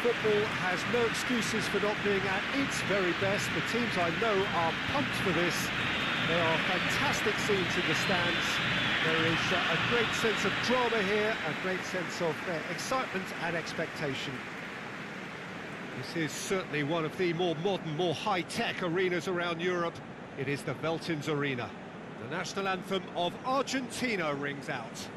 Football has no excuses for not being at its very best. The teams I know are pumped for this. There are fantastic scenes in the stands. There is a great sense of drama here, a great sense of excitement and expectation. This is certainly one of the more modern, more high-tech arenas around Europe. It is the Veltins Arena. The national anthem of Argentina rings out.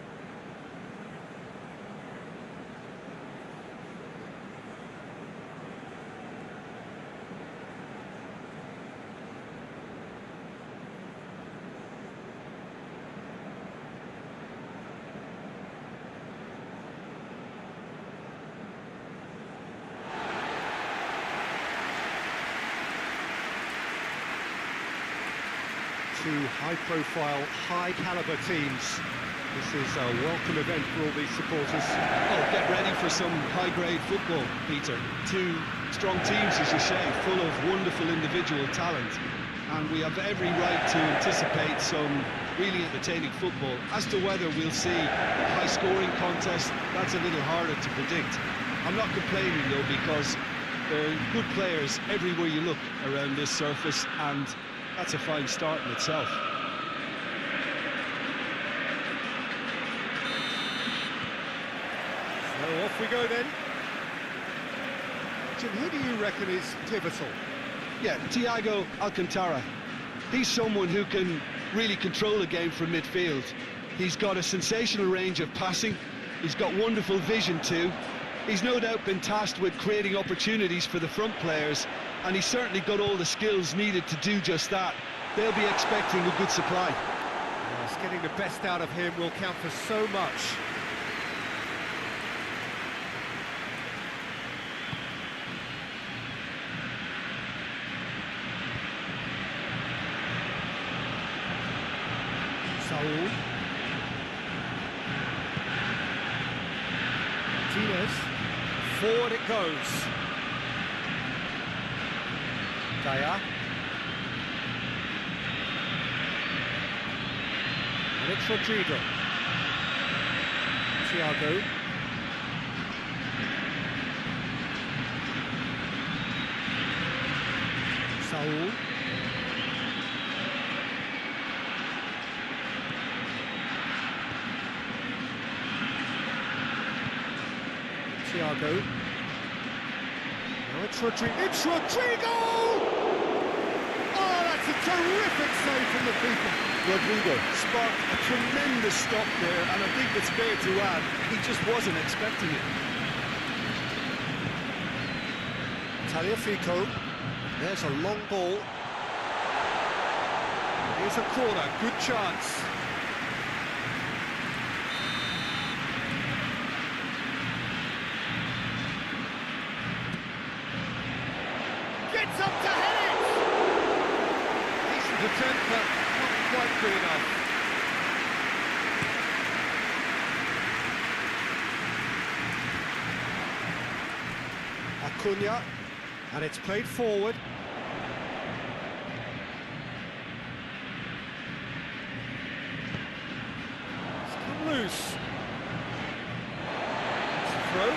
Two high-profile, high-caliber teams. This is a welcome event for all these supporters. Oh, get ready for some high-grade football, Peter. Two strong teams, as you say, full of wonderful individual talent. And we have every right to anticipate some really entertaining football. As to whether we'll see a high-scoring contest, that's a little harder to predict. I'm not complaining, though, because there are good players everywhere you look around this surface, and that's a fine start in itself. So off we go then. Jim, who do you reckon is pivotal? Yeah, Thiago Alcantara. He's someone who can really control a game from midfield. He's got a sensational range of passing. He's got wonderful vision too. He's no doubt been tasked with creating opportunities for the front players, and he's certainly got all the skills needed to do just that. They'll be expecting a good supply. Yes, getting the best out of him will count for so much. Saul. Martinez. Forward it goes. Daya. And it's Rodrigo. Thiago. Saul. Thiago. Now it's Rodrigo. It's Rodrigo! Oh, that's a terrific save from the keeper. Rodrigo sparked a tremendous stop there, and I think it's fair to add, he just wasn't expecting it. Tagliafico. There's a long ball. Here's a corner, good chance. Gets up to head it! Decent attempt, but not quite good enough. Acuna, and it's played forward. It's come loose. It's a throw.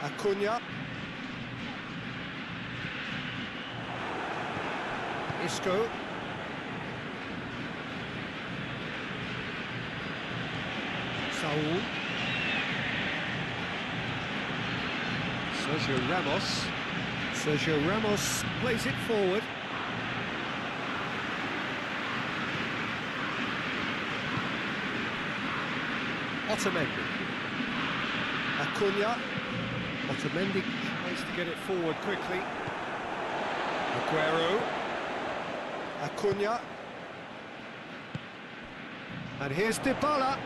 Acuna. Isco. Saul. Sergio Ramos plays it forward. Otamendi. Acuna. Otamendi tries to get it forward quickly. Aguero. Acuna. And here's Dybala.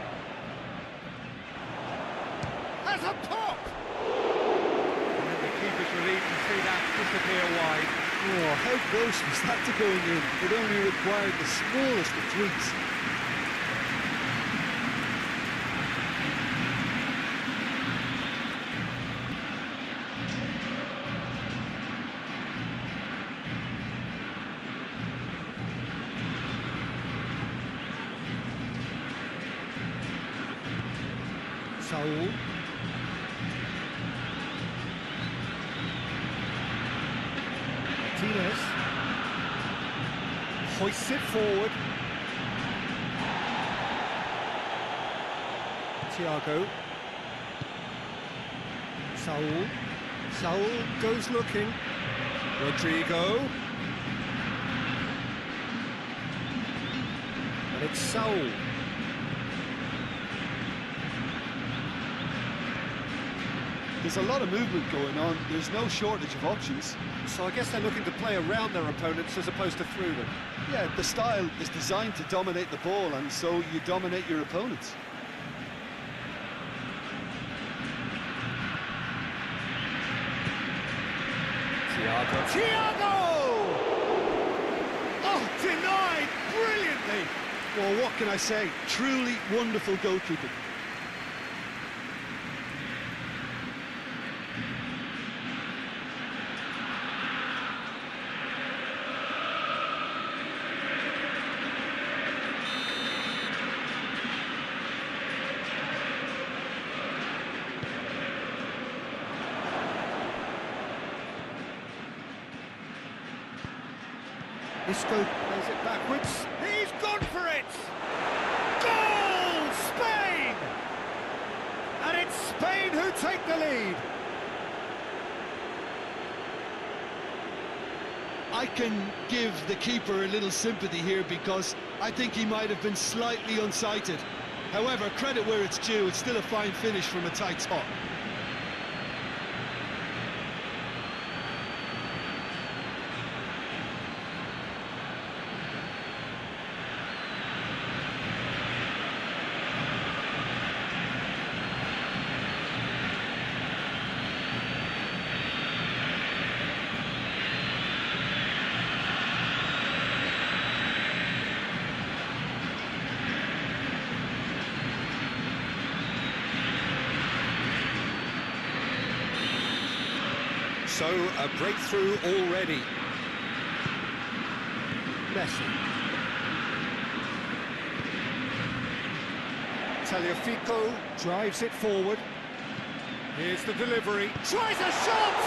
Has a pop! And the keeper's relieved to see that disappear wide. Oh, how close was that to going in? It only required the smallest of tweaks. Saul. Martinez. Hoists it forward. Thiago. Saul. Saul goes looking. Rodrigo. And it's Saul. There's a lot of movement going on. There's no shortage of options. So I guess they're looking to play around their opponents as opposed to through them. Yeah, the style is designed to dominate the ball, and so you dominate your opponents. Thiago! Oh, denied brilliantly! Well, what can I say? Truly wonderful goalkeeping. Isco plays it backwards. He's gone for it! Goal! Spain! And it's Spain who take the lead. I can give the keeper a little sympathy here because I think he might have been slightly unsighted. However, credit where it's due, it's still a fine finish from a tight spot. So, a breakthrough already. Messi. Tagliafico drives it forward. Here's the delivery. Tries a shot!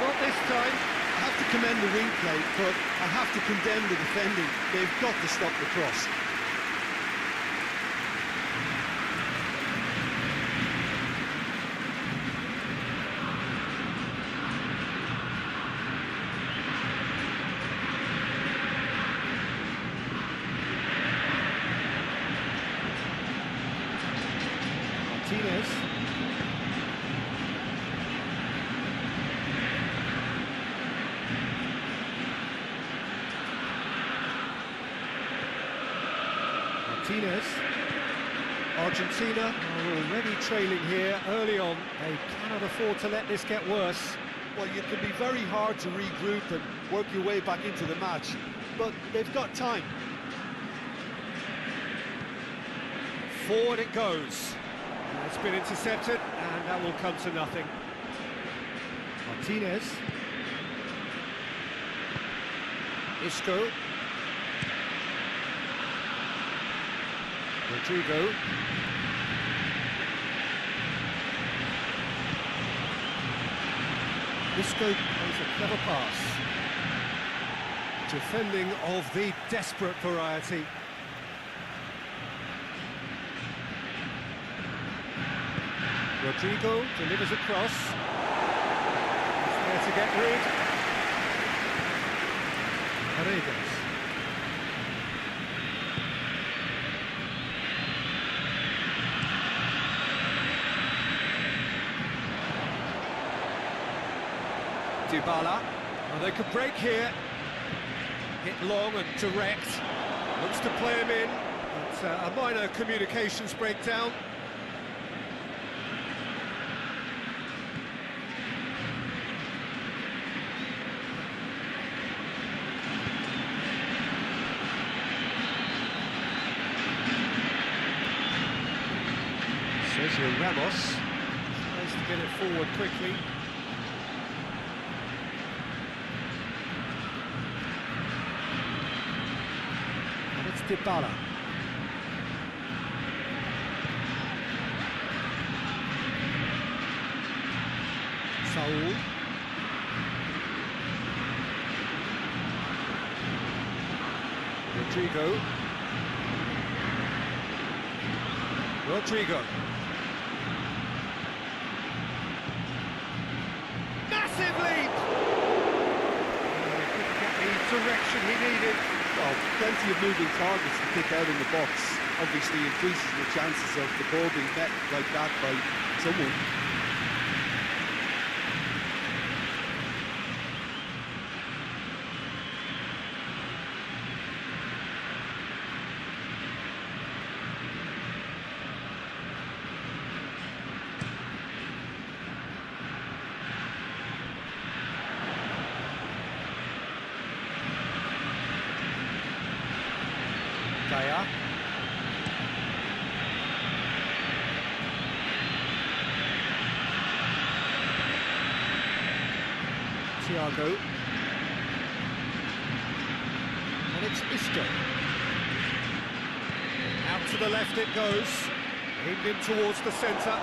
Not this time. I have to commend the wing play, but I have to condemn the defending. They've got to stop the cross. Martinez. Martinez. Argentina are already trailing here early on. They cannot afford to let this get worse. Well, it can be very hard to regroup and work your way back into the match, but they've got time. Forward it goes. It's been intercepted, and that will come to nothing. Martinez. Isco. Rodrigo. Isco plays a clever pass. Defending of the desperate variety. Rodrigo delivers across. He's there to get rid. Paredes. Dybala. Well, they could break here. Hit long and direct. Looks to play him in. But a minor communications breakdown. Sergio Ramos tries to get it forward quickly. And it's Dybala. Saul. Rodrigo. Massive leap! He couldn't get the direction he needed. Well, plenty of moving targets to pick out in the box. Obviously increases the chances of the ball being met like that by someone. Daya. Thiago. And it's Isco. Out to the left it goes. Aimed in towards the centre.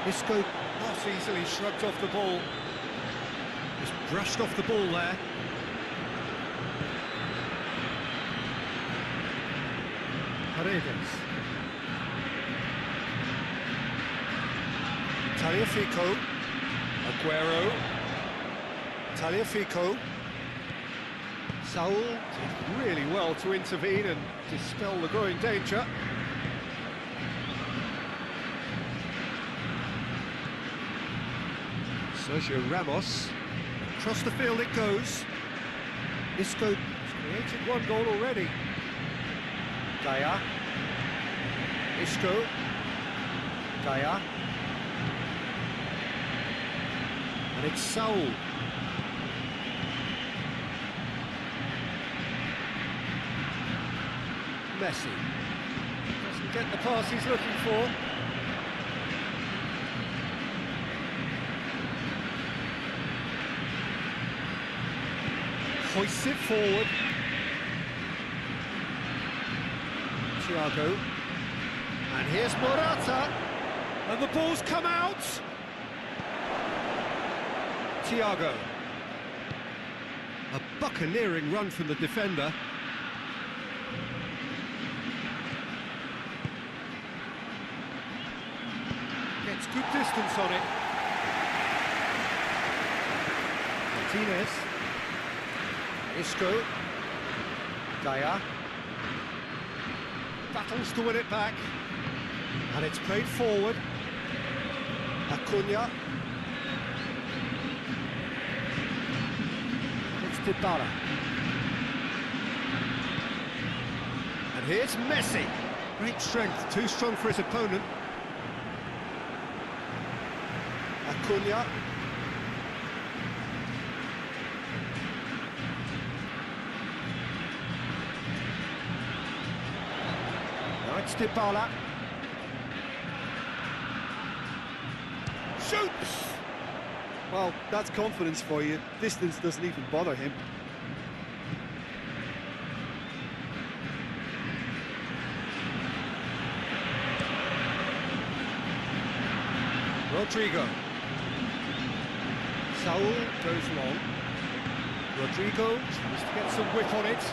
Isco not easily shrugged off the ball. Just brushed off the ball there. Paredes. Tagliafico. Aguero. Tagliafico. Saul did really well to intervene and dispel the growing danger. Sergio Ramos, across the field it goes. Isco has created one goal already. Daya. Isco. Daya. And it's Saul. Messi. Doesn't get the pass he's looking for. Hoists it forward. Thiago. And here's Morata. And the ball's come out. Thiago. A buccaneering run from the defender. Gets good distance on it. Martinez. Isco. Daya. Battles to win it back. And it's played forward. Acuna. It's Dybala. And here's Messi. Great strength, too strong for his opponent. Acuna. It's Dybala. Shoots! Well, that's confidence for you. Distance doesn't even bother him. Rodrigo. Saul goes long. Rodrigo tries to get some whip on it.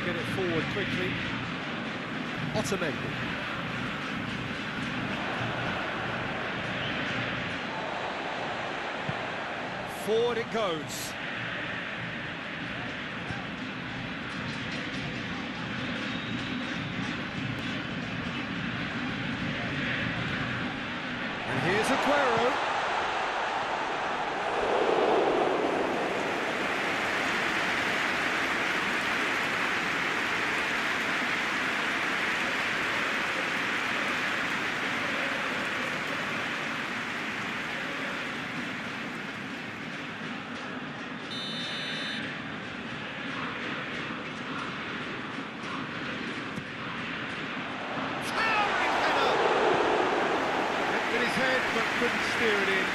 Get it forward quickly. Otamendi. Forward it goes. And here's Aguero. in his head, but couldn't steer it in.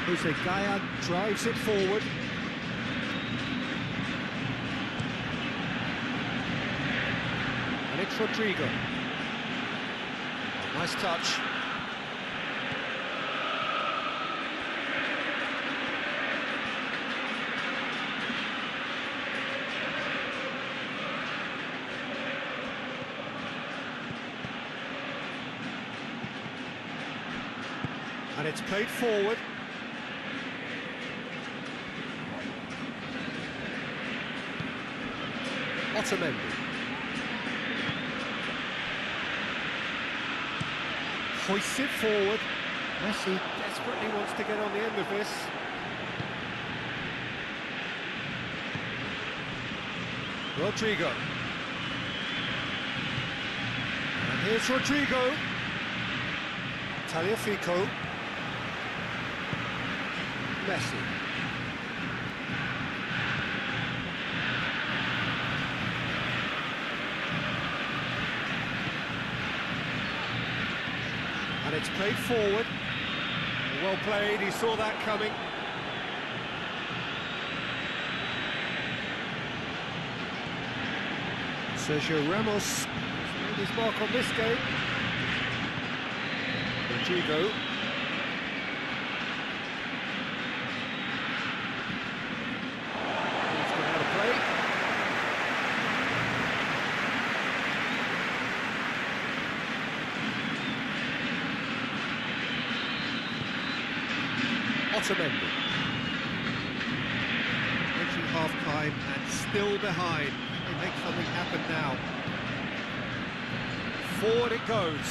Jose Gaya drives it forward. And it's Rodrigo. Nice touch. And it's played forward. Otamendi. Hoists it forward. Messi desperately wants to get on the end of this. Rodrigo. And here's Rodrigo. Tagliafico. Messi. And it's played forward. Well played, he saw that coming. Sergio Ramos has made his mark on this game. Rodrigo. He's got out of play. Otamendi. Reaching half-time and still behind. They make something happen now. Forward it goes.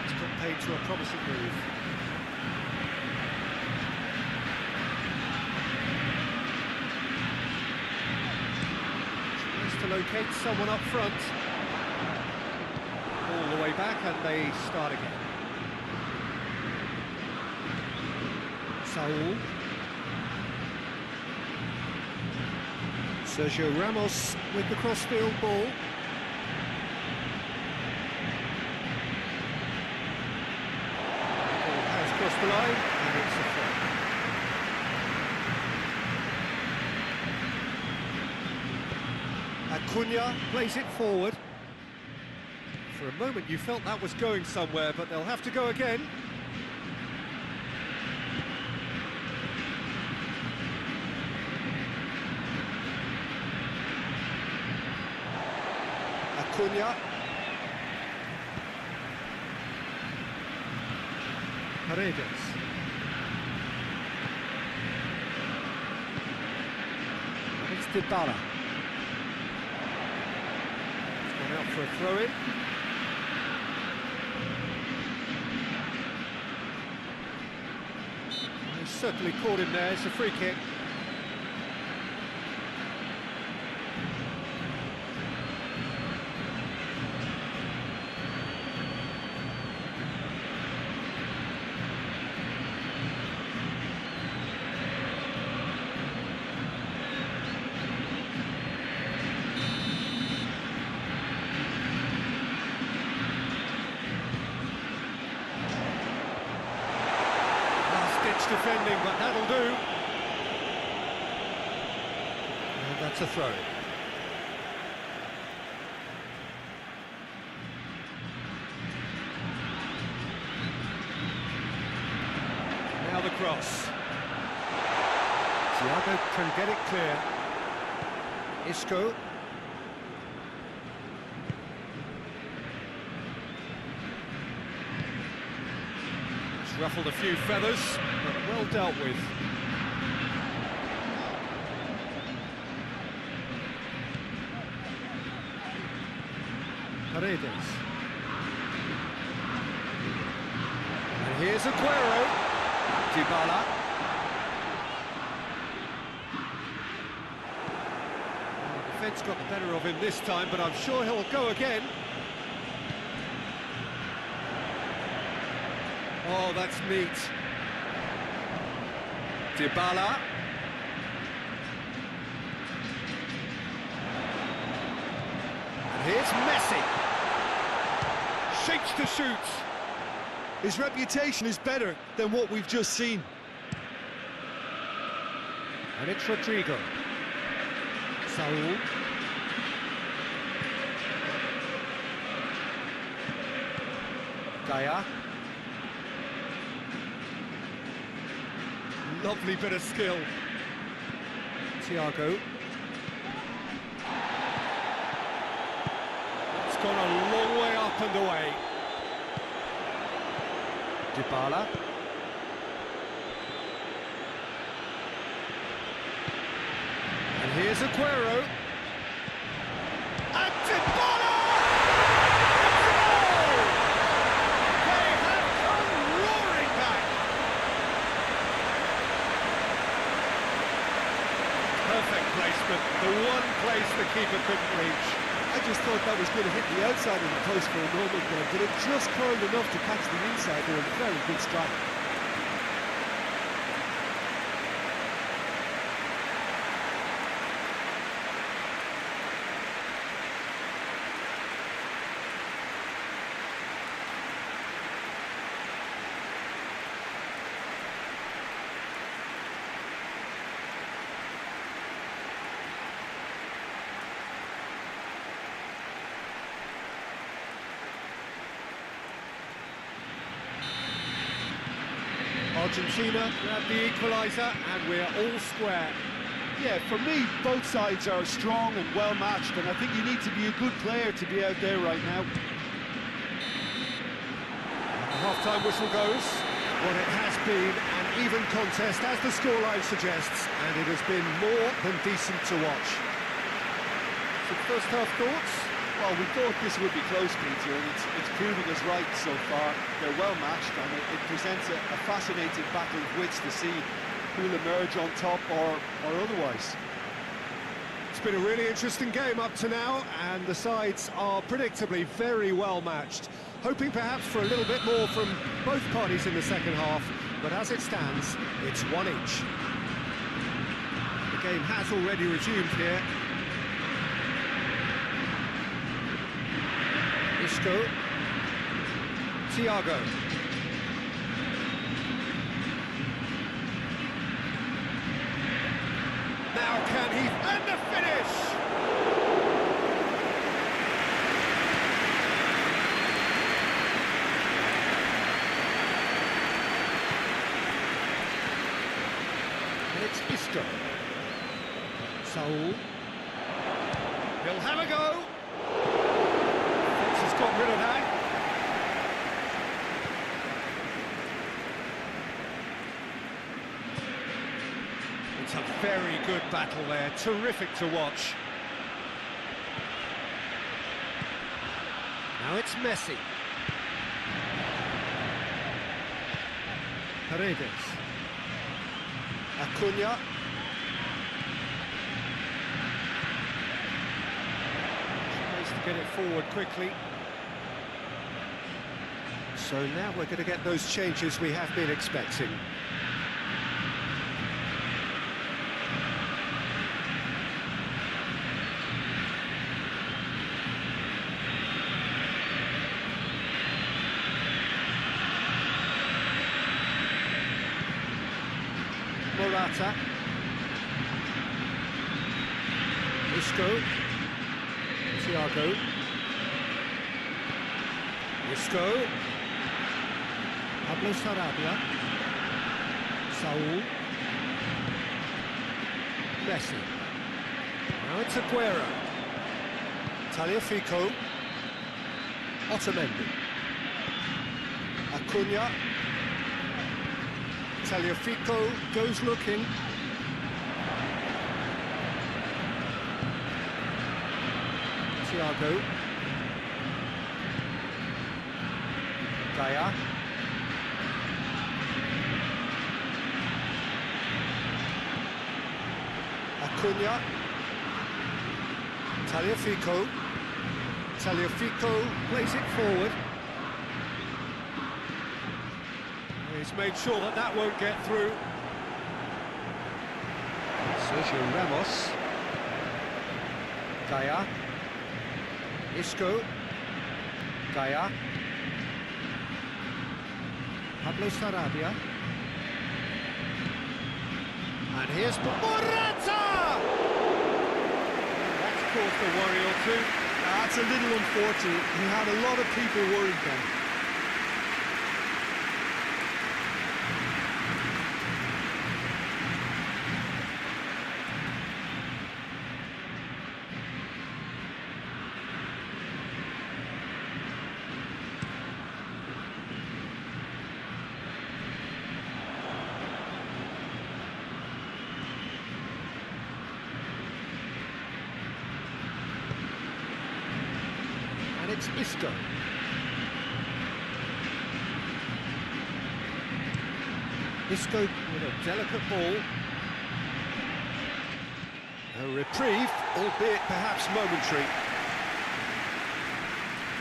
It's got paid to a promising move. Tries to locate someone up front. All the way back and they start again. Saul. Sergio Ramos with the crossfield ball. Ball has crossed the line and it's a throw. Acuna plays it forward. For a moment you felt that was going somewhere, but they'll have to go again. Acuna. Paredes. And it's Dybala. He's gone out for a throw-in. He's certainly caught him there, it's a free kick. Defending, but that'll do. And that's a throw. Now the cross. Thiago can get it clear. Isco. Ruffled a few feathers, but well dealt with. Paredes. And here's Aguero. Dybala. defence got the better of him this time, but I'm sure he'll go again. Oh, that's neat. Dybala. And here's Messi. Shapes to shoot. His reputation is better than what we've just seen. And it's Rodrigo. Saul. Gaia. Lovely bit of skill. Thiago. It's gone a long way up and away. Dybala. And here's Aguero. And Dybala! It's a goal! They have come roaring back. Perfect placement, the one place the keeper couldn't reach. I just thought that was going to hit the outside of the post for a moment there, but it just curled enough to catch the inside there. A very good strike. Argentina grab the equaliser and we're all square. Yeah, for me, both sides are strong and well matched, and I think you need to be a good player to be out there right now. The half-time whistle goes. Well, it has been an even contest, as the scoreline suggests, and it has been more than decent to watch. So first half thoughts? Well, we thought this would be close, Peter, and it's proving us right so far. They're well matched, and it presents a fascinating battle of wits to see who'll emerge on top or otherwise. It's been a really interesting game up to now, and the sides are predictably very well matched. Hoping perhaps for a little bit more from both parties in the second half, but as it stands, it's one each. The game has already resumed here. Isco. Thiago. Now can he... and the finish! And it's Isco. Saul. He'll have a go. He's got rid of that. It's a very good battle there, terrific to watch. Now it's Messi. Paredes. Acuna. Tries to get it forward quickly. So now we're going to get those changes we have been expecting. Morata. Isco. Thiago. Isco. Pablo Sarabia. Saul. Messi. Now it's Aguero. Tagliafico. Otamendi. Acuna. Tagliafico goes looking. Thiago. Gaia. Acuna. Tagliafico. Tagliafico plays it forward. He's made sure that that won't get through. Sergio Ramos. Gaia. Isco. Gaia. Pablo Sarabia. And here's Morata! That's caused a worry or two. That's a little unfortunate. He had a lot of people worried then. And it's Isco. Isco with a delicate ball. A reprieve, albeit perhaps momentary.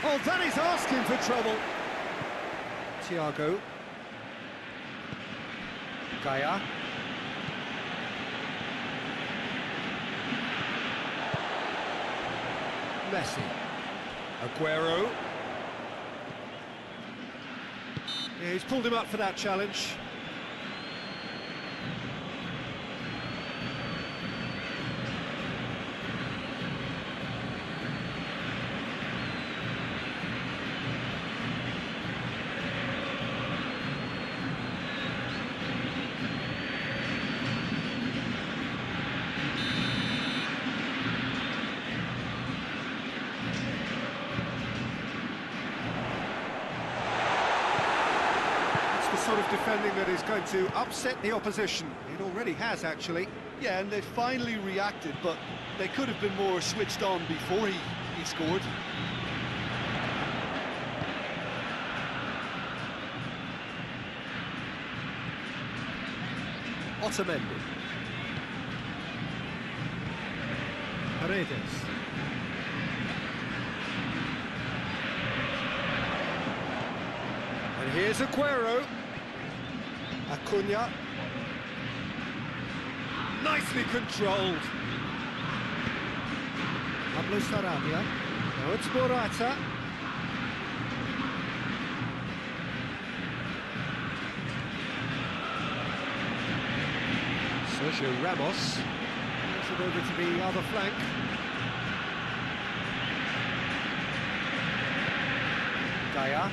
Oh, that is asking for trouble. Thiago. Gaia. Messi. Aguero. Yeah, he's pulled him up for that challenge. Sort of defending that is going to upset the opposition. It already has, actually. Yeah, and they finally reacted, but they could have been more switched on before he scored. Otamendi. Paredes. And here's Aguero. Acuna. Nicely controlled. Pablo Sarabia. Now it's Morata. Sergio Ramos. Moves it over to the other flank. Gaia.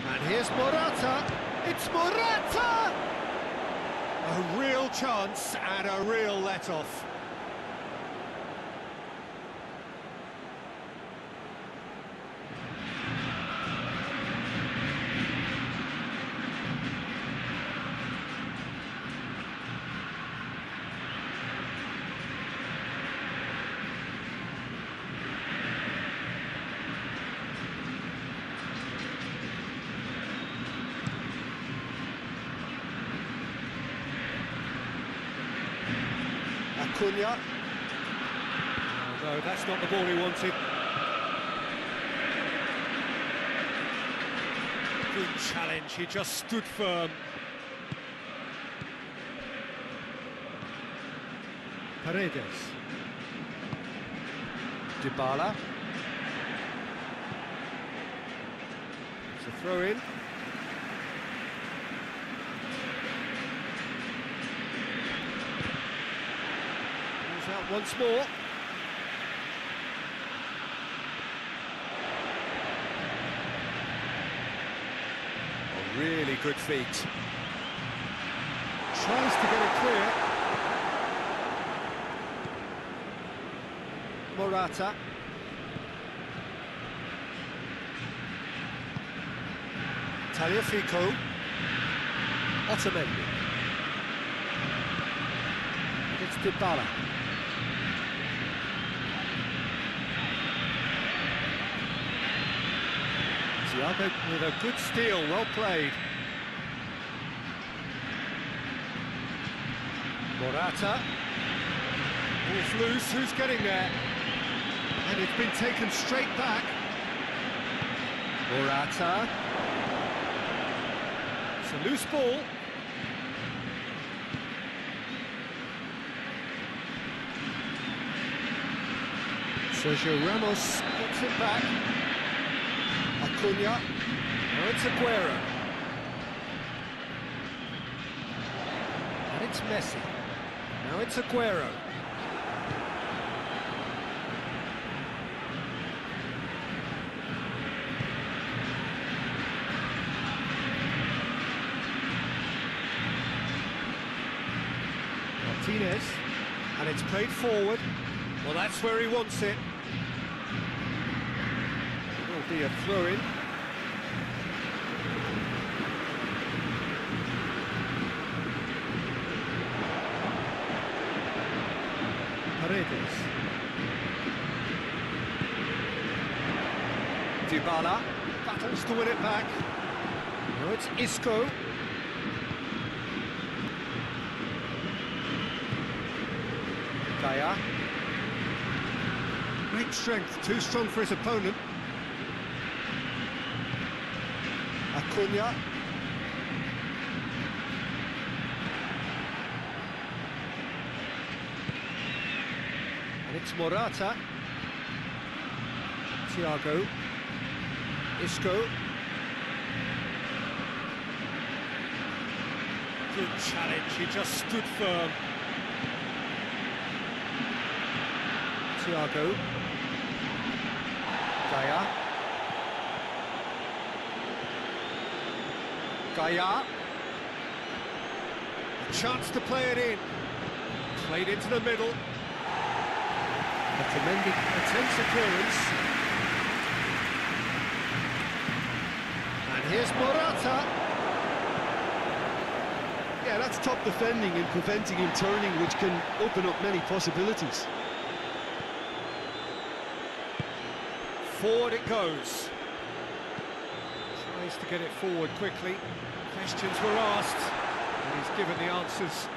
And here's Morata. It's Morata! A real chance and a real let-off. Acuna. Oh, no, that's not the ball he wanted. Good challenge, he just stood firm. Paredes. Dybala. It's a throw-in. Out once more. A really good feat. Tries to get it clear. Morata. Tagliafico. Otamendi. It's Dybala. Thiago with a good steal, well played. Morata. Ball's loose, who's getting there? And it's been taken straight back. Morata. It's a loose ball. Sergio Ramos gets it back. Acuna. Now it's Aguero. And it's Messi. Now it's Aguero. Martinez. And it's played forward. Well, that's where he wants it. It will be a throw-in. Paredes. Dybala battles to win it back. Now it's Isco. Kaya. Great strength, too strong for his opponent. Acuna. And it's Morata. Thiago. Isco. Good challenge, he just stood firm. Thiago. Gaya. Gaya. A chance to play it in. Played into the middle. A tremendous intense clearance. And here's Morata. Yeah, that's top defending and preventing him turning, which can open up many possibilities. Forward it goes. Tries to get it forward quickly. Questions were asked, and he's given the answers.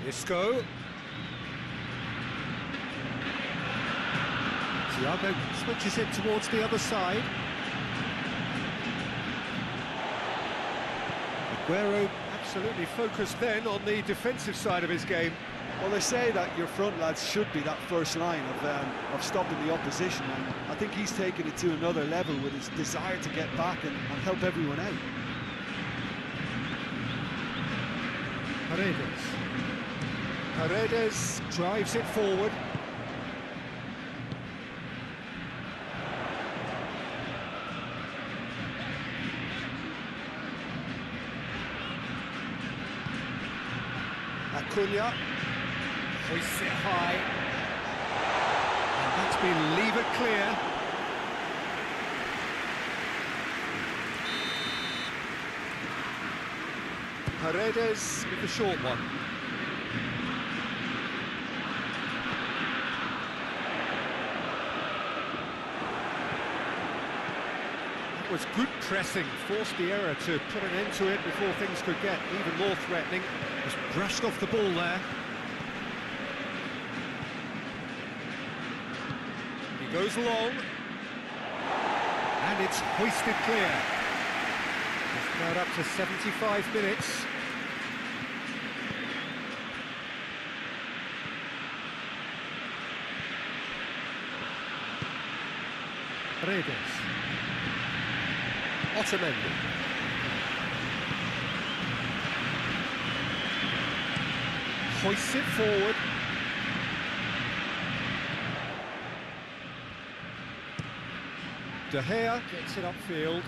Isco. Thiago switches it towards the other side. Aguero absolutely focused then on the defensive side of his game. Well, they say that your front lads should be that first line of stopping the opposition, and I think he's taken it to another level with his desire to get back and help everyone out. Paredes. Paredes drives it forward. Acuna. Hoists it high. And that's been levered clear. Paredes with the short one. That was good pressing, forced the error to put an end to it before things could get even more threatening. Just brushed off the ball there. He goes long. And it's hoisted clear. It's now up to 75 minutes. Paredes. Otamendi. Hoists it forward. De Gea gets it upfield.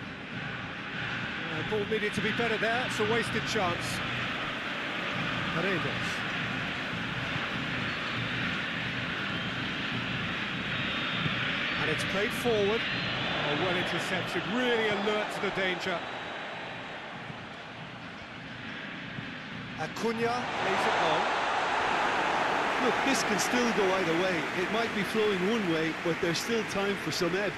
Ball needed to be better there, it's a wasted chance. Paredes. And it's played forward. Oh, well intercepted, really alert to the danger. Acuna plays it long. Look, this can still go either way. It might be flowing one way, but there's still time for some ebb.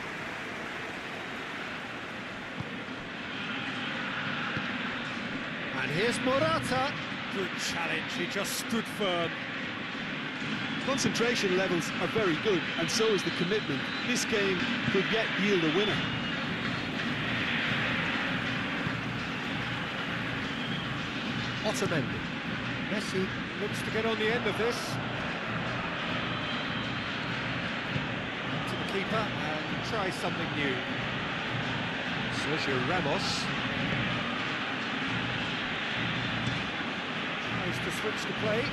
And here's Morata. Good challenge, he just stood firm. Concentration levels are very good, and so is the commitment. This game could yet yield a winner. Otamendi. Messi looks to get on the end of this. To the keeper and try something new. Sergio Ramos. Tries to switch the play.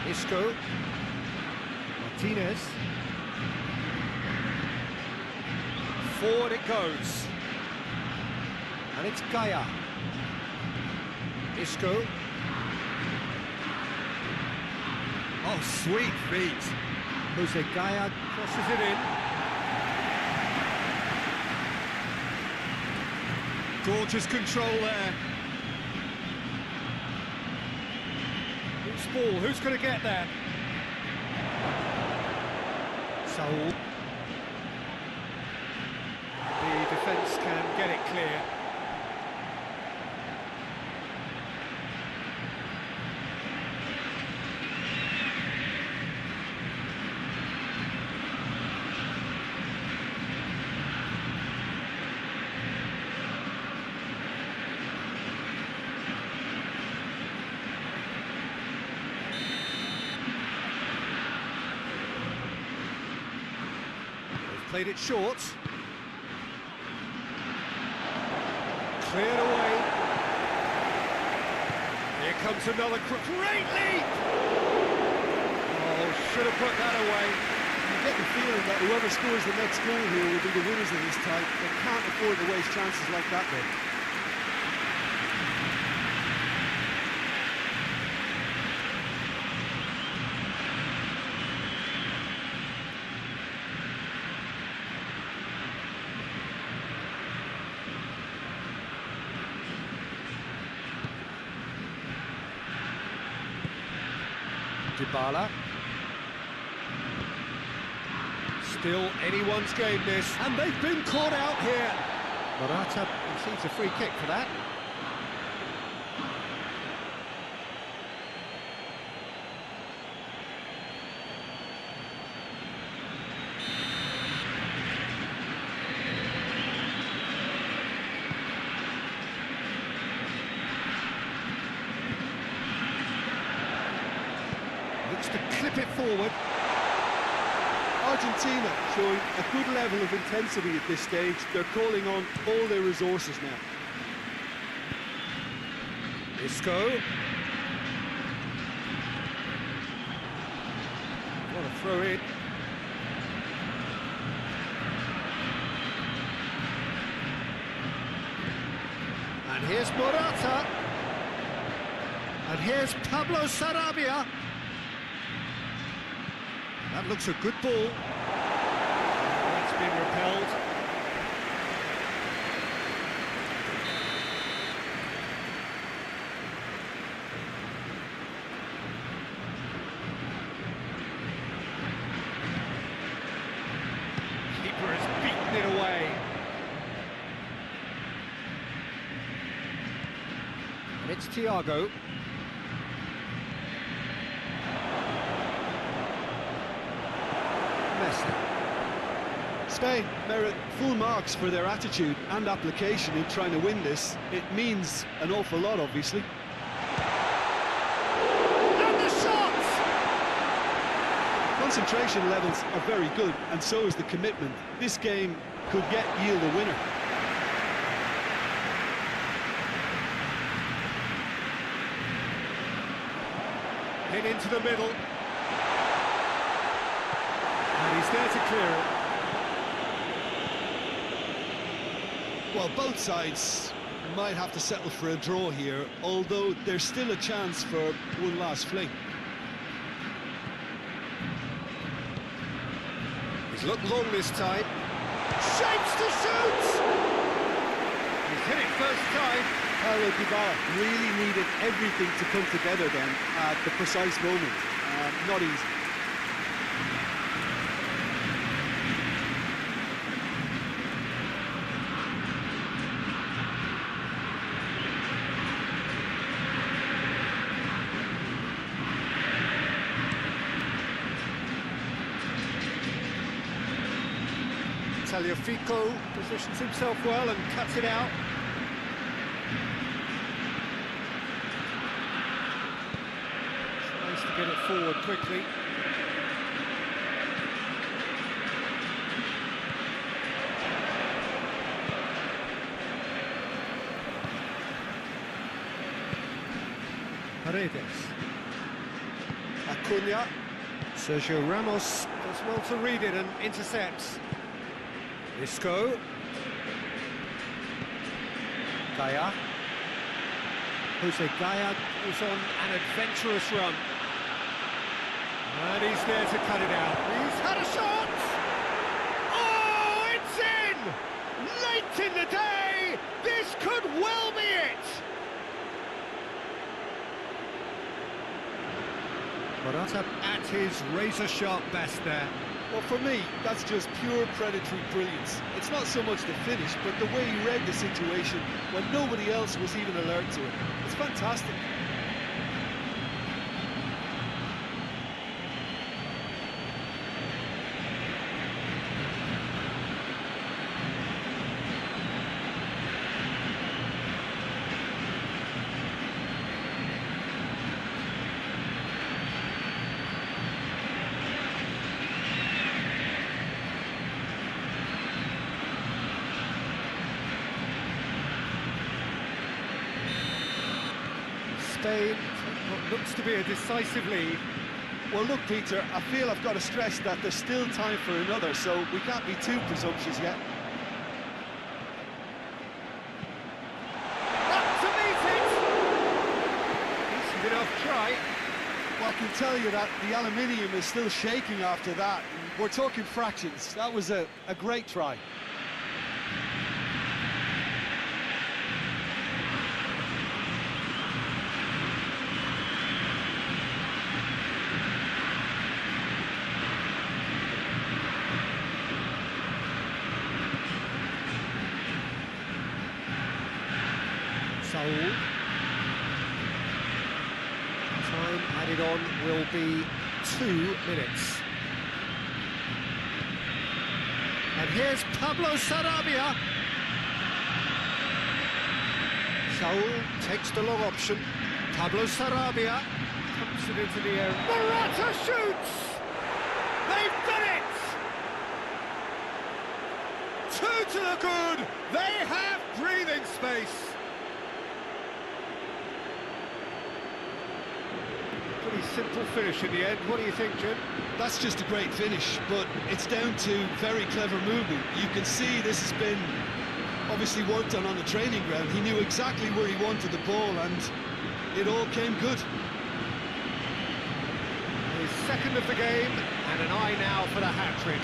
Isco. Martinez. Forward it goes. And it's Gaia. Isco. Oh, sweet feet. Jose Gaia crosses it in. Gorgeous control there. Loose ball, who's going to get that? Saul. The defence can get it clear. Played it short. Cleared away. Here comes another great leap! Oh, should have put that away. You get the feeling that whoever scores the next goal here will be the winners of this tie. They can't afford to waste chances like that, though. Dybala. Still anyone's game this, and they've been caught out here. Morata receives a free kick for that. Looks to clip it forward. Argentina showing a good level of intensity at this stage. They're calling on all their resources now. Isco. What a throw in. And here's Morata. And here's Pablo Sarabia. That looks a good ball. That's been repelled. Keeper has beaten it away. And it's Thiago. Spain merit full marks for their attitude and application in trying to win this. It means an awful lot, obviously. And the shots! Concentration levels are very good, and so is the commitment. This game could yet yield a winner. Hit into the middle. And he's there to clear it. Well, both sides might have to settle for a draw here, although there's still a chance for one last fling. He's looked long this time. Shapes to shoot! He's hit it first time. Paulo Dybala really needed everything to come together then at the precise moment. Not easy. Tagliafico positions himself well and cuts it out. Tries to get it forward quickly. Paredes. Acuna. Sergio Ramos does well to read it and intercepts. Isco. Gaya. Jose Gaya goes on an adventurous run. And he's there to cut it out. He's had a shot! Oh, it's in! Late in the day! This could well be it! Morata at his razor-sharp best there. Well, for me, that's just pure predatory brilliance. It's not so much the finish, but the way he read the situation when nobody else was even alert to it. It's fantastic. Spain, what looks to be a decisive lead. Well, look, Peter, I feel I've got to stress that there's still time for another, so we can't be too presumptuous yet. Up to meet it! Decent enough try. Well, I can tell you that the aluminium is still shaking after that. We're talking fractions. That was a great try. Saul. Time added on will be 2 minutes. And here's Pablo Sarabia. Saul takes the long option. Pablo Sarabia pumps it into the air. Morata shoots! They've done it! 2 to the good! They have breathing space! Pretty simple finish in the end. What do you think, Jim? That's just a great finish, but it's down to very clever movement. You can see this has been obviously worked on the training ground. He knew exactly where he wanted the ball, and it all came good. His second of the game, and an eye now for the hat-trick.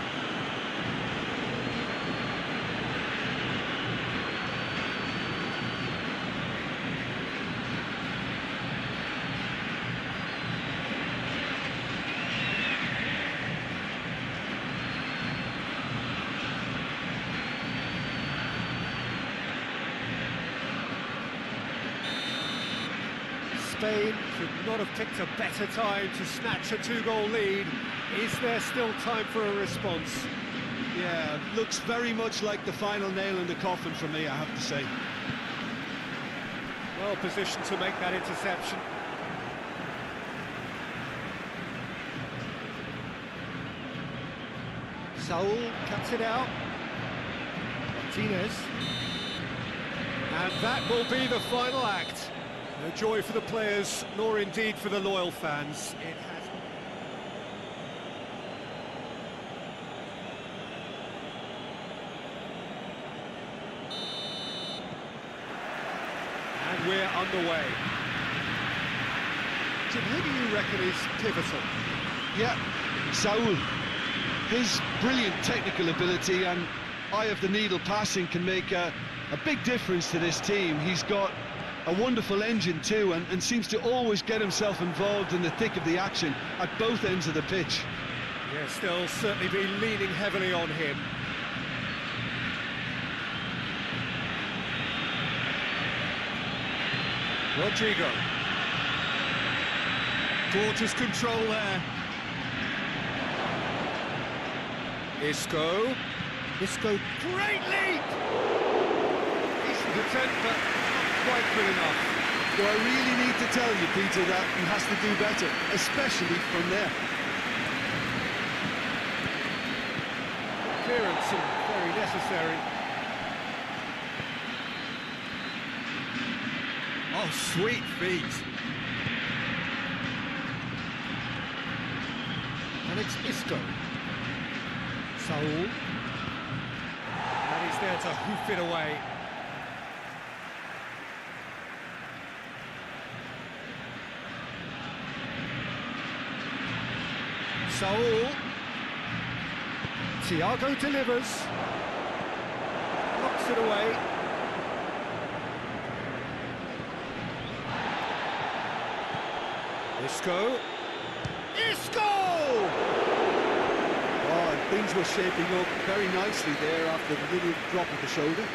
Spain could not have picked a better time to snatch a 2-goal lead. Is there still time for a response? Yeah, looks very much like the final nail in the coffin for me, I have to say. Well positioned to make that interception. Saul cuts it out. Martinez. And that will be the final act. No joy for the players, nor indeed for the loyal fans. It has... And we're underway. Jim, who do you reckon is pivotal? Yeah, Saul. His brilliant technical ability and eye of the needle passing can make a big difference to this team. He's got a wonderful engine too, and seems to always get himself involved in the thick of the action at both ends of the pitch. Yeah, still certainly be leaning heavily on him. Rodrigo. Gorgeous control there. Isco. Isco, great leap! Decent attempt, but not quite good enough. Do I really need to tell you, Peter, that he has to do better, especially from there? Clearance and very necessary. Oh, sweet feet. And it's Isco. Saul. And he's there to hoof it away. Saul. Thiago delivers. Knocks it away. Isco. Isco! Oh, and things were shaping up very nicely there after the little drop of the shoulder.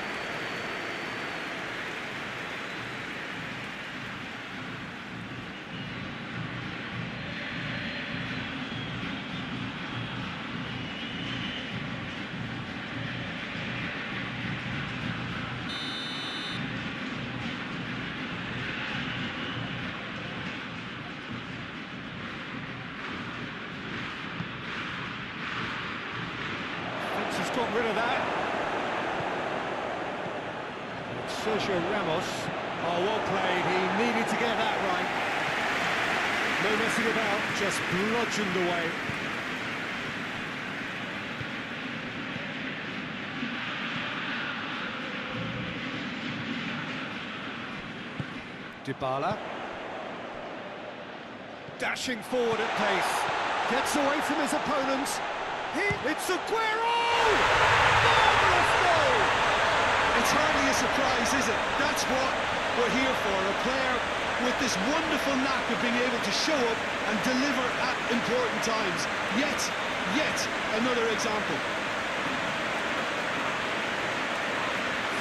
He's got rid of that. And Sergio Ramos. Oh, well played. He needed to get that right. No messing about, just bludgeoned away. Dybala. Dashing forward at pace. Gets away from his opponents. It's Aguero! Marvellous goal! It's hardly a surprise, is it? That's what we're here for, a player with this wonderful knack of being able to show up and deliver at important times. Yet another example.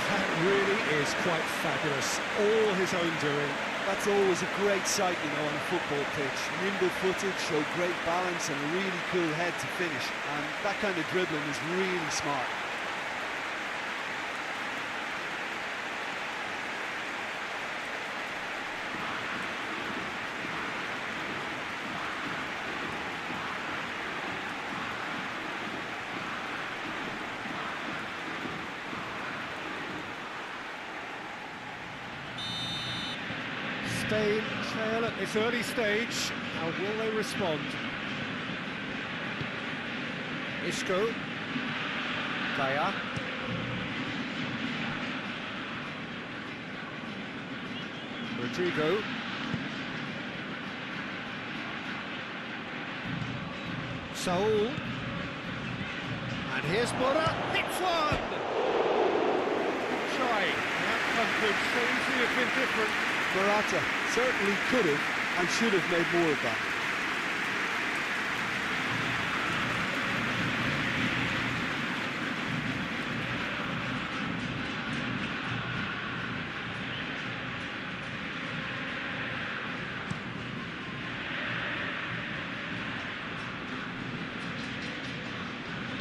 That really is quite fabulous, all his own doing. That's always a great sight, you know, on a football pitch. Nimble-footed, show great balance and a really cool head to finish. And that kind of dribbling is really smart. Spain trail at this early stage. How will they respond? Isco. Gaia. Rodrigo. Saul. And here's Mora. Hits one! Try. The outcome could so easily have been different. Morata certainly could have and should have made more of that.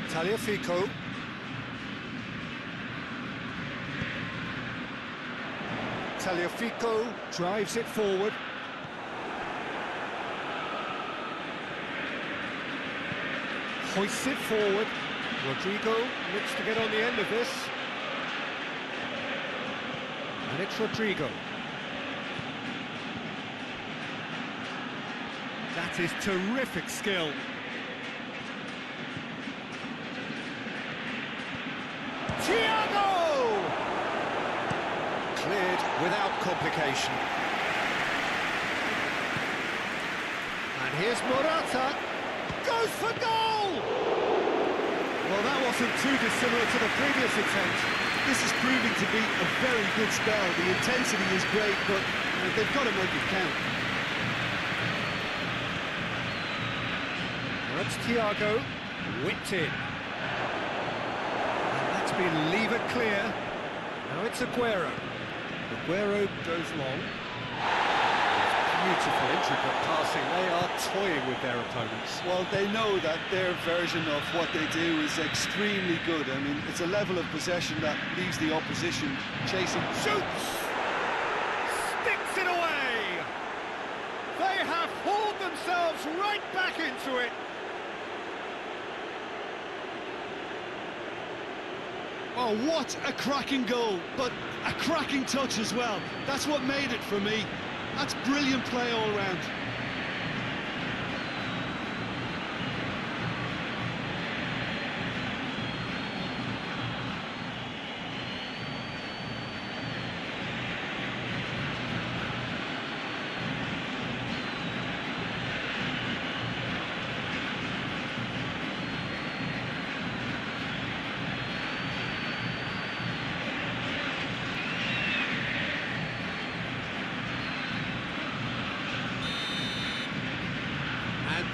Tagliafico. Tagliafico drives it forward. Hoists it forward. Rodrigo looks to get on the end of this. And it's Rodrigo. That is terrific skill. Thiago! Cleared without complication. And here's Morata. Goes for goal! Well, that wasn't too dissimilar to the previous attempt. This is proving to be a very good spell. The intensity is great, but they've got to make it count. That's Thiago, whipped in. And that's been levered clear. Now it's Aguero. Aguero goes long. Beautiful, intricate passing. They are toying with their opponents. Well, they know that their version of what they do is extremely good. I mean, it's a level of possession that leaves the opposition chasing. Shoots! Sticks it away! They have hauled themselves right back into it. Oh, what a cracking goal, but a cracking touch as well. That's what made it for me. That's brilliant play all round.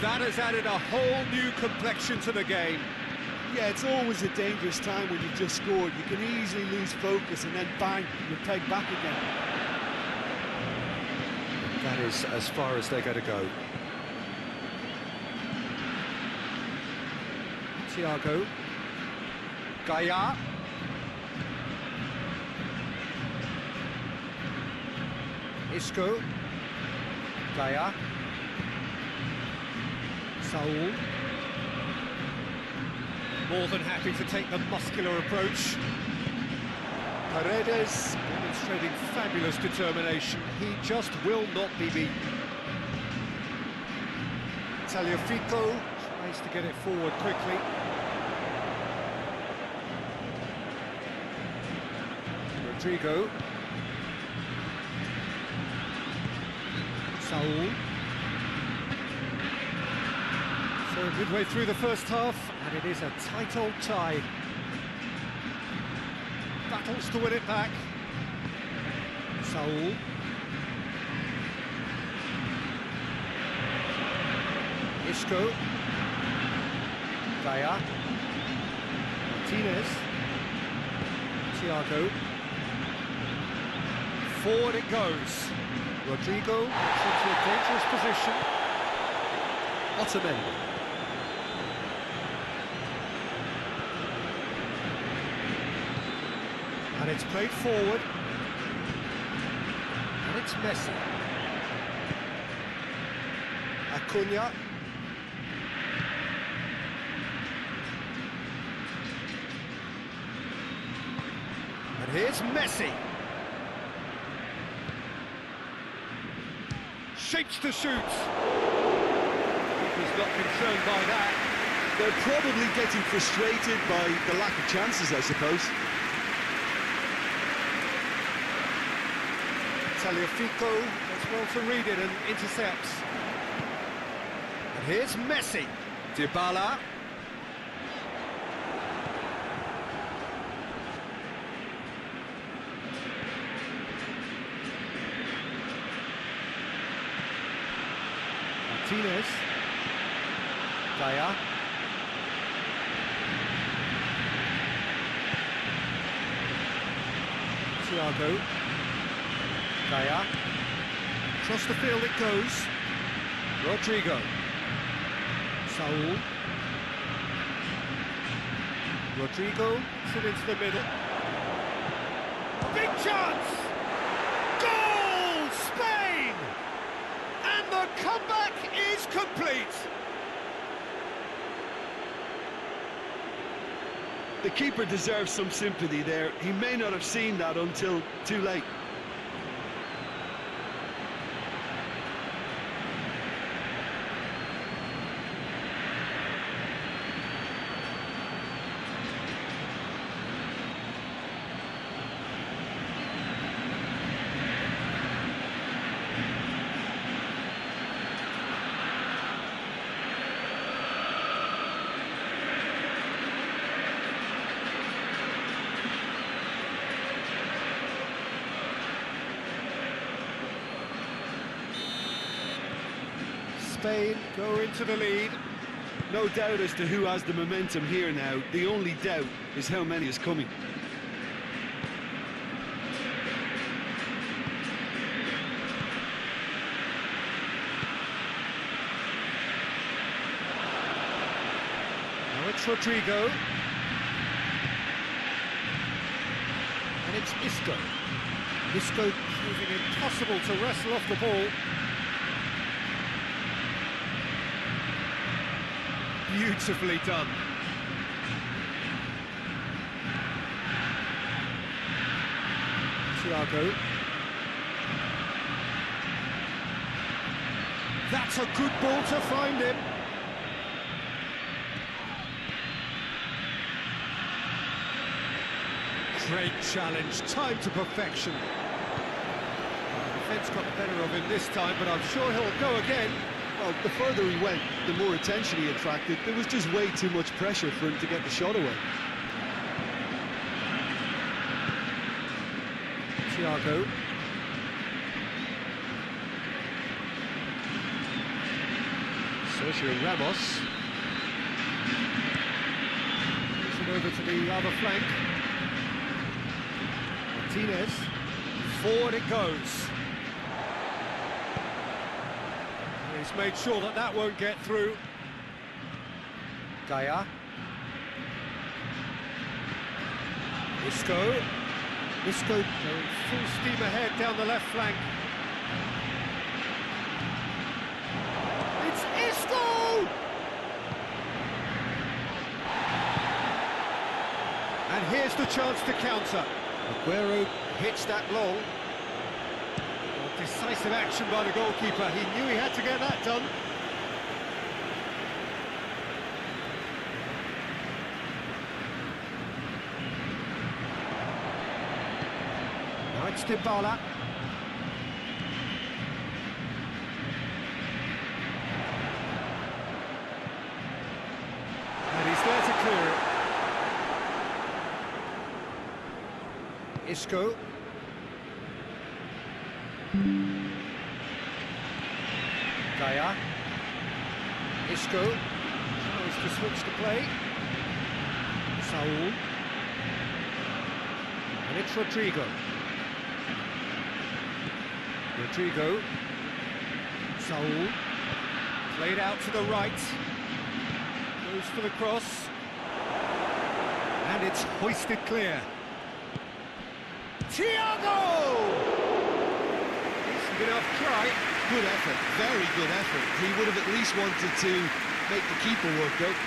That has added a whole new complexion to the game. Yeah, it's always a dangerous time when you've just scored. You can easily lose focus and then bang, you're pegged back again. That is as far as they're going to go. Thiago. Gaia. Isco. Gaia. Saul. More than happy to take the muscular approach. Paredes demonstrating fabulous determination. He just will not be beaten. Tagliafico tries to get it forward quickly. Rodrigo. Saul. So midway through the first half, and it is a tight old tie. Battles to win it back. Saul. Isco. Gaia. Martinez. Thiago. Forward it goes. Rodrigo gets into a dangerous position. Otamendi. And it's played forward. And it's Messi. Acuna. And here's Messi. Shapes to shoot. He's not concerned by that. They're probably getting frustrated by the lack of chances, I suppose. Tagliafico does well to read it and intercepts. And here's Messi. Dybala. Martinez. Gaia. Thiago. Gaia. Across the field it goes. Rodrigo. Saul. Rodrigo puts it into the middle. Big chance! Goal! Spain! And the comeback is complete! The keeper deserves some sympathy there. He may not have seen that until too late. Spain go into the lead. No doubt as to who has the momentum here now. The only doubt is how many is coming. it's Rodrigo. And it's Isco. Isco proving impossible to wrestle off the ball. Beautifully done. Thiago. That's a good ball to find him. Great challenge, time to perfection. The defence got the better of him this time, but I'm sure he'll go again. Well, the further he went, the more attention he attracted. There was just way too much pressure for him to get the shot away. Thiago. Sergio Ramos. Puts it over to the other flank. Martinez. Forward it goes. He's made sure that that won't get through. Gaia. Isco. Isco going full steam ahead down the left flank. It's Isco! And here's the chance to counter. Aguero hits that long. Decisive action by the goalkeeper. He knew he had to get that done. Now it's Dybala. And he's there to clear it. Isco. Gaia. Isco tries to switch the play. Saul. And it's Rodrigo. Rodrigo. Saul. Played out to the right. Goes for the cross. And it's hoisted clear. Thiago! Enough try. Good effort, very good effort. He would have at least wanted to make the keeper work out.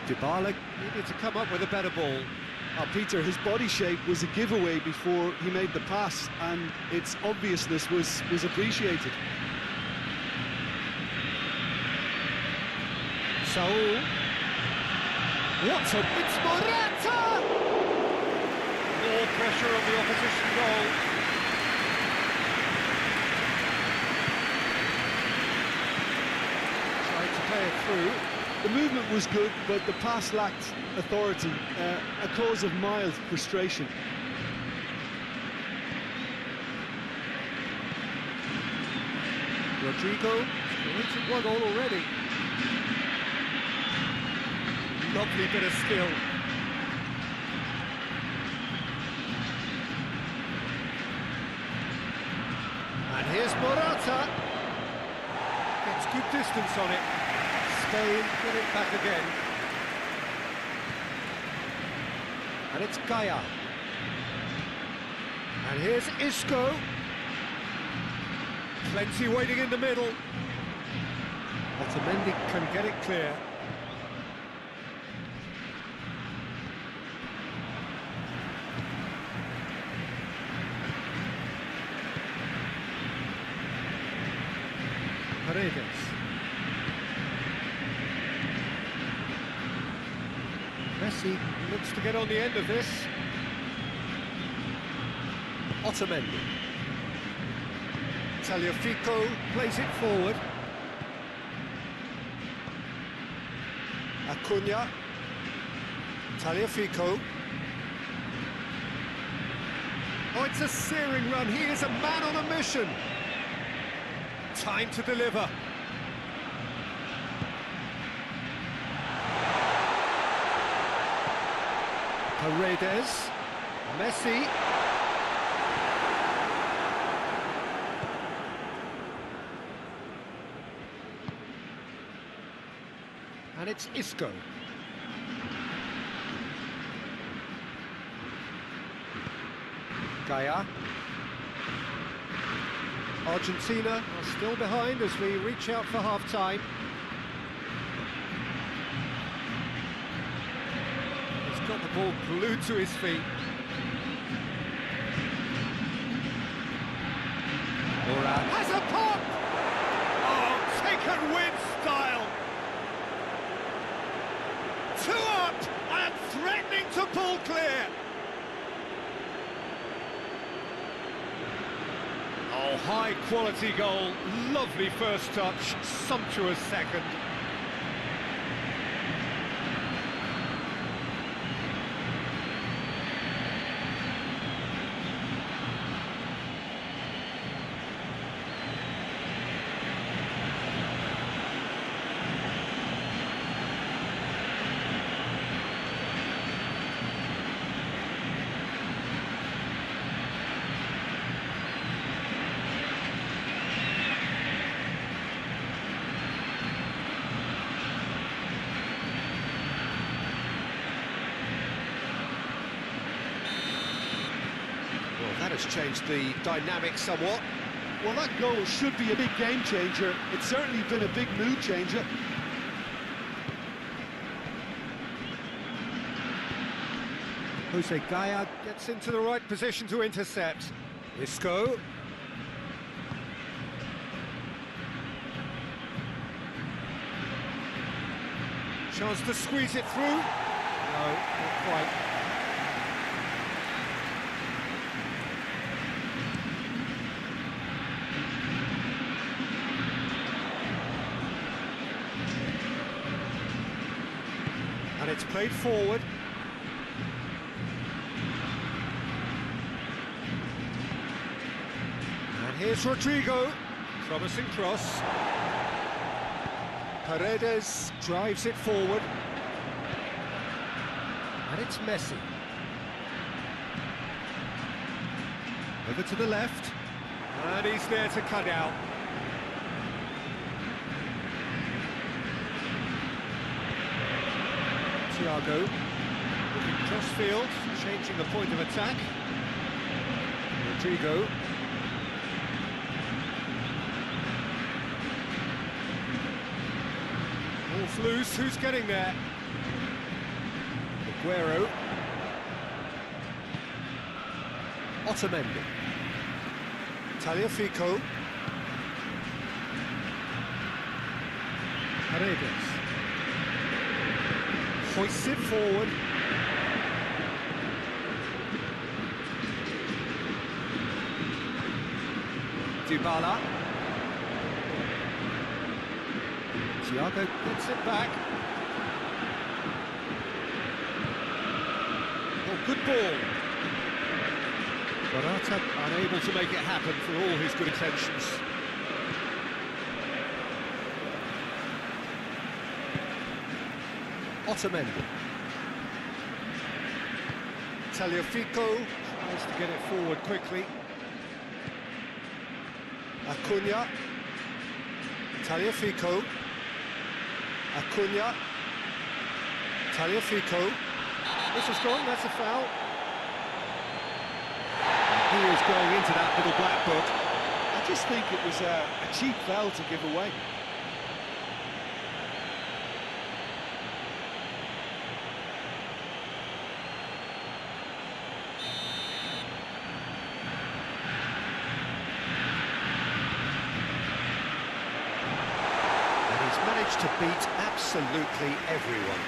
Dybala needed to come up with a better ball. Peter, his body shape was a giveaway before he made the pass, and its obviousness was appreciated. Saul. It's Morata! More pressure on the opposition goal. Tried to play it through. The movement was good, but the pass lacked authority, a cause of mild frustration. Rodrigo, reaching one goal already. Lovely bit of skill. And here's Morata. Gets good distance on it. Spain get it back again. And it's Gaia. And here's Isco. Plenty waiting in the middle. Otamendi can get it clear. Paredes. Messi looks to get on the end of this. Otamendi. Tagliafico plays it forward. Acuna. Tagliafico. Oh, it's a searing run. He is a man on a mission. Time to deliver. Paredes, Messi. And it's Isco. Gaia. Argentina are still behind as we reach out for half-time. He's got the ball glued to his feet. Has a pop! Oh, taken win style! 2 up and threatening to pull clear. Oh, high quality goal, lovely first touch, sumptuous second. That has changed the dynamic somewhat. Well, that goal should be a big game changer. It's certainly been a big mood changer. Jose Gaia gets into the right position to intercept. Isco. Chance to squeeze it through. No, not quite. And it's played forward. And here's Rodrigo. Promising cross. Paredes drives it forward. And it's Messi. Over to the left. And he's there to cut out. Thiago, looking cross-field, changing the point of attack. Rodrigo. Ball's loose, who's getting there? Aguero. Otamendi. Tagliafico. Paredes. Hoists it forward. Dybala. Thiago gets it back. Oh, good ball. Morata unable to make it happen for all his good intentions. Otamendi. Tagliafico tries to get it forward quickly. Acuna. Tagliafico. Acuna. Tagliafico. This is gone, that's a foul. He is going into that little black book. I just think it was a cheap foul to give away. To beat absolutely everyone.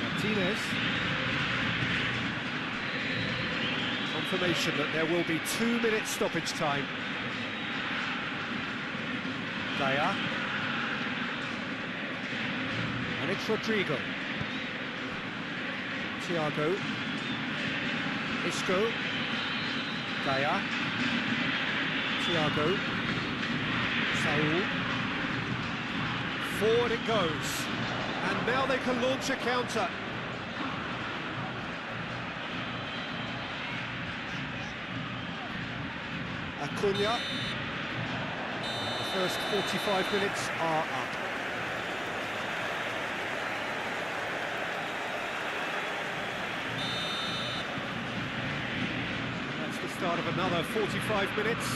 Martinez. Confirmation that there will be 2-minute stoppage time. Gaia. And it's Rodrigo. Thiago, Isco, Gaia, Thiago. Saul. Forward it goes. And now they can launch a counter. Acuna. The first 45 minutes are up. That's the start of another 45 minutes.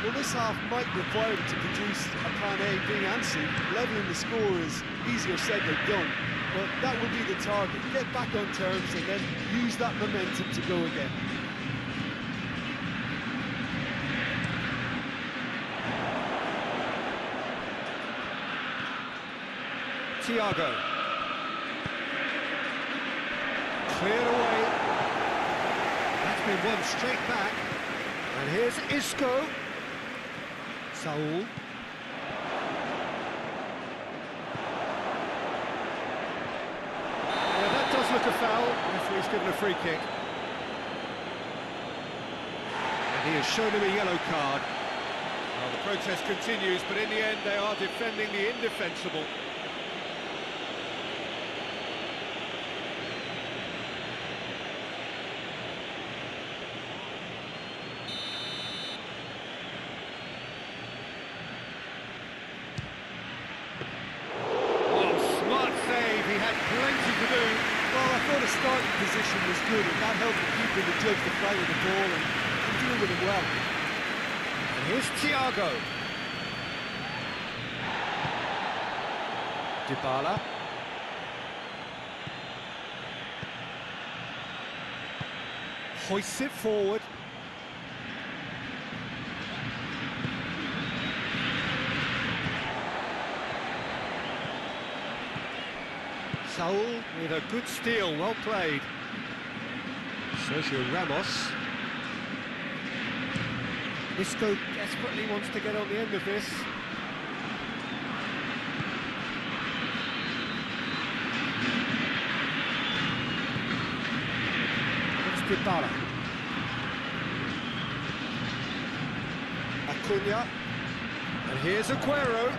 Well, this half might require them to produce a plan A, B and C. Levelling the score is easier said than done, but that will be the target. Get back on terms and then use that momentum to go again. Thiago. Cleared away. That's been won straight back. And here's Isco. Saul. Yeah, that does look a foul. Referee's given a free kick. And he has shown him a yellow card. Well, the protest continues, but in the end they are defending the indefensible. Plenty to do. Well, I thought his starting position was good, and that helped the keeper to judge the flight of the ball and deal with it well. And here's Thiago. Dybala. Hoists it forward. Saul with a good steal, well played. Sergio Ramos. Isco desperately wants to get on the end of this. It's Dybala. Acuna. And here's Aguero.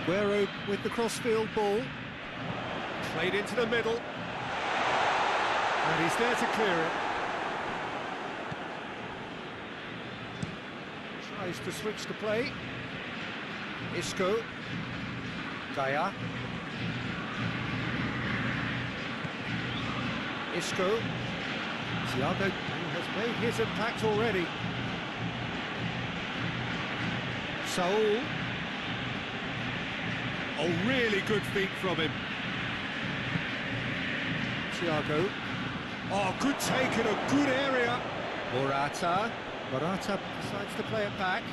Aguero with the crossfield ball. Played into the middle, and he's there to clear it. Tries to switch the play. Isco. Gaia. Isco. Thiago has made his impact already. Saul. Oh, really good feet from him. Thiago. Oh, good take in a good area. Morata. Morata decides to play it back.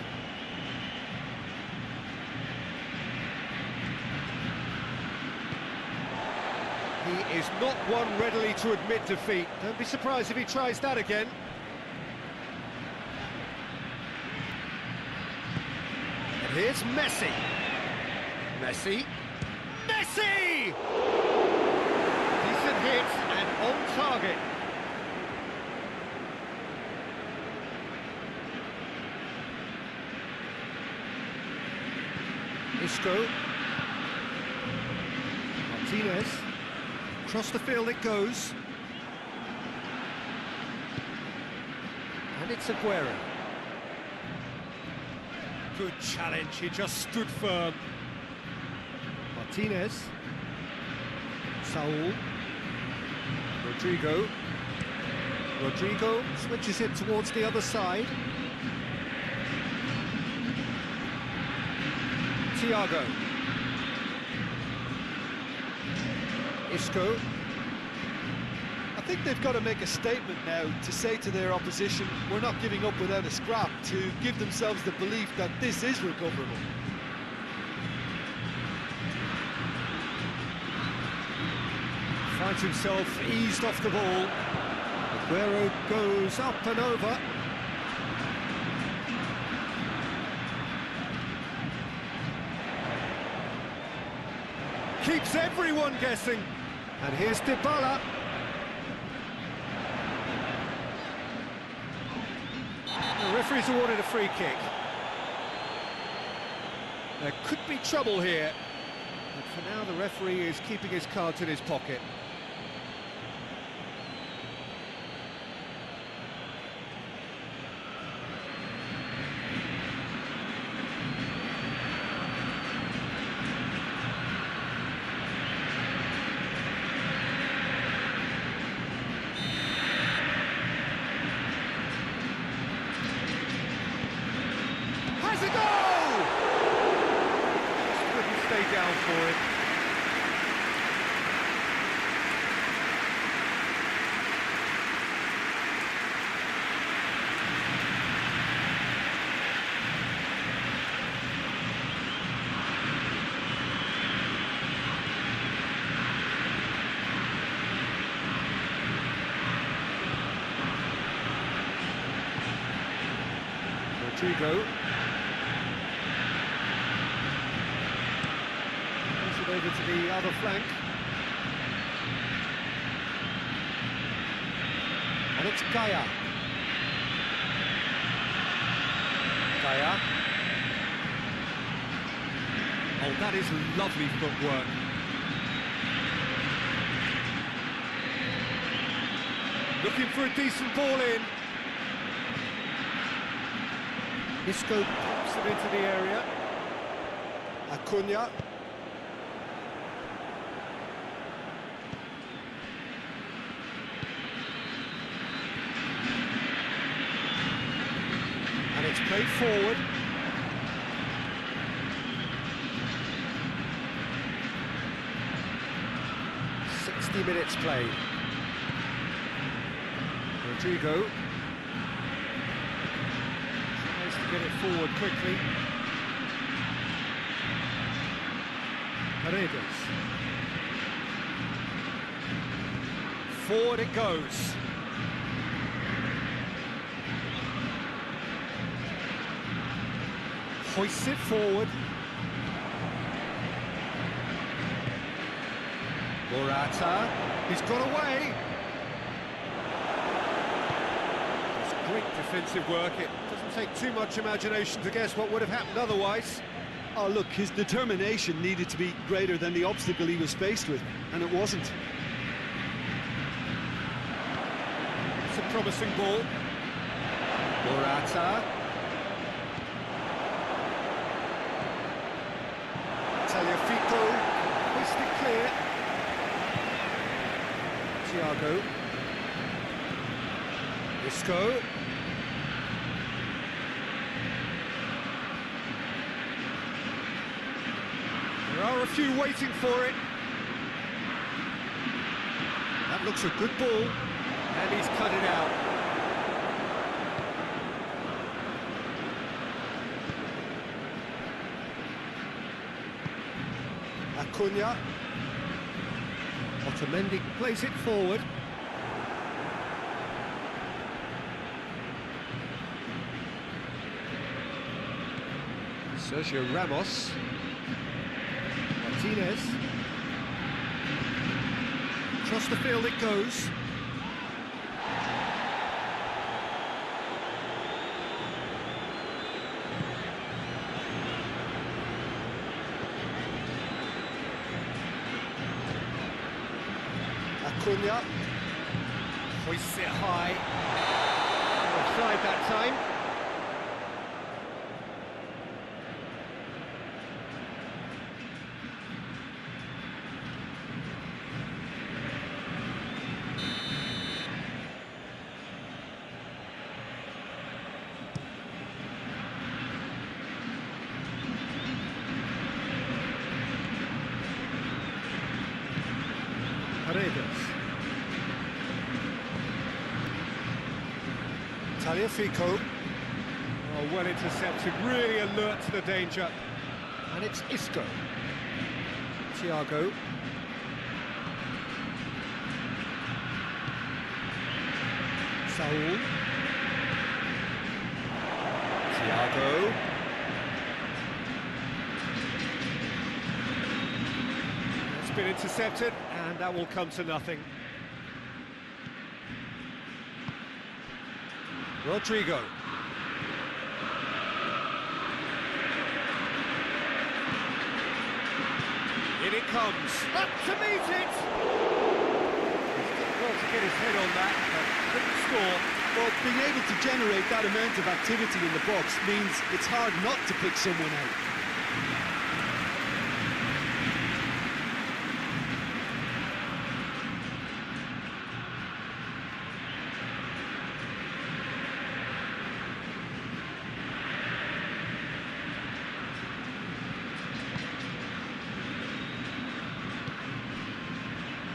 He is not one readily to admit defeat. Don't be surprised if he tries that again. And here's Messi. Messi. Messi! Decent hit and on target. Isco. Martinez. Across the field it goes. And it's Aguero. Good challenge, he just stood firm. Martinez. Saul. Rodrigo. Rodrigo switches it towards the other side. Thiago. Isco. I think they've got to make a statement now to say to their opposition, we're not giving up without a scrap, to give themselves the belief that this is recoverable. Finds himself eased off the ball. Aguero goes up and over. Keeps everyone guessing. And here's Dybala. Referee's awarded a free kick. There could be trouble here, but for now the referee is keeping his cards in his pocket. Has a goal! Just couldn't stay down for it. Rodrigo. Over to the other flank. And it's Gaia. Gaia. Oh, that is lovely footwork. Looking for a decent ball in. Isco pops it into the area. Acuna. It's played forward. Minutes played. Rodrigo tries to get it forward quickly. Paredes. Forward it goes. Hoists it forward. Morata, he's got away. It's great defensive work. It doesn't take too much imagination to guess what would have happened otherwise. Oh, look, his determination needed to be greater than the obstacle he was faced with, and it wasn't. It's a promising ball. Morata. Tagliafico, hoisted clear. Thiago. Isco. There are a few waiting for it. That looks a good ball, and he's cut it out. Acuna. Otamendi plays it forward. Sergio Ramos. Martinez. Across the field it goes. Acuna. Hoists it high. Offside that time. Paredes. Tagliafico. Oh, well intercepted, really alert to the danger. And it's Isco. Thiago. Saul. Thiago. It's been intercepted, and that will come to nothing. Rodrigo. it comes. Up to meet it! He's done well to get his head on that, but couldn't score. Well, being able to generate that amount of activity in the box means it's hard not to pick someone out.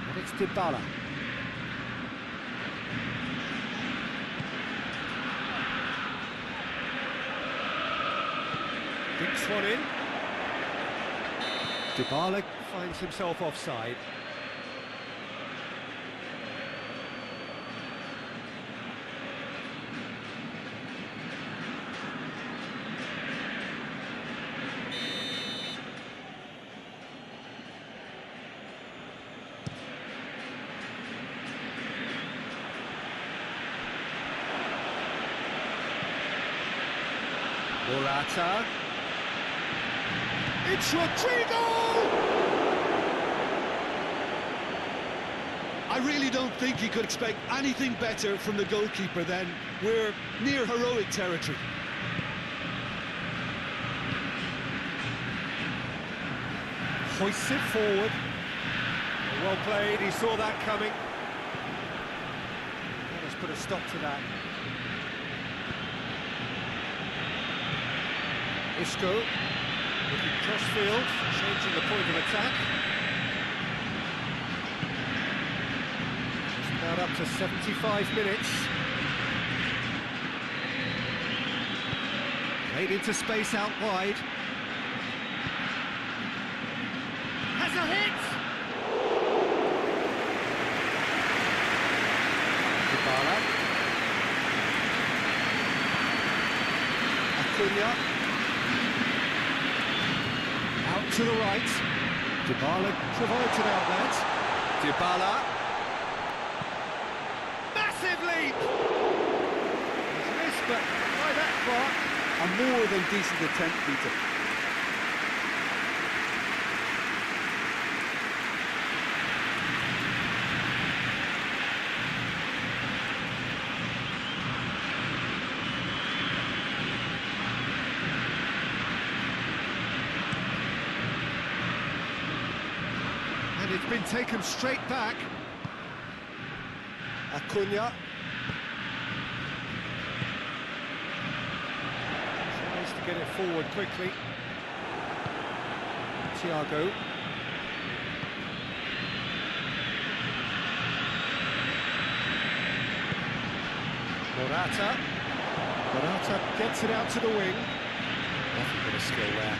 And it's Dybala. Dinks one in. Dybala finds himself offside. Morata. It's Rodrigo! I really don't think you could expect anything better from the goalkeeper then. We're near heroic territory. Hoists it forward. Well played, he saw that coming. Let's put a stop to that. Isco, looking cross-field, changing the point of attack. Just about up to 75 minutes. Played into space out wide. Has a hit! Dybala. Acuna. Out to the right. Dybala provides an outlet. Dybala. Massive leap! He's missed, but by that far. A more than decent attempt, Peter. And it's been taken straight back. Acuna. Tries to get it forward quickly. Thiago. Morata gets it out to the wing. Nothing but a skill there.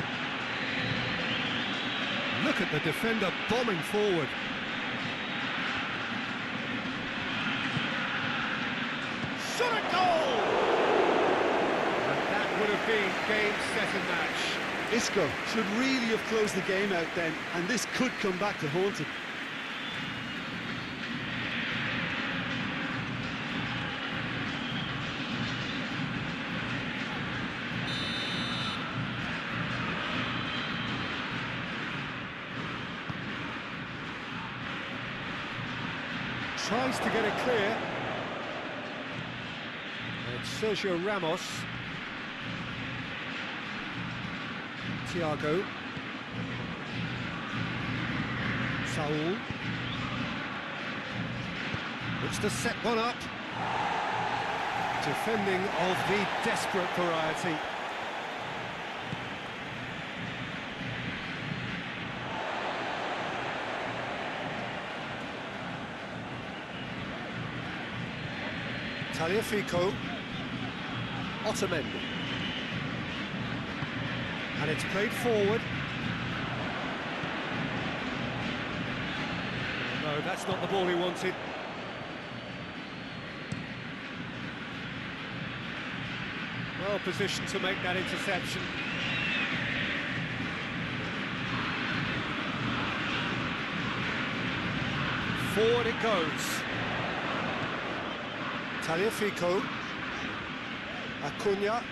Look at the defender bombing forward. Shot a goal! And that would have been game, set and match. Isco should really have closed the game out then, and this could come back to haunt him. Tries to get it clear. It's Sergio Ramos. Thiago. Saul. Looks to set one up. Defending of the desperate variety. Tagliafico, Otamendi, and it's played forward. No, that's not the ball he wanted. Well positioned to make that interception. Forward it goes. Tagliafico, Acuna,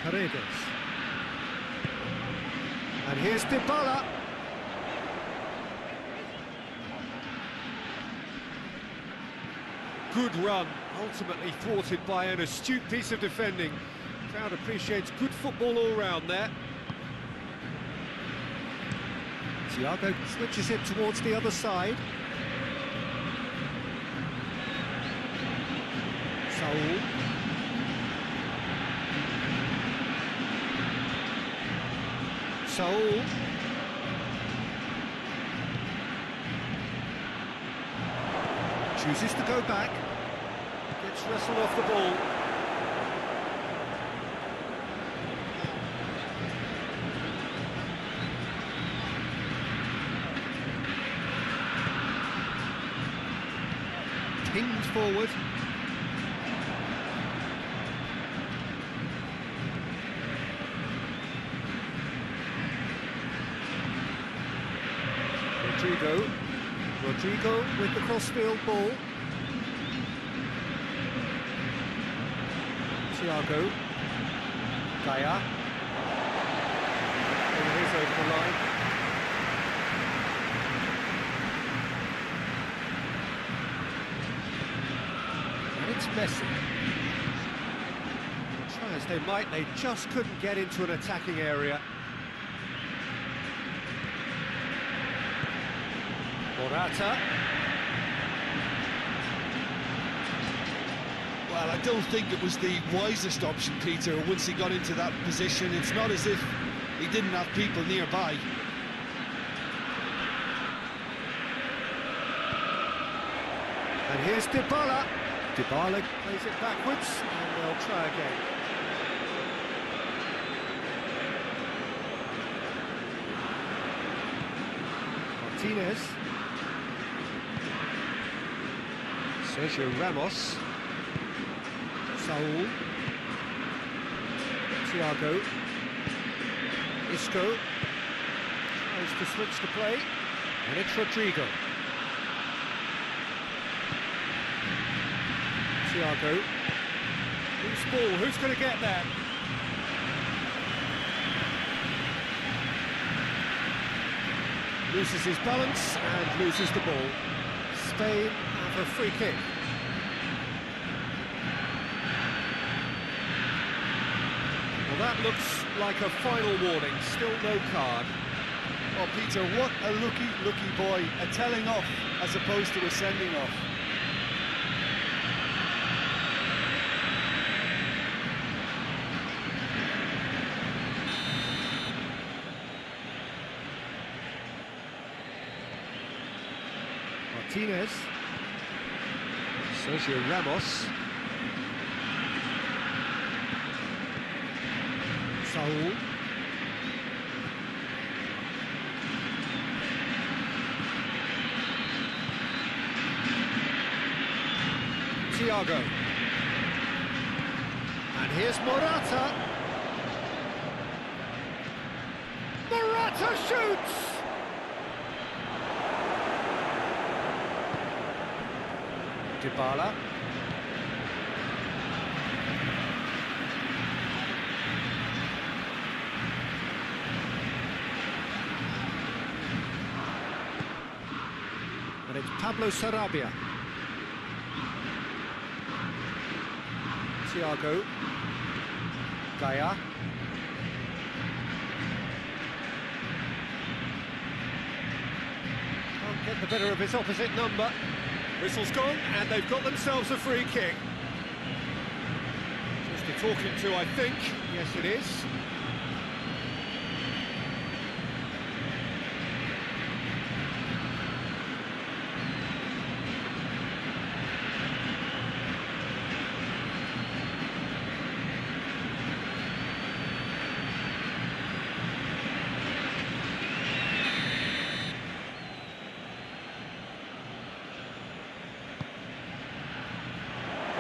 Paredes, And here's Dybala. Good run, ultimately thwarted by an astute piece of defending. Crowd appreciates good football all round there. Thiago switches it towards the other side. Saul. Saul. Chooses to go back. Gets wrestled off the ball. Pinged forward. Rodrigo with the crossfield ball. Thiago. Gaia. And he's over the line. And it's Messi. Try as they might, they just couldn't get into an attacking area. Morata. Well, I don't think it was the wisest option, Peter, once he got into that position. It's not as if he didn't have people nearby. And here's Dybala. Dybala plays it backwards, and they'll try again. Martinez. Sergio Ramos. Saul. Thiago. Isco. Tries to switch the play. And it's Rodrigo. Thiago. Loose ball, who's going to get there? Loses his balance and loses the ball. Spain have a free kick. Well, that looks like a final warning, still no card. Oh, Peter, what a lucky boy. A telling off as opposed to a sending off. Martinez. Sergio Ramos. Saul. Thiago. And here's Morata. Morata shoots! Dybala. And it's Pablo Sarabia. Thiago. Gaia. Can't get the better of his opposite number. Whistle's gone, and they've got themselves a free kick. Just a talking to, I think. Yes, it is.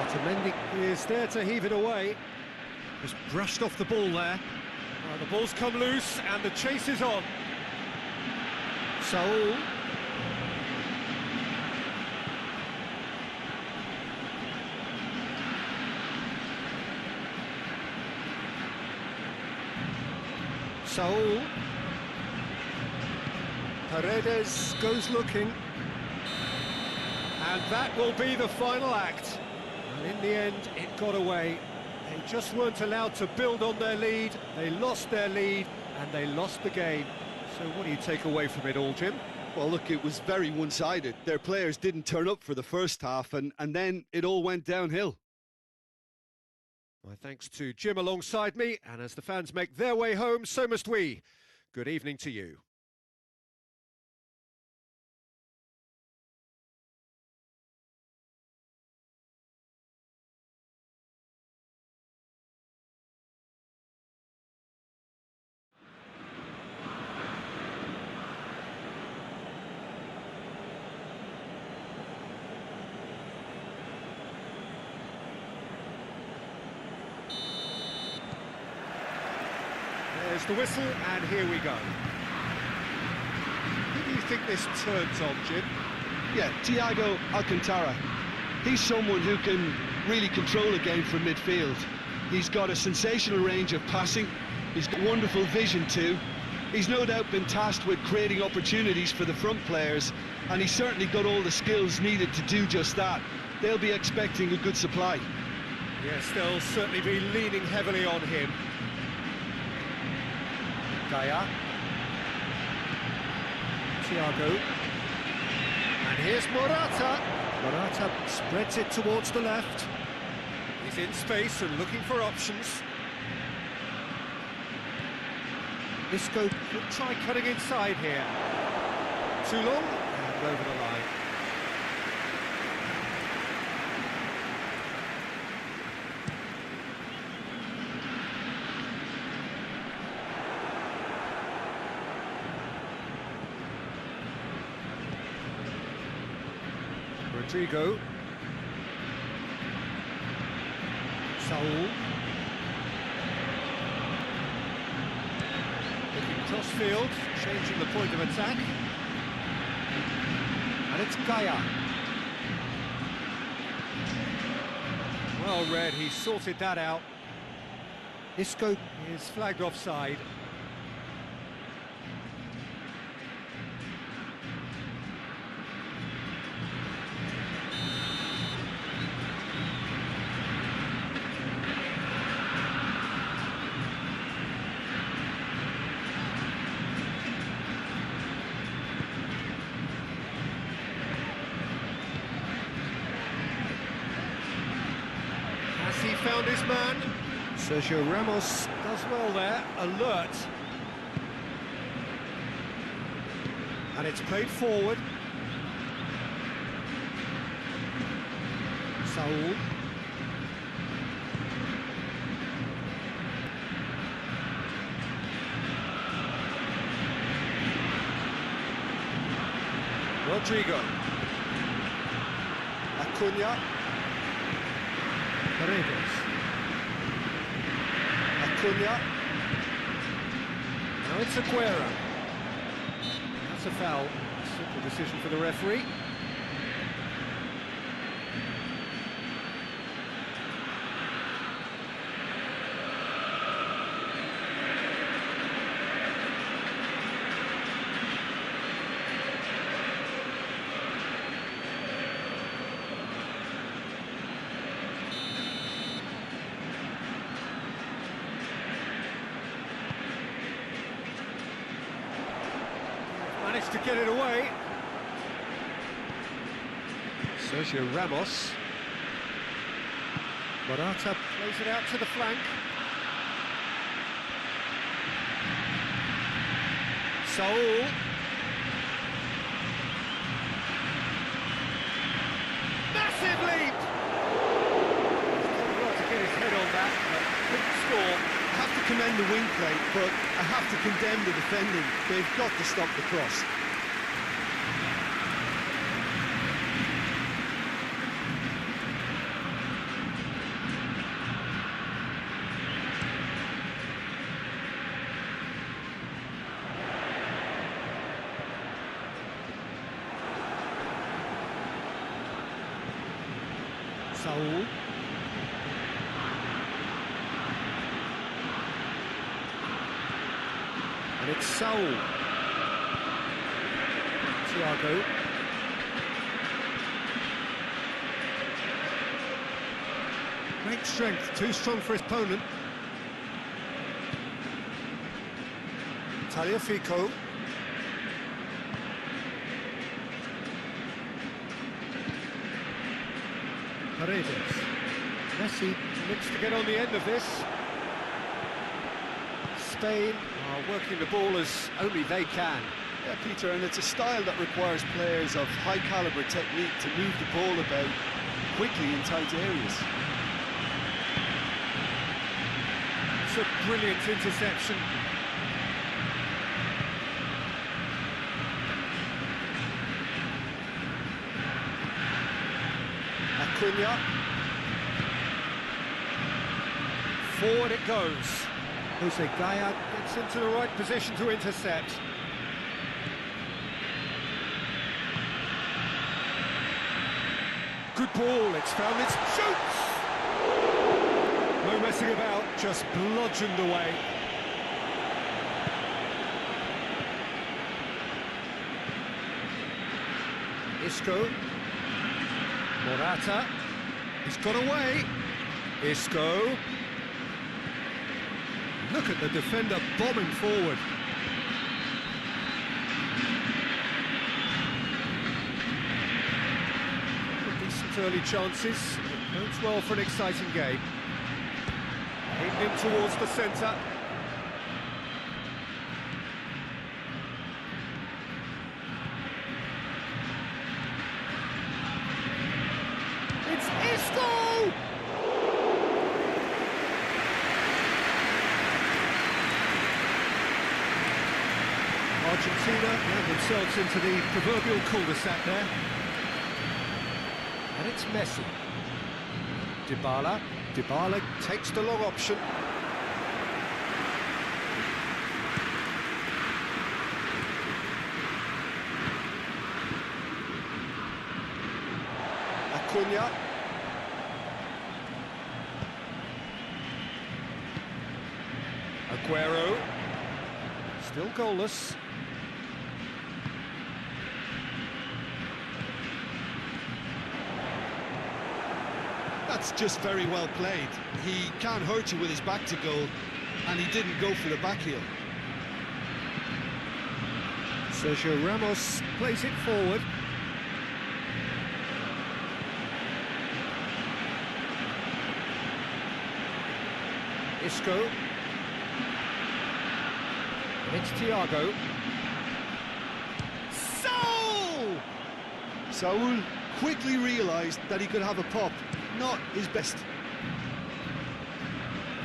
Otamendi is there to heave it away. Just brushed off the ball there. Well, the ball's come loose and the chase is on. Saul. Saul. Paredes goes looking. And that will be the final act. And in the end, it got away. They just weren't allowed to build on their lead. They lost their lead, and they lost the game. So what do you take away from it all, Jim? Well, look, it was very one-sided. Their players didn't turn up for the first half, and then it all went downhill. My thanks to Jim alongside me, and as the fans make their way home, so must we. Good evening to you. There's the whistle, and here we go. Who do you think this turns on, Jim? Yeah, Thiago Alcantara. He's someone who can really control a game from midfield. He's got a sensational range of passing. He's got wonderful vision too. He's no doubt been tasked with creating opportunities for the front players, and he's certainly got all the skills needed to do just that. They'll be expecting a good supply. Yes, they'll certainly be leaning heavily on him. Gaia. Thiago. And here's Morata. Morata spreads it towards the left. He's in space and looking for options. Isco could try cutting inside here. Too long, and over the line. Rodrigo. Saul. Looking cross-field, changing the point of attack. And it's Gaia. Well read, he sorted that out. Isco is flagged offside. Has he found his man? Sergio Ramos does well there, alert. And it's played forward. Saul. Rodrigo. Acuna. Paredes. Acuna. Now it's Aguero. That's a foul. Simple decision for the referee. Managed to get it away. Sergio Ramos. Morata plays it out to the flank. Saul. Massive leap! He's got to get his head on that, but couldn't score. I have to commend the wing play, but I have to condemn the defending. They've got to stop the cross. Saul. And it's Saul. Thiago. Great strength, too strong for his opponent. Tagliafico. Paredes. Messi looks to get on the end of this. Spain are working the ball as only they can. Yeah, Peter, and it's a style that requires players of high-caliber technique to move the ball about quickly in tight areas. It's a brilliant interception. Acuna. Forward it goes. Jose Gaya gets into the right position to intercept. Good ball, it's found its shoots! No messing about, just bludgeoned away. Isco. Morata. He's got away. Isco. Look at the defender bombing forward. Decent early chances. Bodes well for an exciting game. Aimed in towards the centre. It's Isco! Argentina land themselves into the proverbial cul-de-sac there. And it's Messi. Dybala. Dybala takes the long option. Acuna. Aguero. Still goalless. That's just very well played. He can't hurt you with his back to goal, and he didn't go for the back heel. Sergio Ramos plays it forward. Isco. And it's Thiago. Saul quickly realised that he could have a pop. Not his best.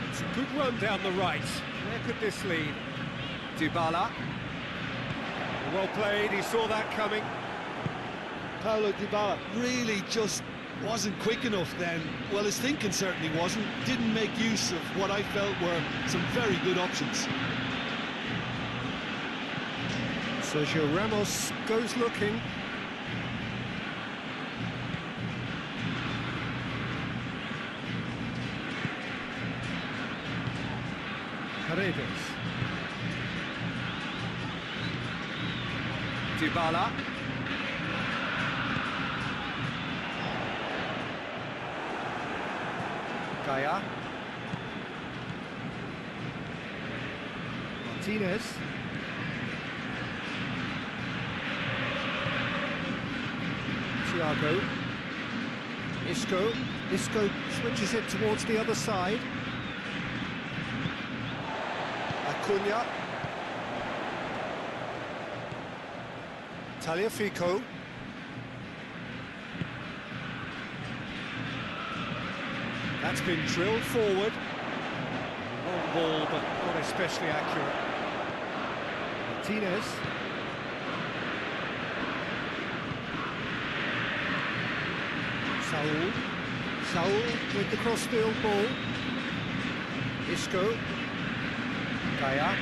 It's a good run down the right. Where could this lead? Dybala. Well played, he saw that coming. Paulo Dybala really just wasn't quick enough then. Well, his thinking certainly wasn't. Didn't make use of what I felt were some very good options. Sergio Ramos goes looking. Paredes. Dybala. Gaya. Martinez. Thiago. Isco. Isco switches it towards the other side. Acuna. Tagliafico. That's been drilled forward. Long ball, but not especially accurate. Martinez. Saul with the cross-field ball. Isco. Gaya.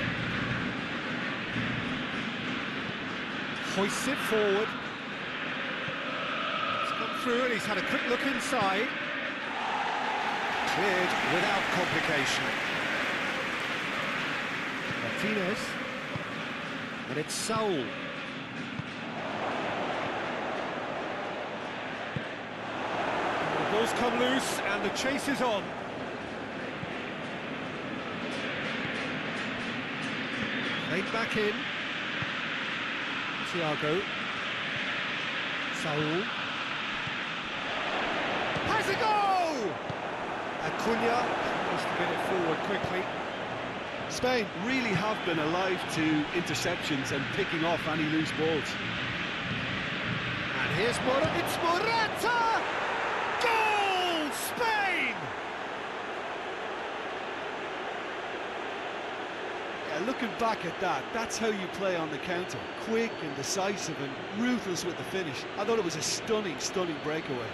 Hoists it forward. It's come through and he's had a quick look inside. Cleared without complication. Martinez. And it's Saul. come loose and the chase is on. Played back in. Thiago. Saul. Has a goal! Acuna managed to get it forward quickly. Spain really have been alive to interceptions and picking off any loose balls. And here's Morata. It's Morata! Goal! Spain! Yeah, looking back at that, that's how you play on the counter. Quick and decisive and ruthless with the finish. I thought it was a stunning, stunning breakaway.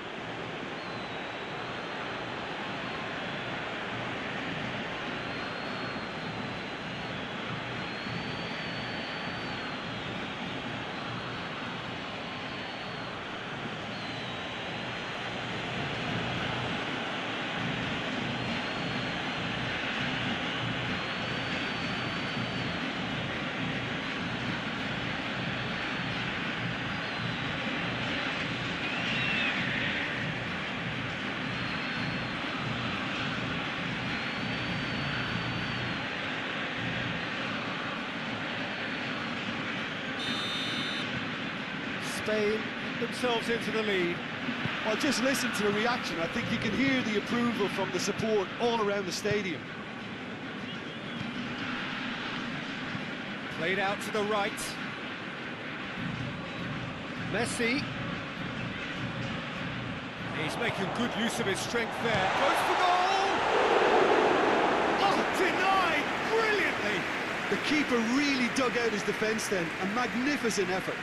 Spain themselves into the lead. Well, just listen to the reaction. I think you can hear the approval from the support all around the stadium. Played out to the right. Messi. He's making good use of his strength there. Goes for goal! Oh, denied brilliantly! The keeper really dug out his defence then. A magnificent effort.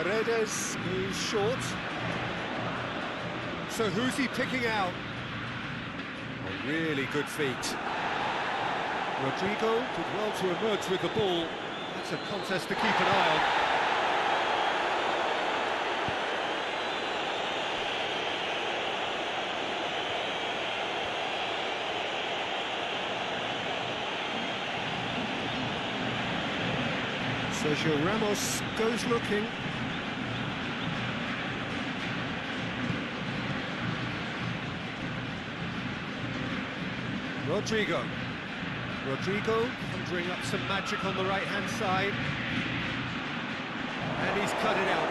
Paredes goes short. So who's he picking out? A really good feat. Rodrigo did well to emerge with the ball. That's a contest to keep an eye on. Sergio Ramos goes looking. Rodrigo conjuring up some magic on the right-hand side. And he's cut it out.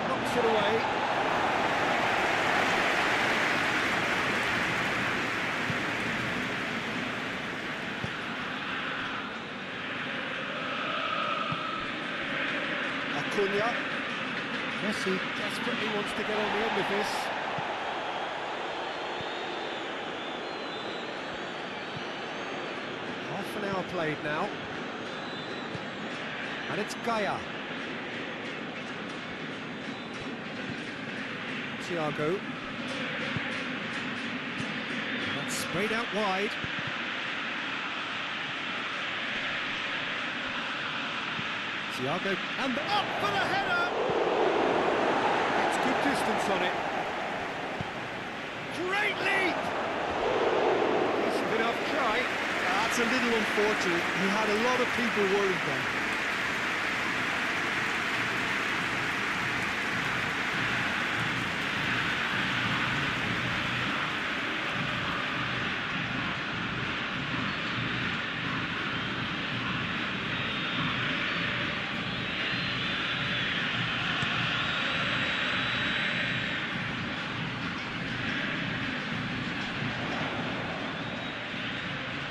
Knocks it away. Acuna. Messi desperately wants to get on the end of this. Half an hour played now. And it's Gaia. Thiago. That's sprayed out wide. Thiago, and up for the header! It's good distance on it. Great leap! Decent enough try. That's a little unfortunate. He had a lot of people worried then.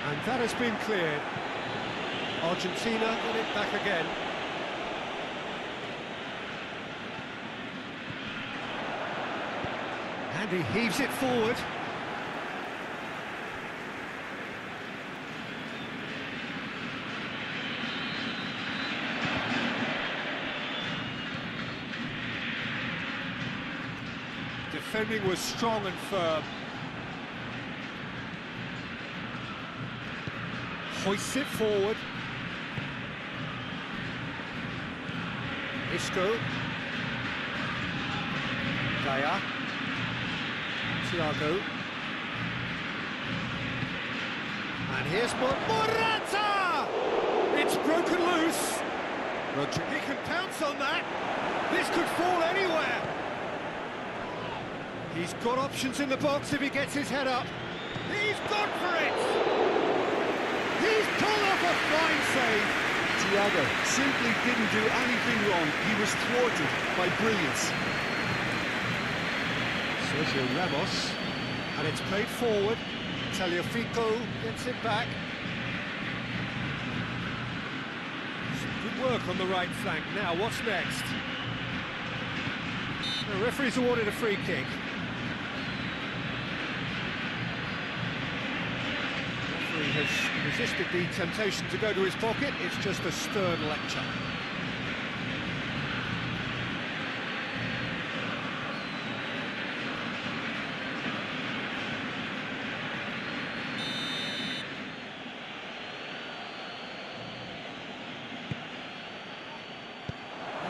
And that has been cleared. Argentina got it back again. And he heaves it forward. Defending was strong and firm. Hoists it forward. Isco. Daya. Thiago. And here's Morata! It's broken loose. He can pounce on that. This could fall anywhere. He's got options in the box if he gets his head up. He's gone for it! He's pulled off a fine save. Thiago simply didn't do anything wrong. He was thwarted by brilliance. Sergio Ramos, and it's played forward. Tagliafico gets it back. Some good work on the right flank. Now, what's next? The referee's awarded a free kick. The referee has resisted the temptation to go to his pocket. It's just a stern lecture.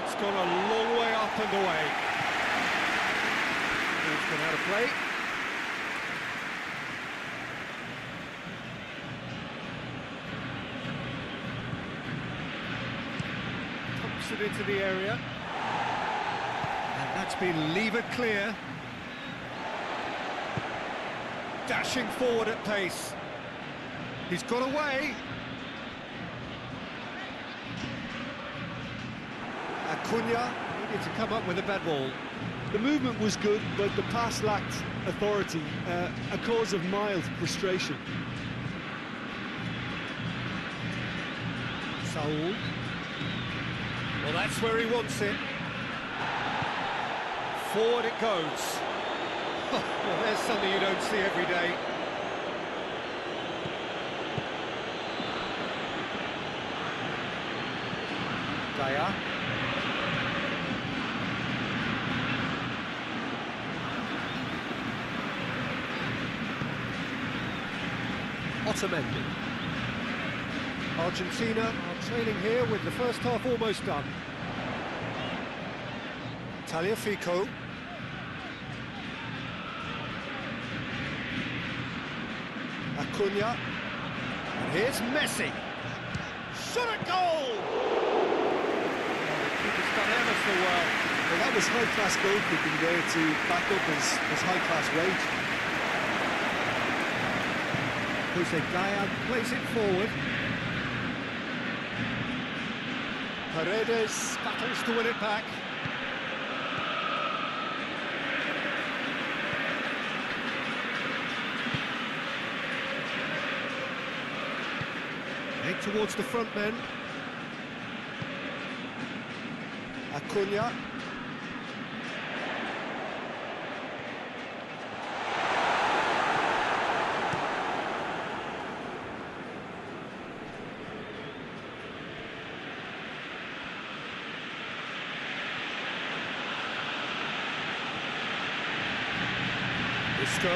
It's gone a long way up and away. It's gone out of play. Pumps it into the area. And that's been levered clear. Dashing forward at pace. He's got away. Acuna needed to come up with a bad ball. The movement was good, but the pass lacked authority, a cause of mild frustration. Saul. Well, that's where he wants it. Forward it goes. Well, there's something you don't see every day. Daya. Otamendi. Argentina are trailing here with the first half almost done. Tagliafico. Acuna. And here's Messi. Shot at goal! He's done ever so well. Well, that was high-class goalkeeping there to back up his high-class rage. Jose Gaya plays it forward. Paredes battles to win it back. Head towards the front men. Acuna. Isco.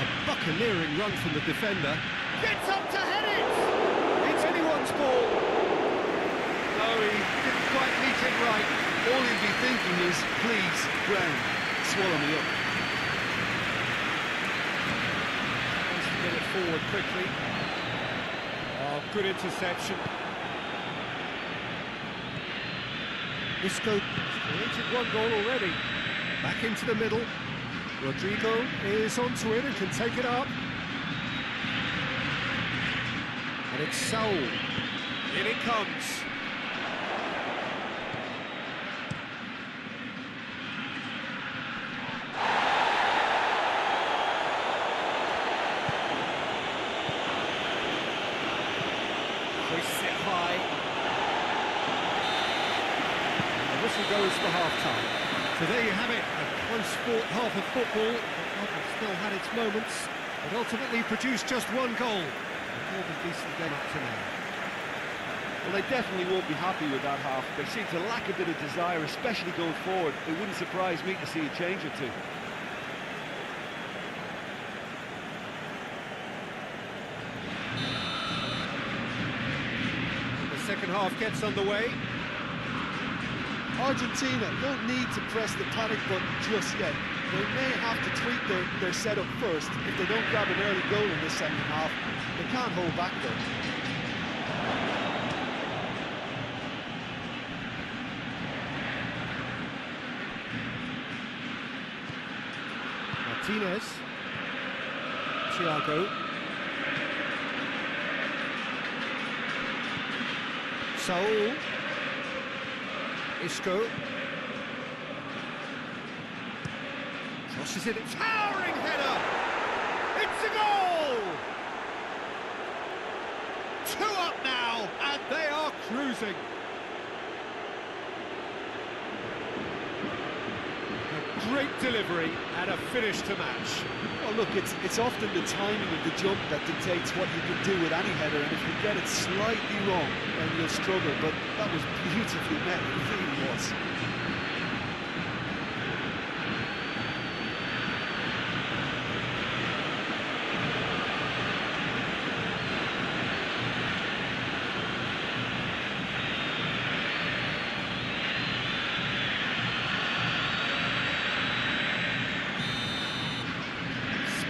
A buccaneering run from the defender. Gets up to head it! It's anyone's ball. No, he didn't quite meet it right. All he'd be thinking is, please, ground, swallow me up. Wants to get it forward quickly. Oh, good interception. Isco created one goal already. Back into the middle. Rodrigo is onto it and can take it up. And it's Saul. In it comes. Hoists it high. The whistle goes for half-time. So there you have it, a close-fought half of football. It's still had its moments, but ultimately produced just one goal. More than decent game up to now. Well, they definitely won't be happy with that half. They seem to lack a bit of desire, especially going forward. It wouldn't surprise me to see a change or two. second half gets underway. Argentina don't need to press the panic button just yet. They may have to tweak their setup first. If they don't grab an early goal in the second half, they can't hold back there. Martinez. Thiago. Saul. Isco. Crosses it, towering header! It's a goal! 2 up now, and they are cruising. A great delivery and a finish to match. Well, look, it's often the timing of the jump that dictates what you can do with any header, and if you get it slightly wrong, then you'll struggle, but that was beautifully met, it really was.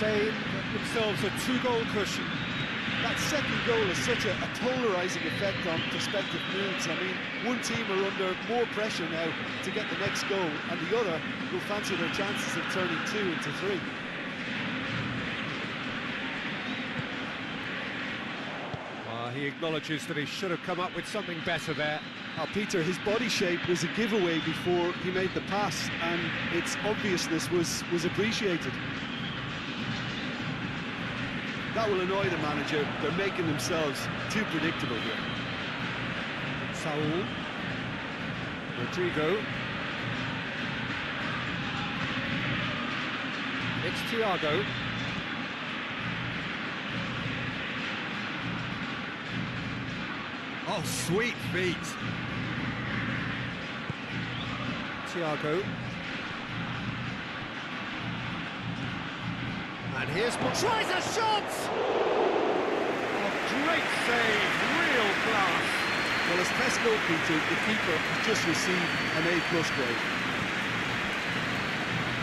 Spain get themselves a 2-goal cushion. That second goal has such a polarising effect on prospective moods. I mean, one team are under more pressure now to get the next goal, and the other will fancy their chances of turning 2 into 3. He acknowledges that he should have come up with something better there. Peter, his body shape was a giveaway before he made the pass, and its obviousness was appreciated. That will annoy the manager. They're making themselves too predictable here. Saul. Rodrigo. It's Thiago. Oh, sweet feet. Thiago. And here's tries a shot! Oh, great save, real class. Well, as best goalkeeper, the keeper has just received an A+ grade.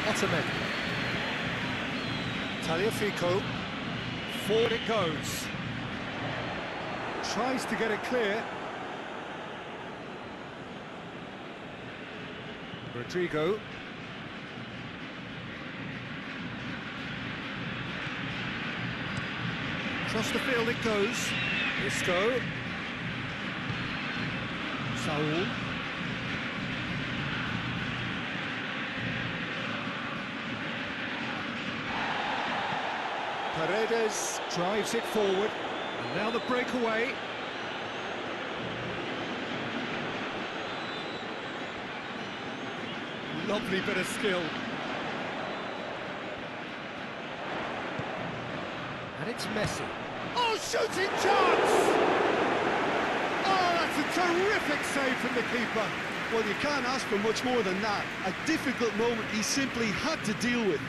Otamendi. Tagliafico. Forward it goes. Tries to get it clear. Rodrigo. Across the field it goes. Isco. Saul. Paredes drives it forward. And now the breakaway. Lovely bit of skill. And it's Messi. Oh, shooting chance! Oh, that's a terrific save from the keeper. Well, you can't ask for much more than that. A difficult moment he simply had to deal with.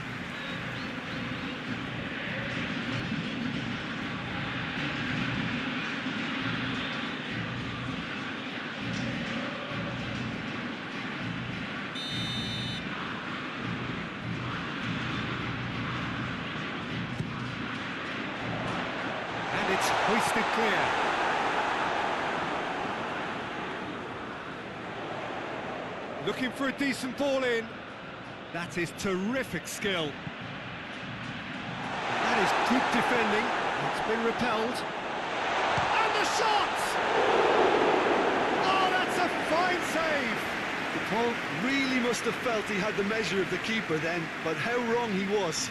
It's hoisted clear. Looking for a decent ball in. That is terrific skill. That is good defending. It's been repelled. And the shot! Oh, that's a fine save! The Paul really must have felt he had the measure of the keeper then, but how wrong he was.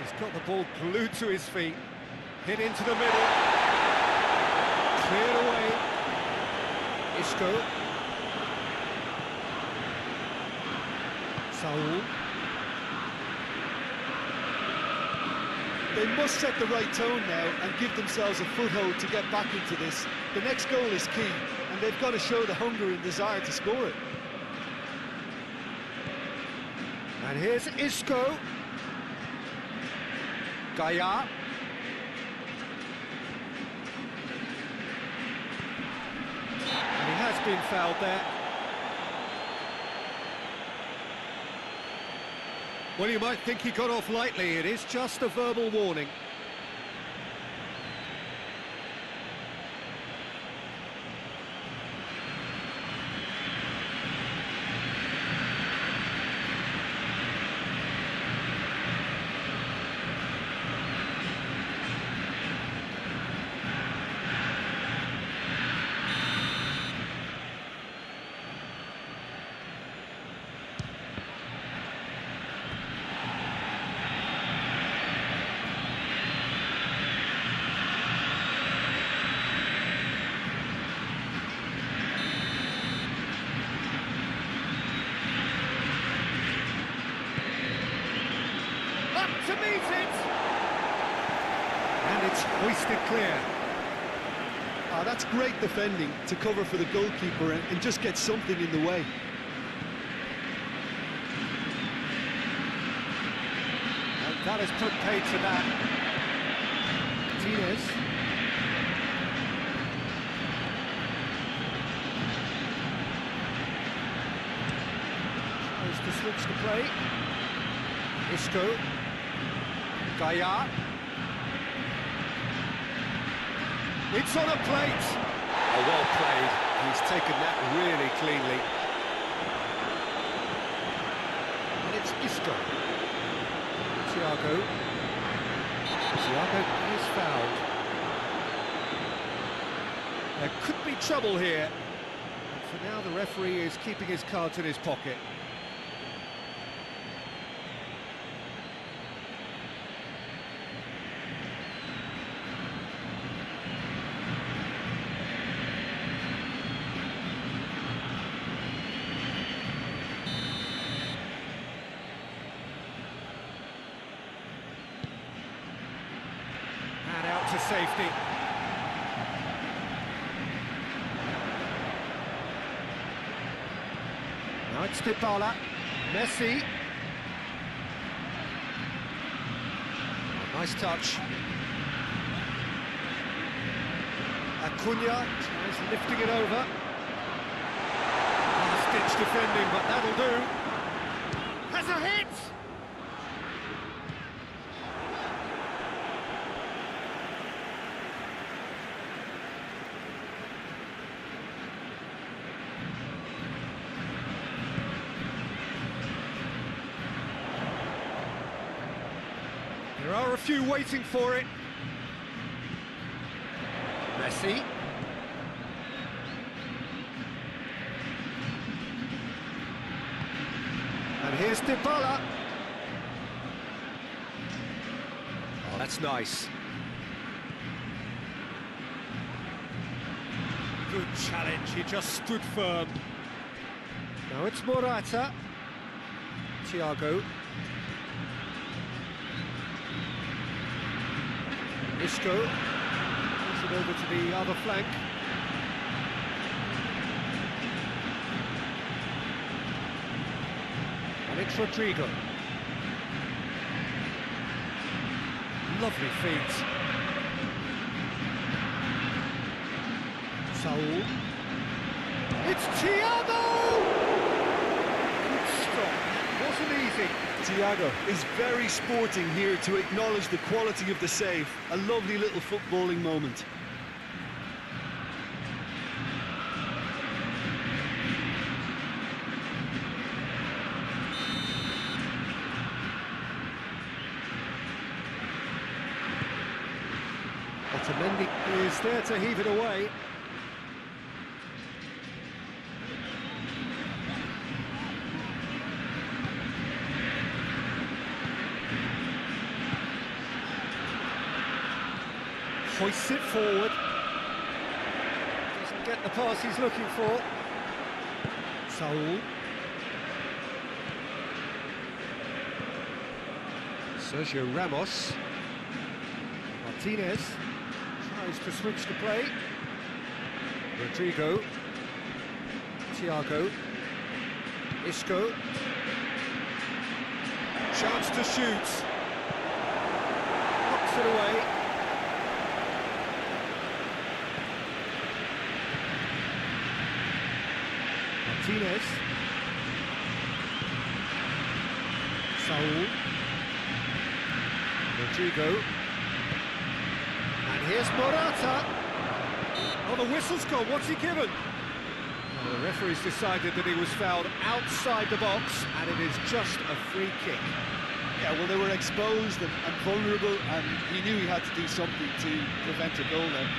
He's got the ball glued to his feet. Hit into the middle. Cleared away. Isco. Saul. They must set the right tone now and give themselves a foothold to get back into this. The next goal is key, and they've got to show the hunger and desire to score it. And here's Isco. Gaia. And he has been fouled there. Well, you might think he got off lightly. It is just a verbal warning. To meet it! And it's hoisted clear. That's great defending to cover for the goalkeeper and just get something in the way. And that has put paid to that. Martinez. Tries to switch the play. Isco. Gaia. It's on a plate. Oh, well played. He's taken that really cleanly. And it's Isco. Thiago. Thiago is fouled. There could be trouble here. And for now, the referee is keeping his cards in his pocket. And out to safety. Now it's Dybala. Messi. Oh, nice touch. Acuna tries lifting it over. Last-ditch defending, but that'll do. Has a hit! There are a few waiting for it. Messi. And here's Dybala. Oh, that's nice. Good challenge, he just stood firm. Now it's Morata. Thiago. Isco moves it over to the other flank. And it's Rodrigo. Lovely feet. Saul. It's Thiago! Good stop. Wasn't easy. Thiago is very sporting here to acknowledge the quality of the save. A lovely little footballing moment. Otamendi is there to heave it away. Hoists it forward. Doesn't get the pass he's looking for. Saul. Sergio Ramos. Martinez tries to switch the play. Rodrigo. Thiago. Isco. Chance to shoot. Knocks it away. Martinez. Saul. Rodrigo. And here's Morata. Oh, the whistle's gone. What's he given? Well, the referee's decided that he was fouled outside the box, and it is just a free kick. Yeah, well, they were exposed and vulnerable, and he knew he had to do something to prevent a goal there.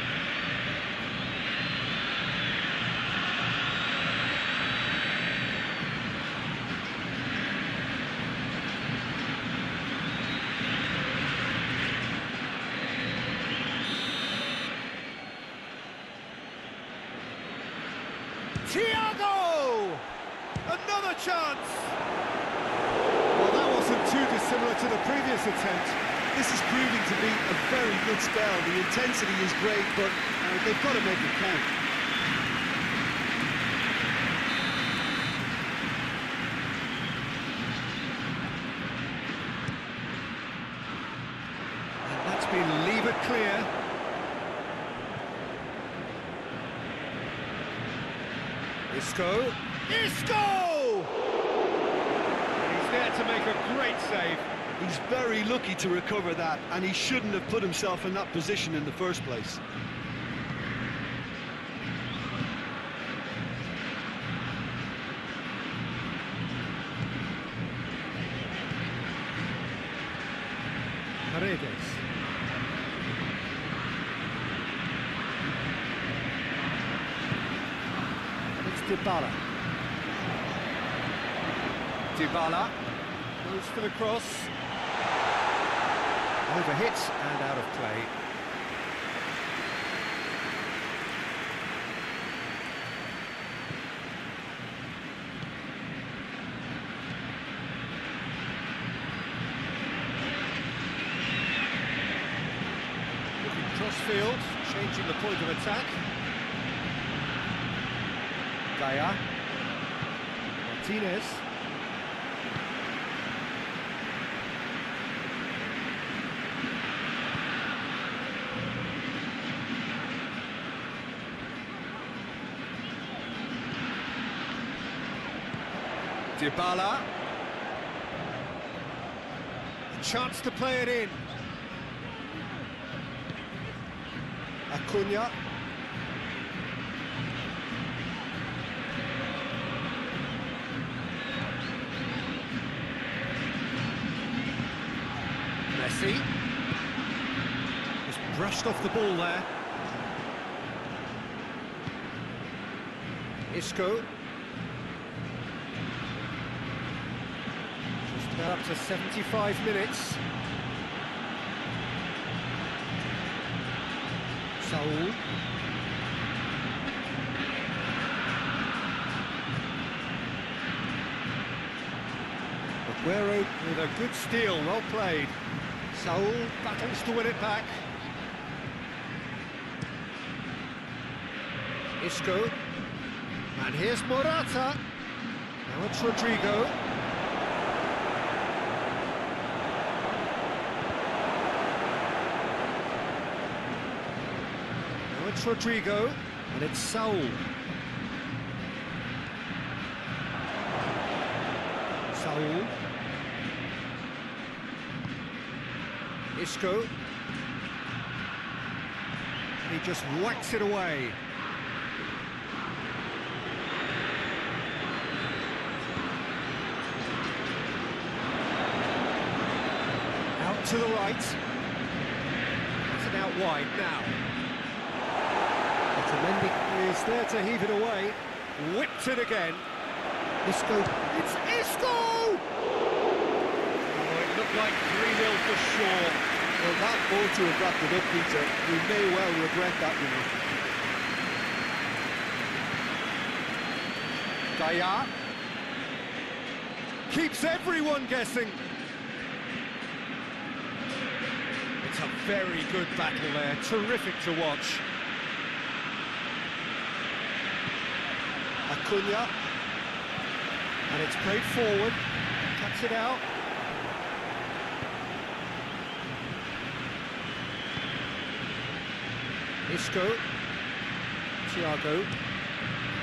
Thiago! Another chance! Well, that wasn't too dissimilar to the previous attempt. This is proving to be a very good spell. The intensity is great, but they've got to make it count. And that's been levered clear. Isco! Isco! And he's there to make a great save. He's very lucky to recover that, and he shouldn't have put himself in that position in the first place. Paredes. Dybala. Dybala goes for the cross. Overhit and out of play. Looking crossfield, changing the point of attack. Gaia. Martinez. Dybala. A chance to play it in. Acuna. Messi. Just brushed off the ball there. Isco. Just about up to 75 minutes. Saul. Aguero with a good steal, well played. Saul battles to win it back. Isco. And here's Morata. Now it's Rodrigo. Now it's Rodrigo. And it's Saul. Saul. Isco. He just whacks it away. Out to the right. It's it out wide now. Otamendi is there to heave it away. Whipped it again. Isco. It's Isco! Looked like 3-0 for sure. Well, that ought to have wrapped it up, Peter. We may well regret that, you know. Gaia keeps everyone guessing. It's a very good battle there, terrific to watch. Acuna, and it's played forward, cuts it out. Isco, Thiago,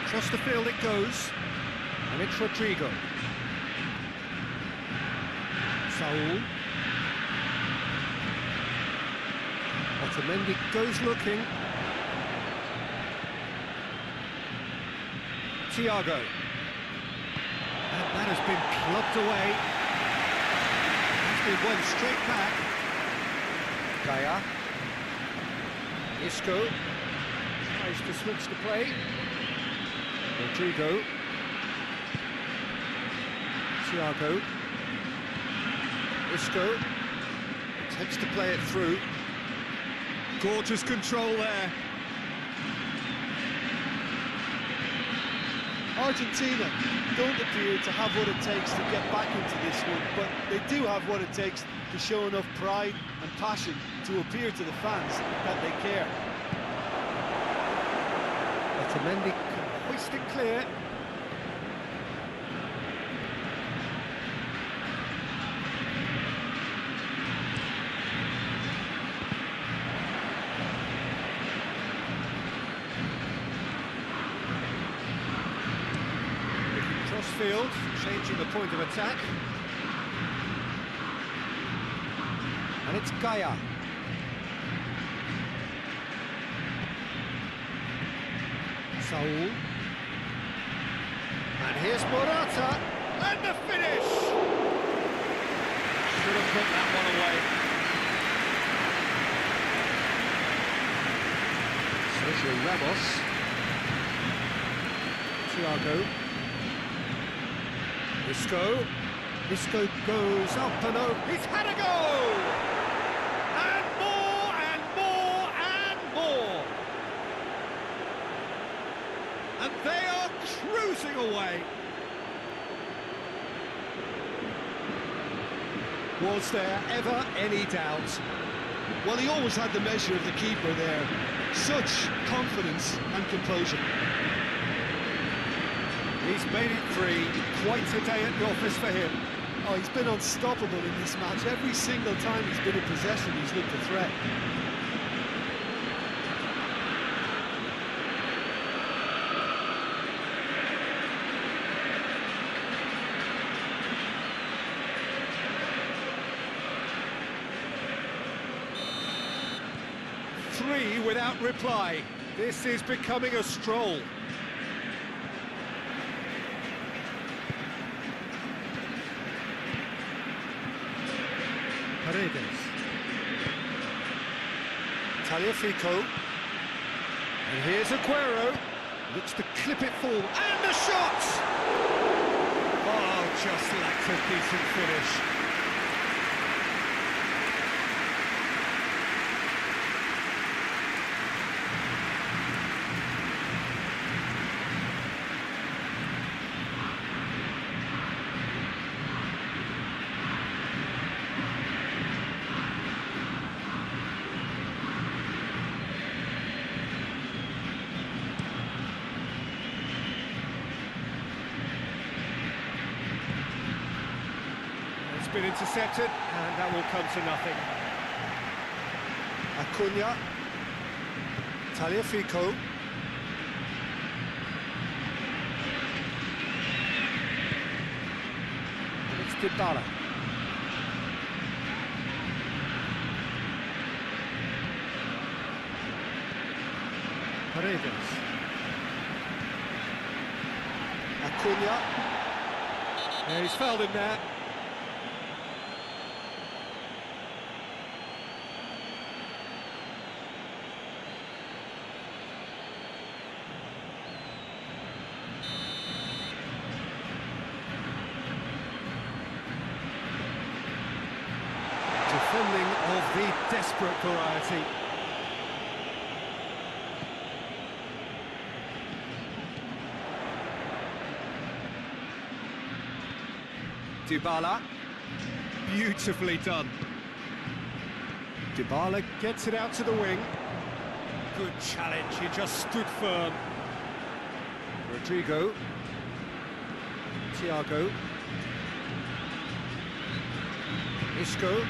across the field it goes, and it's Rodrigo. Saul. Otamendi goes looking. Thiago. And that has been clubbed away. It's been won straight back. Gaia. Isco. Tries to switch the play. Rodrigo. Thiago. Isco. Attempts to play it through. Gorgeous control there. Argentina don't appear to have what it takes to get back into this one, but they do have what it takes to show enough pride and passion to appear to the fans that they care. Otamendi can hoist it clear. Field, changing the point of attack. And it's Gaia. Saul. And here's Morata. And the finish! Should have put that one away. Sergio Ramos. Thiago. Isco. Isco goes up and over. He's had a go! And more, and more, and more! And they are cruising away. Was there ever any doubt? Well, he always had the measure of the keeper there. Such confidence and composure. He's made it 3, quite a day at the office for him. Oh, he's been unstoppable in this match. Every single time he's been in possession, he's looked a threat. Three without reply. This is becoming a stroll. Paredes. Tagliafico. And here's Aguero. Looks to clip it forward. And the shot! Oh, just lacks a decent finish. Been intercepted, and that will come to nothing. Acuna, Tagliafico. And it's Dybala. Paredes. Acuna. Yeah, he's fouled him there. Defending of the desperate variety. Dybala, beautifully done. Dybala gets it out to the wing. Good challenge, he just stood firm. Rodrigo. Thiago. Isco.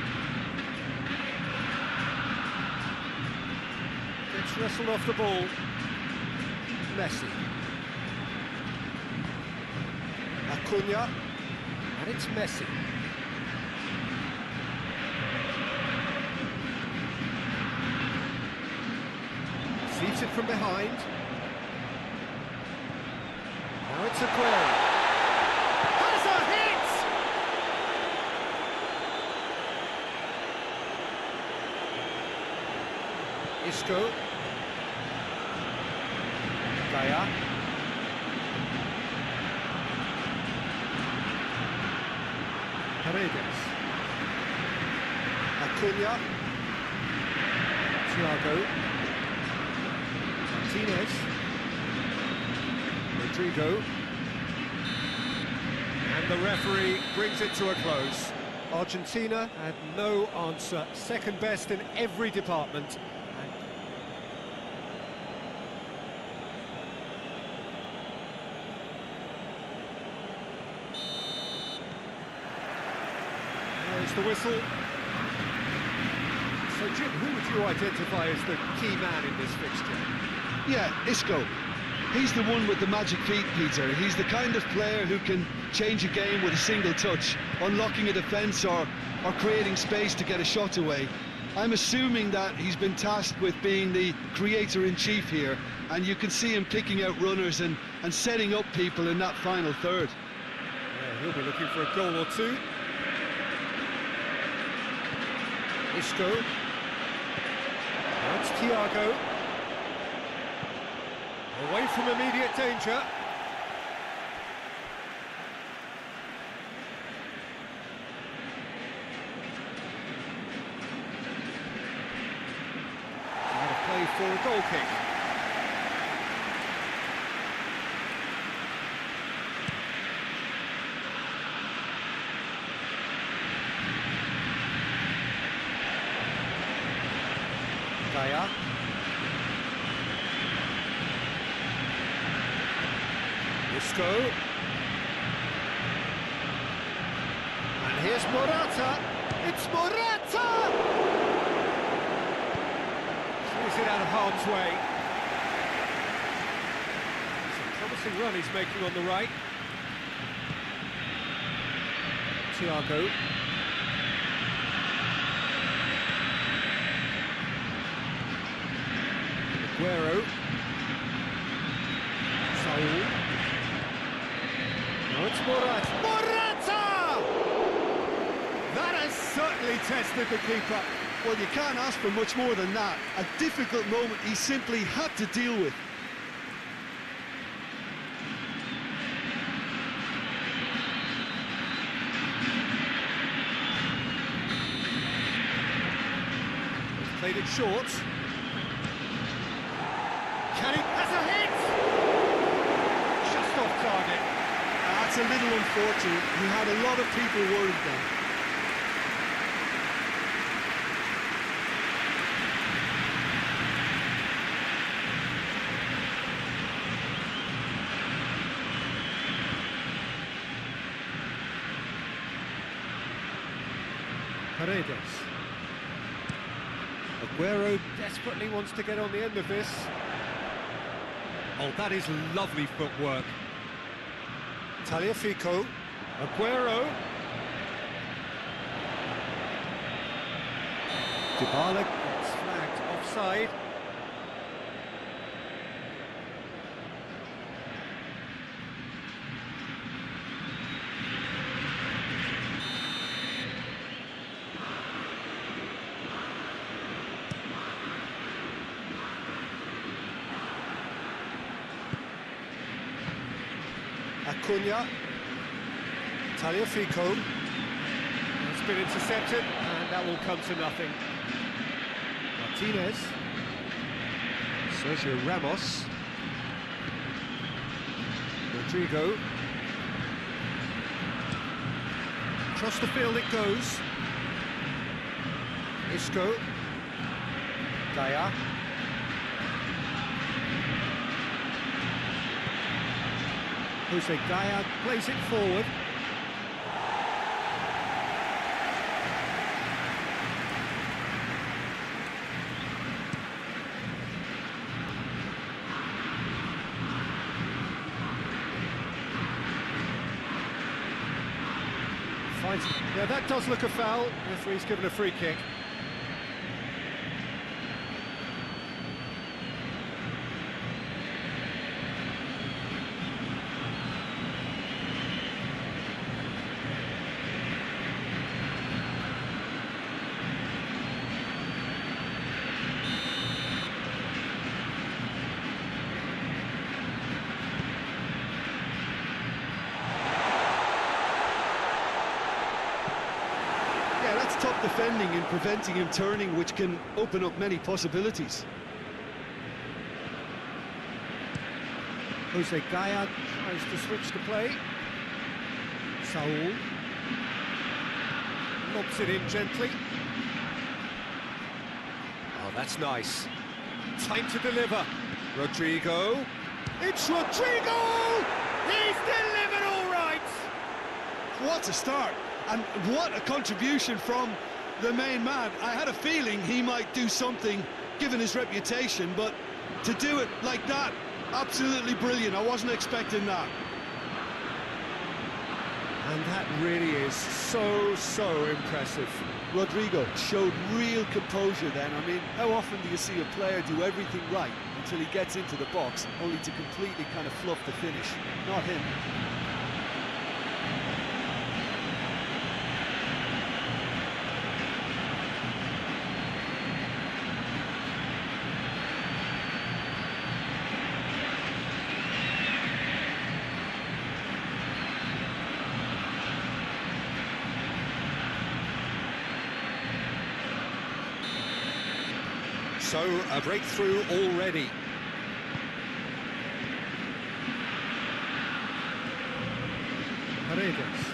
Gets wrestled off the ball. Messi. Acuna. And it's Messi. Sees it from behind. Now it's Aguero. Has a hit! Isco. Gaia. Paredes. Acuna. Thiago. Martinez. Rodrigo. And the referee brings it to a close. Argentina had no answer. Second best in every department. There's the whistle. So, Jim, who would you identify as the key man in this fixture? Yeah, Isco. He's the one with the magic feet, Peter. He's the kind of player who can change a game with a single touch, unlocking a defence or creating space to get a shot away. I'm assuming that he's been tasked with being the creator-in-chief here, and you can see him picking out runners and setting up people in that final third. Yeah, he'll be looking for a goal or two. Isco. Now it's Thiago. Away from immediate danger. Now to play for a goal kick. Gaia. Isco. And here's Morata. It's Morata! Clears it out of harm's way. It's a promising run he's making on the right. Thiago. Aguero. Saul. Now it's Morata. Morata! That has certainly tested the keeper. Well, you can't ask for much more than that. A difficult moment he simply had to deal with. Played it short. Can he? Has a hit! Just off target. That's a little unfortunate. He had a lot of people worried then. Paredes. Aguero desperately wants to get on the end of this. Oh, that is lovely footwork. Tagliafico. Aguero. Dybala gets flagged offside. Acuna. Tagliafico. It's been intercepted, and that will come to nothing. Martinez. Sergio Ramos. Rodrigo. Across the field it goes. Isco. Gaia. Jose Gaia plays it forward. Yeah, that does look a foul. Referee's given a free kick. Top defending and preventing him turning, which can open up many possibilities. Jose Gaia tries to switch the play. Saul lobs it in gently. Oh, that's nice. Time to deliver. Rodrigo. It's Rodrigo! He's delivered all right! What a start! And what a contribution from the main man. I had a feeling he might do something, given his reputation, but to do it like that, absolutely brilliant. I wasn't expecting that. And that really is so impressive. Rodrigo showed real composure then. I mean, how often do you see a player do everything right until he gets into the box, only to completely kind of fluff the finish? Not him. So, a breakthrough already. Paredes.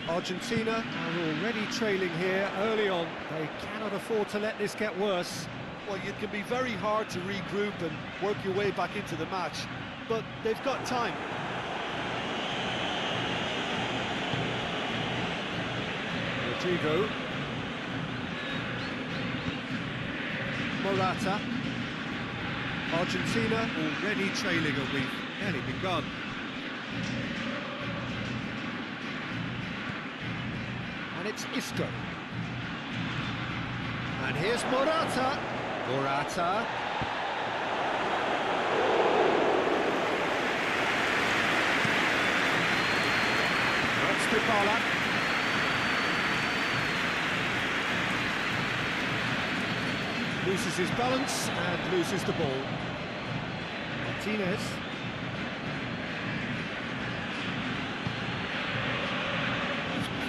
Argentina are already trailing here early on. They cannot afford to let this get worse. Well, it can be very hard to regroup and work your way back into the match, but they've got time. Rodrigo. Morata. Argentina already trailing, and we've barely begun. And it's Isco. And here's Morata. Morata. That's Dybala. Loses his balance and loses the ball. Martinez.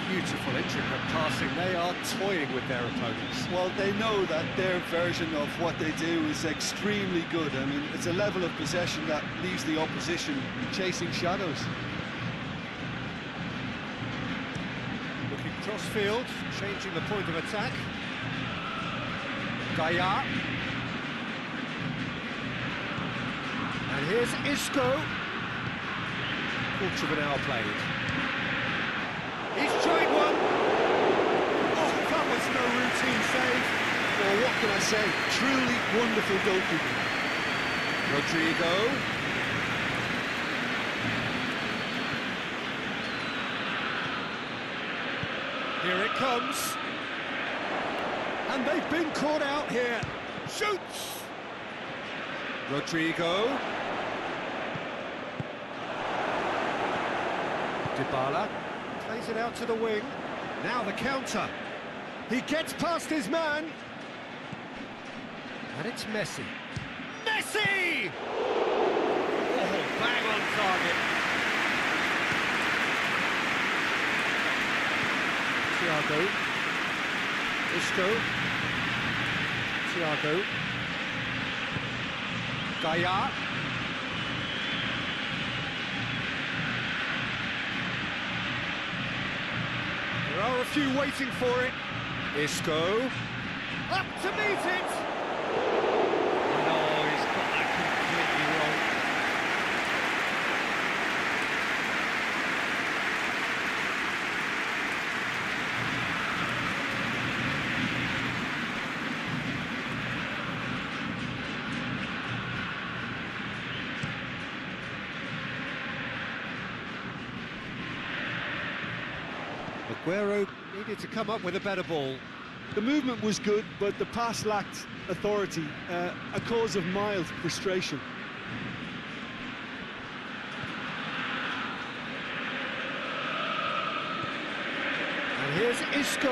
Beautiful intricate passing. They are toying with their opponents. Well, they know that their version of what they do is extremely good. I mean, it's a level of possession that leaves the opposition chasing shadows. Looking cross-field, changing the point of attack. Gaia. And here's Isco. Quarter of an hour played. He's tried one. Oh, that was no routine save. Well, what can I say? Truly wonderful goalkeeping. Rodrigo. Here it comes. And they've been caught out here. Shoots! Rodrigo. Dybala plays it out to the wing. Now the counter. He gets past his man. And it's Messi. Messi! Oh, bang on target. Thiago. Isco. Thiago. Gaia. There are a few waiting for it. Isco. Up to meet it! No, he's got that completely wrong. Aguero needed to come up with a better ball. The movement was good, but the pass lacked authority, a cause of mild frustration. And here's Isco.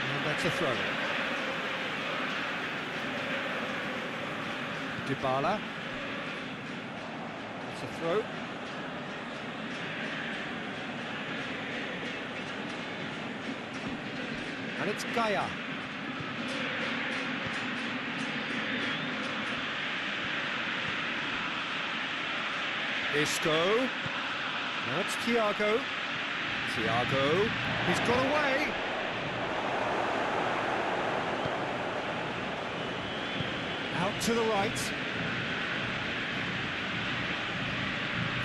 And that's a throw. Dybala. That's a throw. And it's Gaia. Isco. Now it's Thiago. Thiago. He's got away. Out to the right.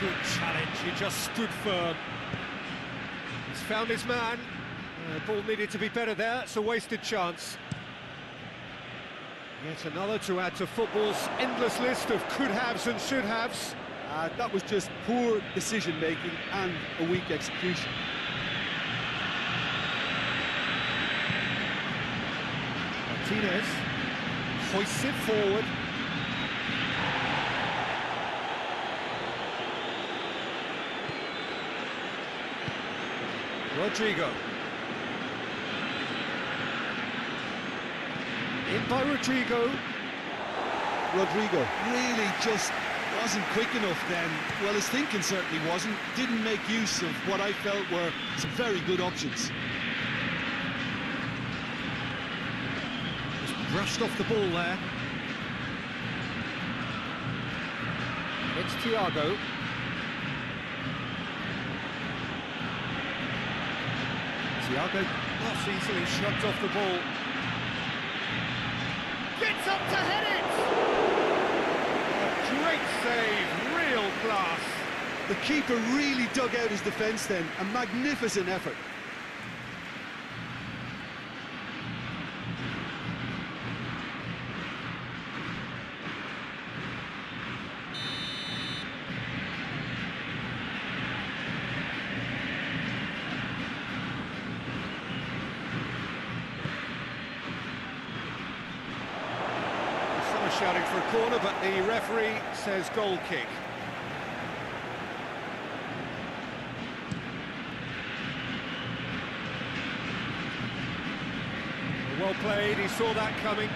Good challenge, he just stood firm. He's found his man. Ball needed to be better there, it's a wasted chance. Yet another to add to football's endless list of could-haves and should-haves. That was just poor decision-making and a weak execution. Martinez hoists it forward. Rodrigo. In by Rodrigo. Rodrigo really just wasn't quick enough then. Well, his thinking certainly wasn't. Didn't make use of what I felt were some very good options. Just brushed off the ball there. It's Thiago. Thiago not easily shrugged off the ball. Gets up to head it! A great save, real class. The keeper really dug out his defence then. A magnificent effort. Shouting for a corner, but the referee says goal kick. Well played, he saw that coming.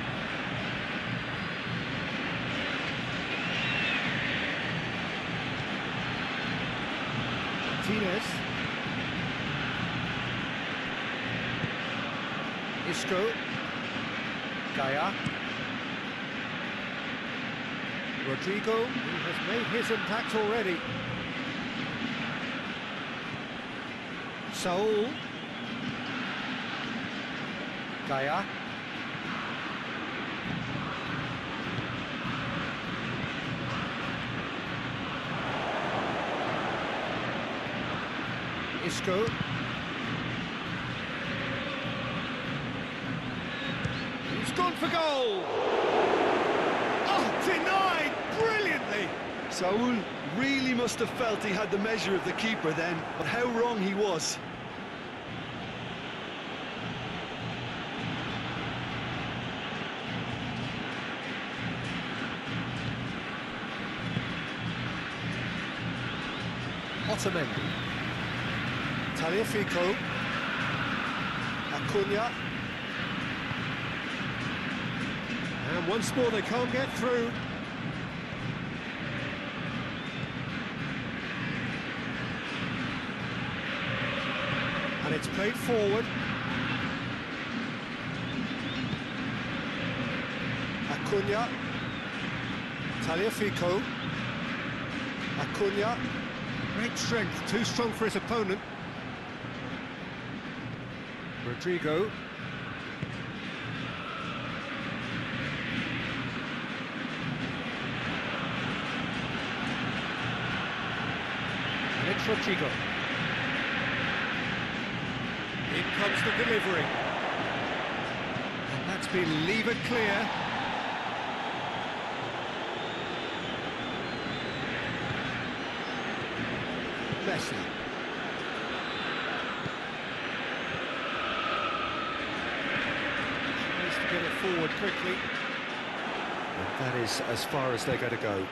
Martinez. Isco. Gaia. Rodrigo, who has made his impact already. Saul. Gaia. Isco. He's gone for goal! Oh, denied brilliantly! Saul really must have felt he had the measure of the keeper then, but how wrong he was. Otamendi. Tagliafico. Acuna. And once more they can't get through. And it's played forward. Acuna. Tagliafico. Acuna. Great strength, too strong for his opponent. Rodrigo. It's Rodrigo. In comes the delivery. And that's been levered clear. Messi. Tries to get it forward quickly. And that is as far as they're going to go.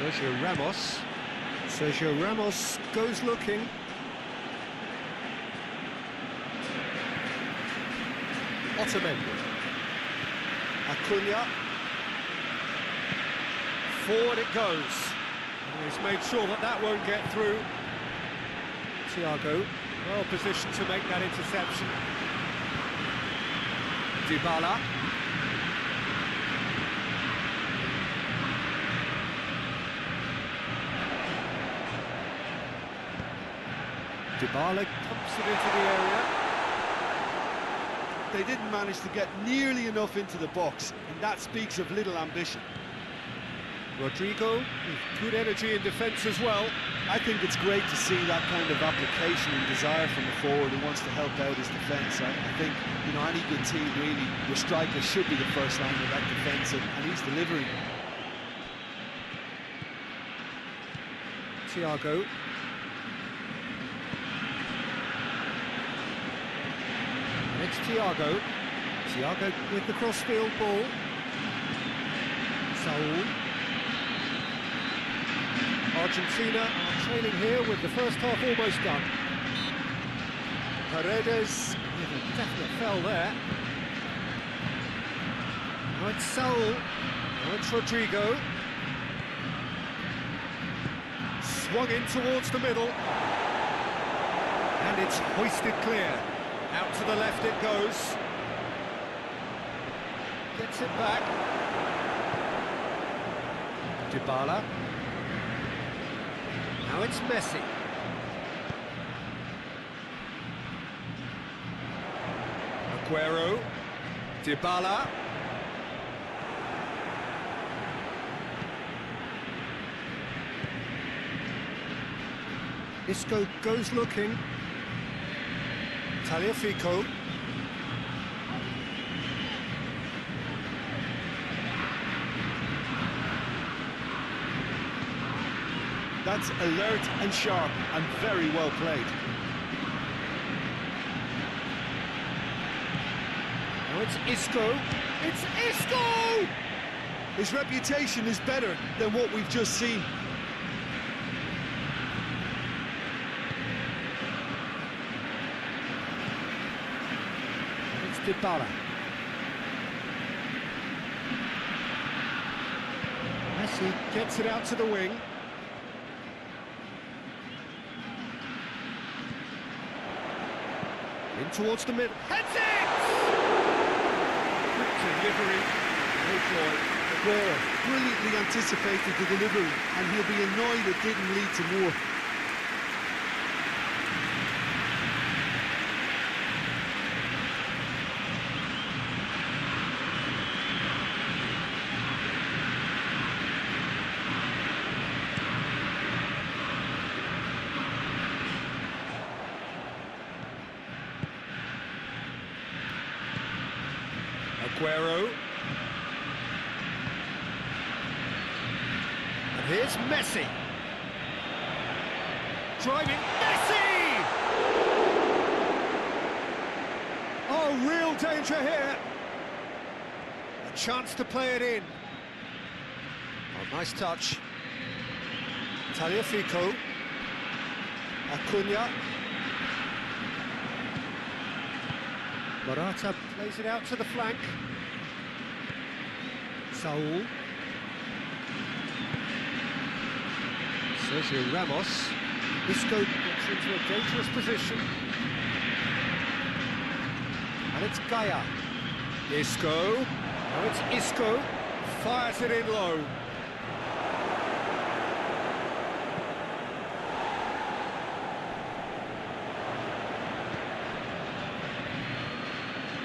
Sergio Ramos. Sergio Ramos goes looking. Otamendi. Acuna. Forward it goes. And he's made sure that that won't get through. Thiago, well positioned to make that interception. Dybala. Dybala pumps it into the area. They didn't manage to get nearly enough into the box, and that speaks of little ambition. Rodrigo, with good energy in defence as well. I think it's great to see that kind of application and desire from a forward who wants to help out his defence. I think, you know, any good team really, your striker should be the first line of that defence, and he's delivering. Thiago. It's Thiago. Thiago with the crossfield ball. Saul. Argentina are trailing here with the first half almost done. Paredes with a definite foul there. Now it's Saul. Now it's Rodrigo. Swung in towards the middle. And it's hoisted clear. Out to the left it goes. Gets it back. Dybala. Now it's Messi. Aguero. Dybala. Isco goes looking. Tagliafico. That's alert and sharp and very well played. Now it's Isco. It's Isco! His reputation is better than what we've just seen. It's Dybala. Messi gets it out to the wing. In towards the middle. Heads it! Quick delivery. No joy. Aguero brilliantly anticipated the delivery, and he'll be annoyed it didn't lead to more. Aguero. And here's Messi. Driving Messi! Oh, real danger here. A chance to play it in. Oh, nice touch. Tagliafico. Acuna. Morata plays it out to the flank. Saul. Sergio Ramos. Isco gets into a dangerous position. And it's Gaia. Isco. Now it's Isco. Fires it in low.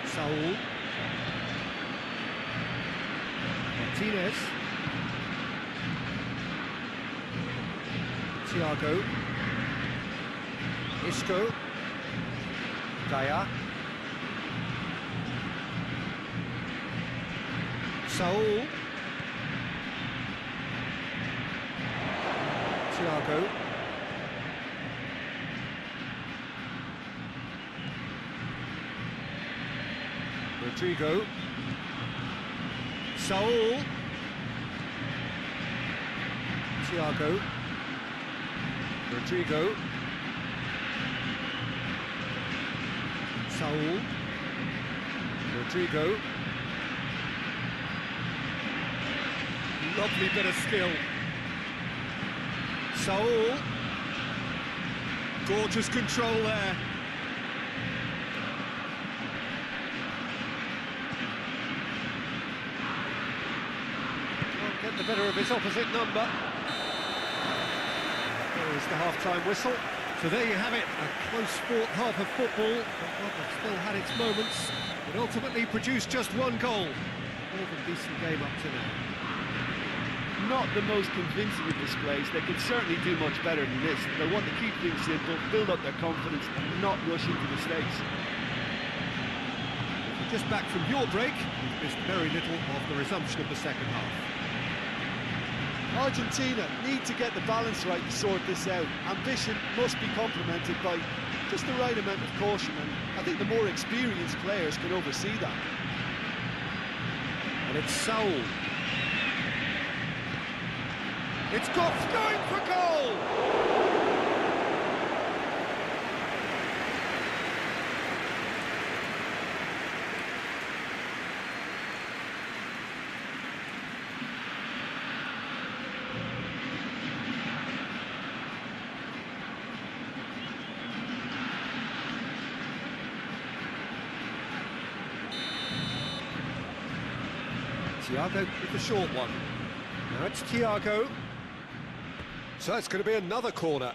Saul. Martinez. Thiago. Isco. Daya. Saul. Thiago. Rodrigo. Saul. Thiago. Rodrigo. Saul. Rodrigo. Lovely bit of skill. Saul. Gorgeous control there. Can't get the better of his opposite number. There is the half-time whistle. So there you have it, a close sport half of football, but one that still had its moments. It ultimately produced just one goal. More than decent game up to now. Not the most convincing of displays. They could certainly do much better than this. They want to keep things simple, build up their confidence, and not rush into mistakes. Just back from your break, you've missed very little of the resumption of the second half. Argentina need to get the balance right to sort this out. Ambition must be complemented by just the right amount of caution, and I think the more experienced players can oversee that. And it's Saul. It's Goff going for goal! Thiago with the short one. Now it's Thiago. So it's going to be another corner.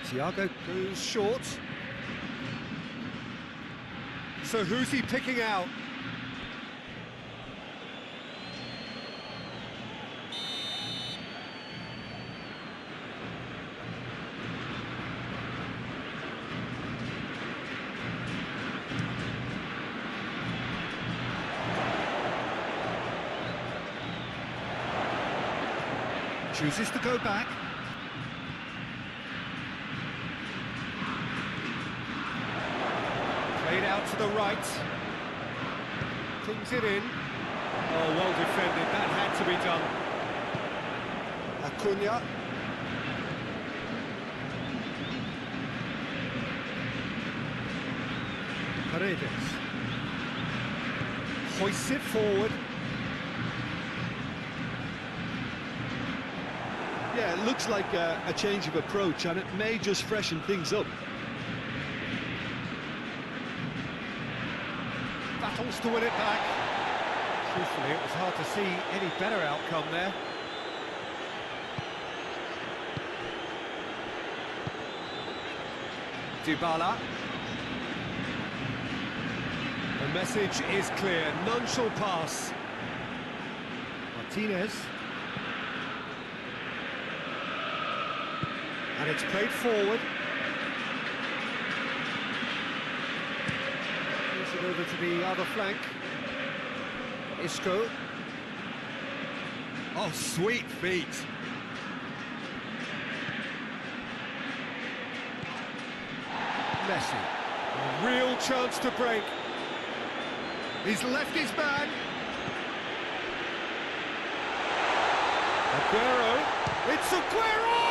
Thiago goes short. So who's he picking out? Chooses to go back. Played out to the right. Pings it in. Oh, well defended. That had to be done. Acuna. Paredes. Hoists it forward. Yeah, it looks like a change of approach, and it may just freshen things up. Battles to win it back. Truthfully, it was hard to see any better outcome there. Dybala. The message is clear, none shall pass. Martinez. And it's played forward. Moves it over to the other flank. Isco. Oh, sweet feet. Messi. A real chance to break. He's left his man. Aguero. It's Aguero!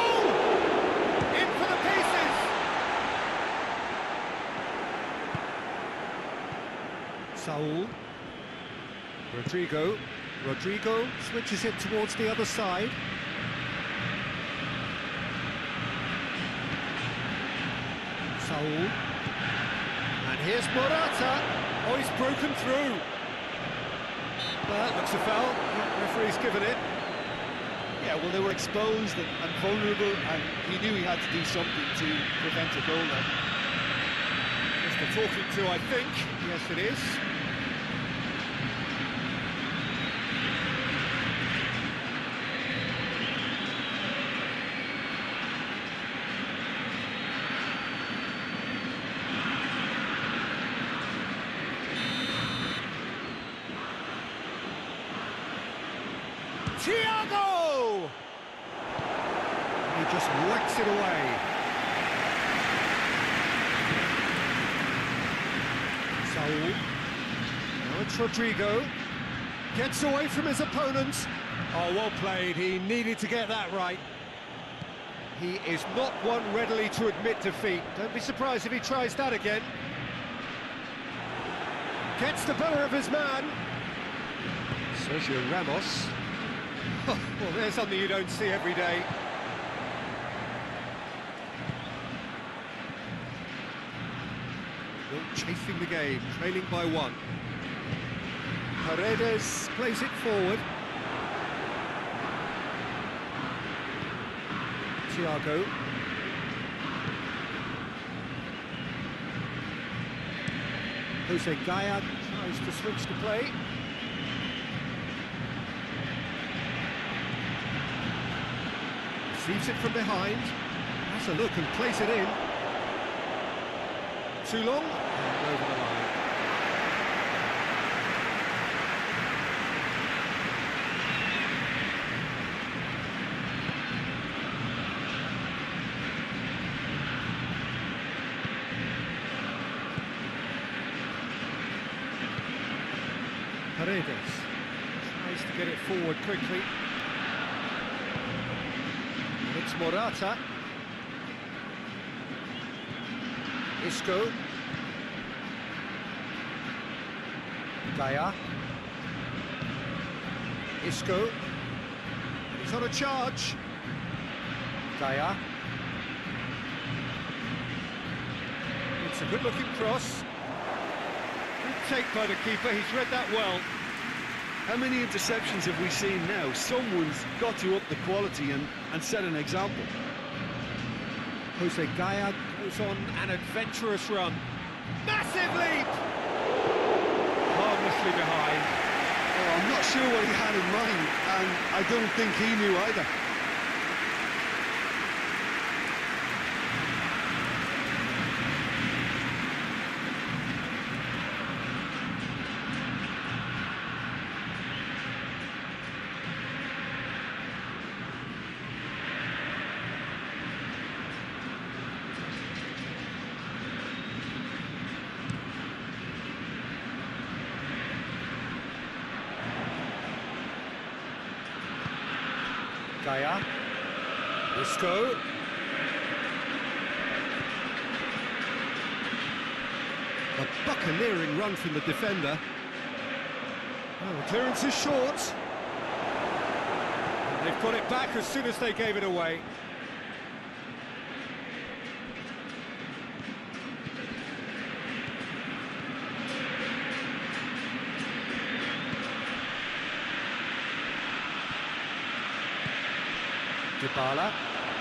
In for the pieces! Saul. Rodrigo. Rodrigo switches it towards the other side. Saul. And here's Morata. Oh, he's broken through. That looks a foul. The referee's given it. Yeah, well, they were exposed and vulnerable, and he knew he had to do something to prevent a goal there. Just a for talking to, I think. Yes, it is. Thiago! He just whacks it away. Saul. Now it's Rodrigo. Gets away from his opponents. Oh, well played. He needed to get that right. He is not one readily to admit defeat. Don't be surprised if he tries that again. Gets the better of his man. Sergio Ramos. Oh, well, there's something you don't see every day. Chasing the game, trailing by 1. Paredes plays it forward. Thiago. Jose Gaya tries to switch the play. Receives it from behind. Has a look and plays it in. Too long, and over the line. Paredes tries to get it forward quickly. And it's Morata. Isco. Gaya. Isco. He's on a charge. Gaya. It's a good-looking cross. Good take by the keeper, he's read that well. How many interceptions have we seen now? Someone's got to up the quality and set an example. Jose Gaya goes on an adventurous run. Massive leap! Harmlessly behind. Oh, I'm not sure what he had in mind, and I don't think he knew either. Gaya. Isco. A buccaneering run from the defender. Oh, the clearance is short. And they've got it back as soon as they gave it away. Dybala,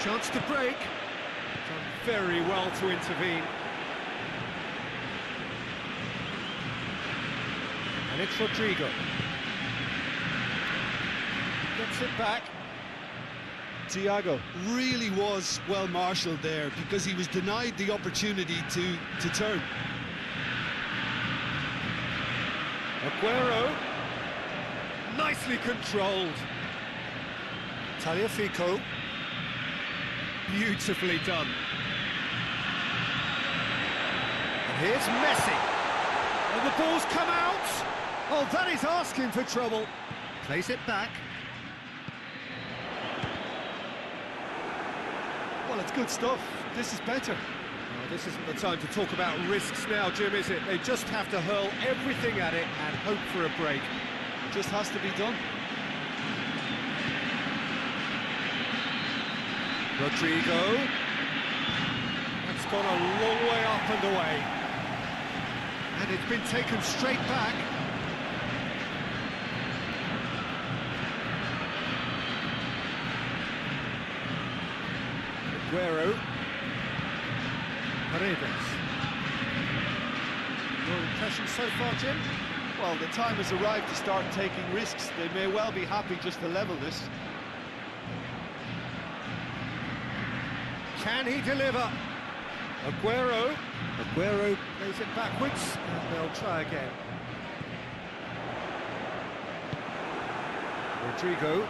chance to break. Done very well to intervene. And it's Rodrigo. Gets it back. Thiago really was well marshalled there because he was denied the opportunity to turn. Aguero. Nicely controlled. Tagliafico. Beautifully done. And here's Messi. And the ball's come out. Oh, that is asking for trouble. Plays it back. Well, it's good stuff. This is better. Oh, this isn't the time to talk about risks now, Jim, is it? They just have to hurl everything at it and hope for a break. Just has to be done. Rodrigo. That's gone a long way up and away. And it's been taken straight back. Aguero. Paredes. Your impression so far, Jim? Well, the time has arrived to start taking risks. They may well be happy just to level this. Can he deliver? Aguero plays it backwards, and they'll try again. Rodrigo,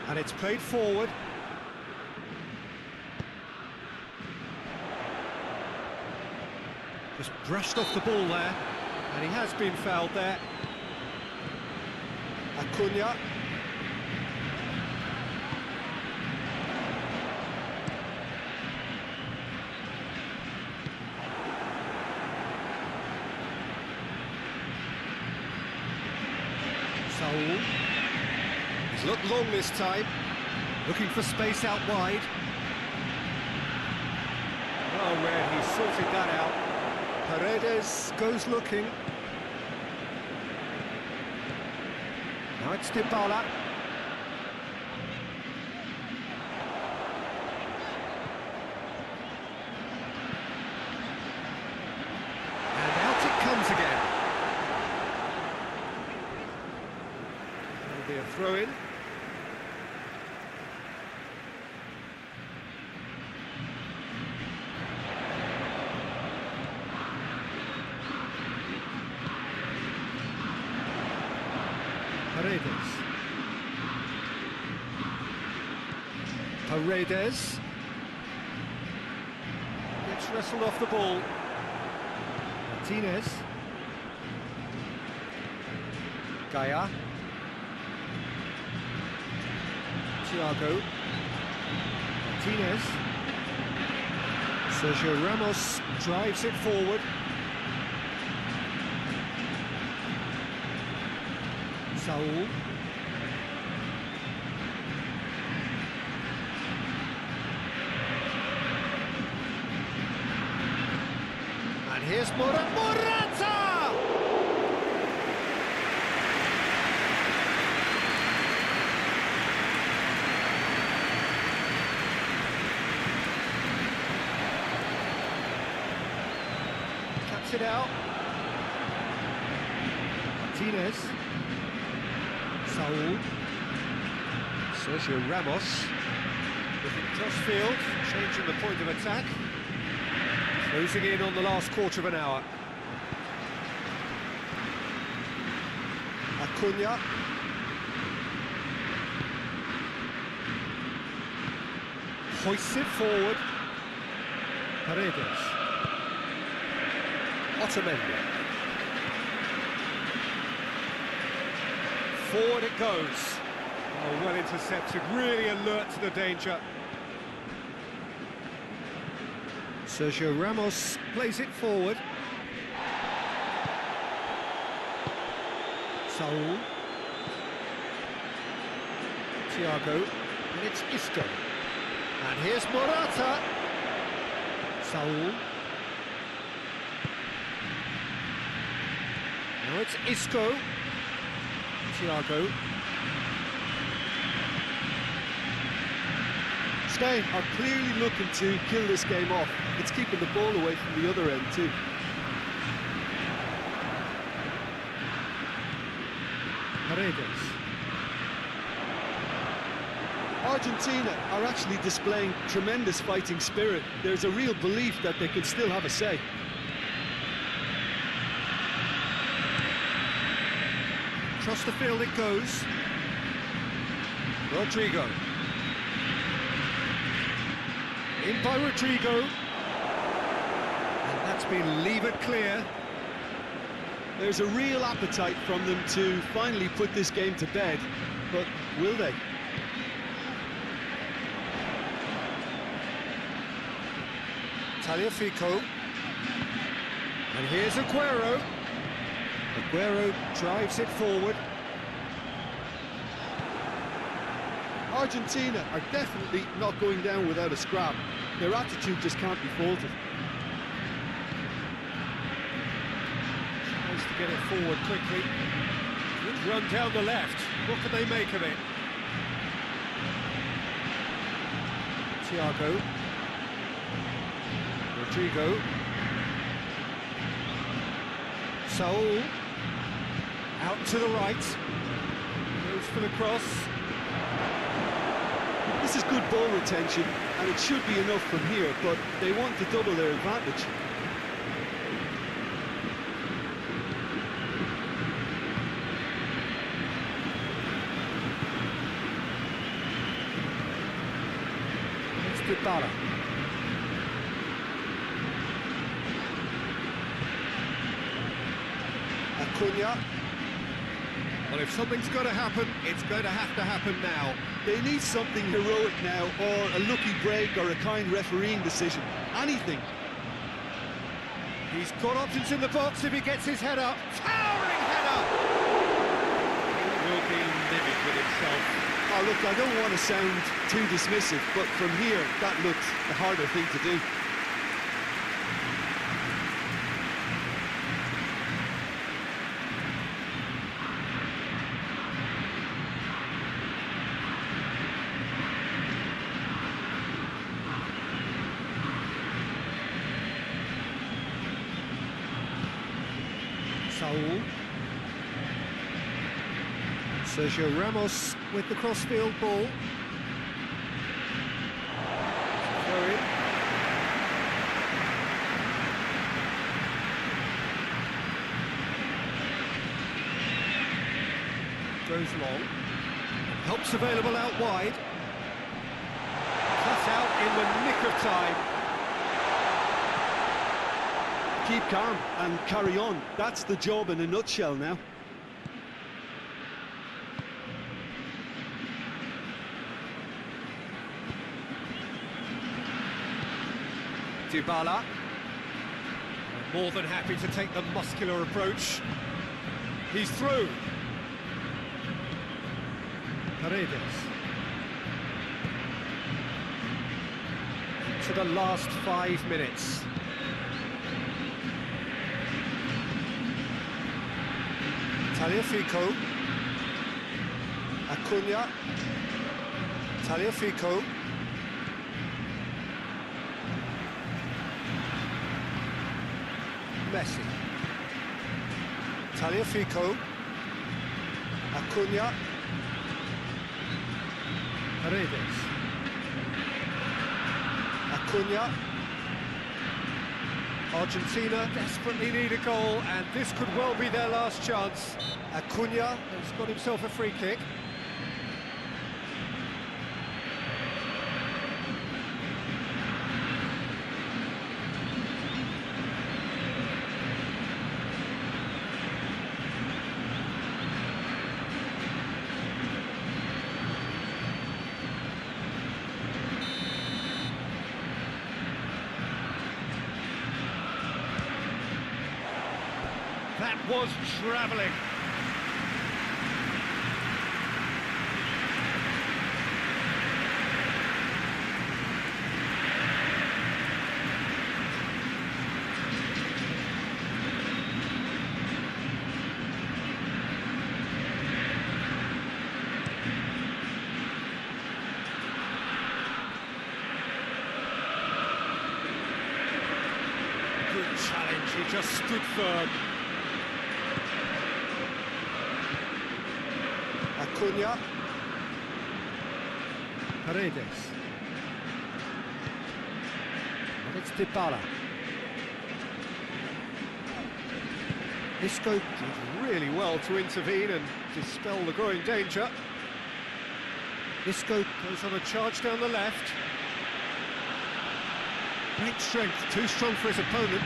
and it's played forward. Just brushed off the ball there, and he has been fouled there. Acuna. Saul. He's looked long this time, looking for space out wide. Oh, man, he sorted that out. Paredes goes looking. Now it's Dybala. And out it comes again. That'll be a throw-in. Paredes gets wrestled off the ball. Martinez. Gaia. Thiago. Martinez. Sergio Ramos drives it forward. Saul. And here's Morata! Cuts it out. Martinez. Saul. Sergio Ramos. Looking cross-field, changing the point of attack. Closing in on the last quarter of an hour. Acuna. Hoists it forward. Paredes. Otamendi. Forward it goes. Oh, well intercepted, really alert to the danger. Sergio Ramos plays it forward. Saul. Thiago. And it's Isco. And here's Morata. Saul. Now it's Isco. Thiago. Spain are clearly looking to kill this game off. It's keeping the ball away from the other end too. Paredes. Argentina are actually displaying tremendous fighting spirit. There's a real belief that they can still have a say. Across the field it goes. Rodrigo. In by Rodrigo. And that's been levered clear. There's a real appetite from them to finally put this game to bed, but will they? Tagliafico. And here's Aguero. Aguero drives it forward. Argentina are definitely not going down without a scrap. Their attitude just can't be faulted. Tries to get it forward quickly. Good run down the left. What can they make of it? Thiago. Rodrigo. Saul, out to the right, goes for the cross. This is good ball retention, and it should be enough from here, but they want to double their advantage. It's Dybala. Acuna. Well, if something's got to happen, it's going to happen now. They need something heroic now, or a lucky break, or a kind refereeing decision. Anything. He's got options in the box if he gets his head up. Towering header! He will be livid with himself. Oh, look, I don't want to sound too dismissive, but from here, that looks the harder thing to do. Saul. Sergio Ramos with the crossfield ball. Throw in. Goes long. Help's available out wide. Cut out in the nick of time. Keep calm and carry on. That's the job in a nutshell now. Dybala. More than happy to take the muscular approach. He's through. Paredes. To the last 5 minutes. Tagliafico. Acuna. Tagliafico. Messi. Tagliafico. Acuna. Paredes. Acuna. Argentina desperately need a goal, and this could well be their last chance. Acuna has got himself a free kick. That was travelling. Good challenge, he just stood firm. Acuna. Paredes. And it's Dybala. Isco did really well to intervene and dispel the growing danger. Isco goes on a charge down the left. Great strength, too strong for his opponent.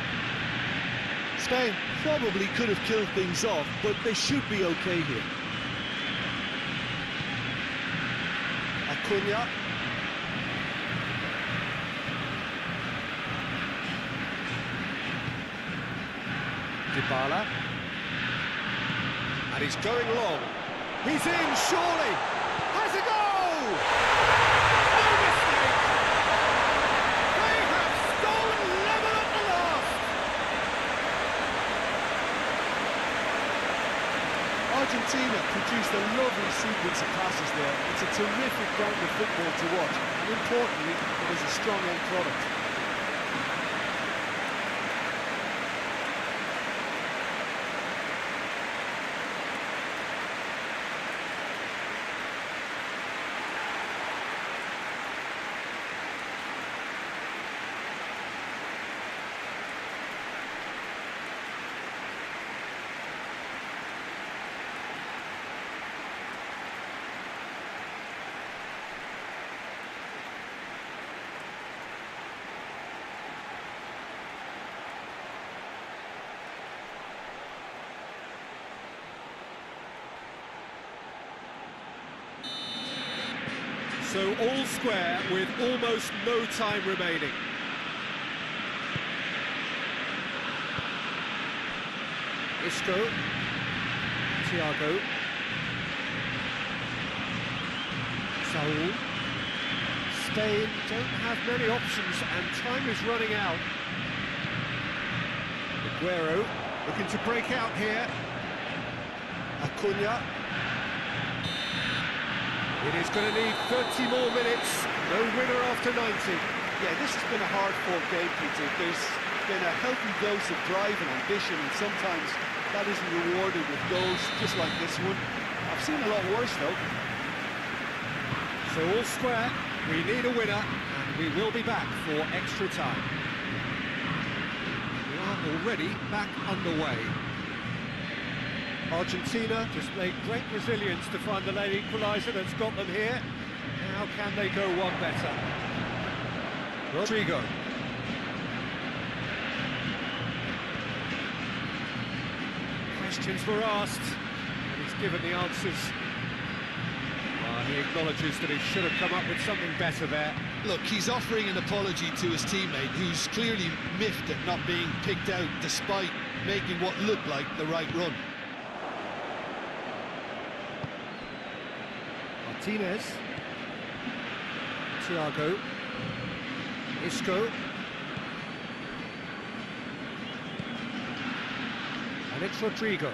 Spain probably could have killed things off, but they should be okay here. Acuna. Dybala. And he's going long. He's in, surely! Has a goal! No mistake! They have stolen level at the last! Argentina produced a lovely sequence of passes there. It's a terrific round of football to watch, and importantly, it is a strong end product. So all square with almost no time remaining. Isco, Thiago, Saul. Spain don't have many options and time is running out. Aguero looking to break out here. Acuna. It is going to need 30 more minutes. No winner after 90. Yeah, this has been a hard-fought game, Peter. There's been a healthy dose of drive and ambition, and sometimes that isn't rewarded with goals, just like this one. I've seen a lot worse, though. So all square, we need a winner, and we will be back for extra time. We are already back underway. Argentina displayed great resilience to find the late equaliser that's got them here. How can they go one better? Rodrigo. Questions were asked, and he's given the answers. He acknowledges that he should have come up with something better there. Look, he's offering an apology to his teammate, who's clearly miffed at not being picked out despite making what looked like the right run. Martinez, Thiago, Isco, and it's Rodrigo.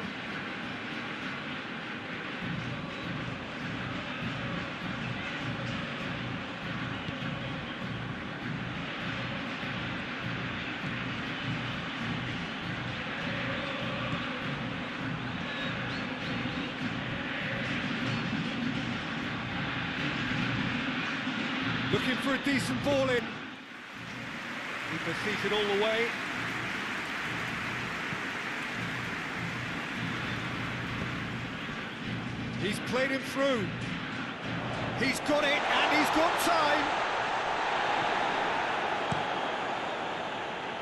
Looking for a decent ball in. Keeper seated all the way. He's played him through. He's got it, and he's got time.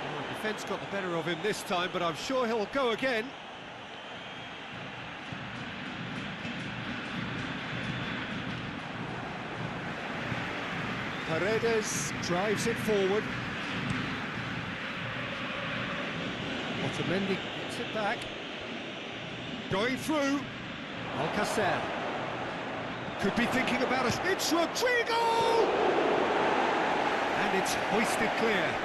Well, the defence got the better of him this time, but I'm sure he'll go again. Paredes drives it forward. Otamendi gets it back. Going through. Alcacer. Could be thinking about us. It's Rodrigo! And it's hoisted clear.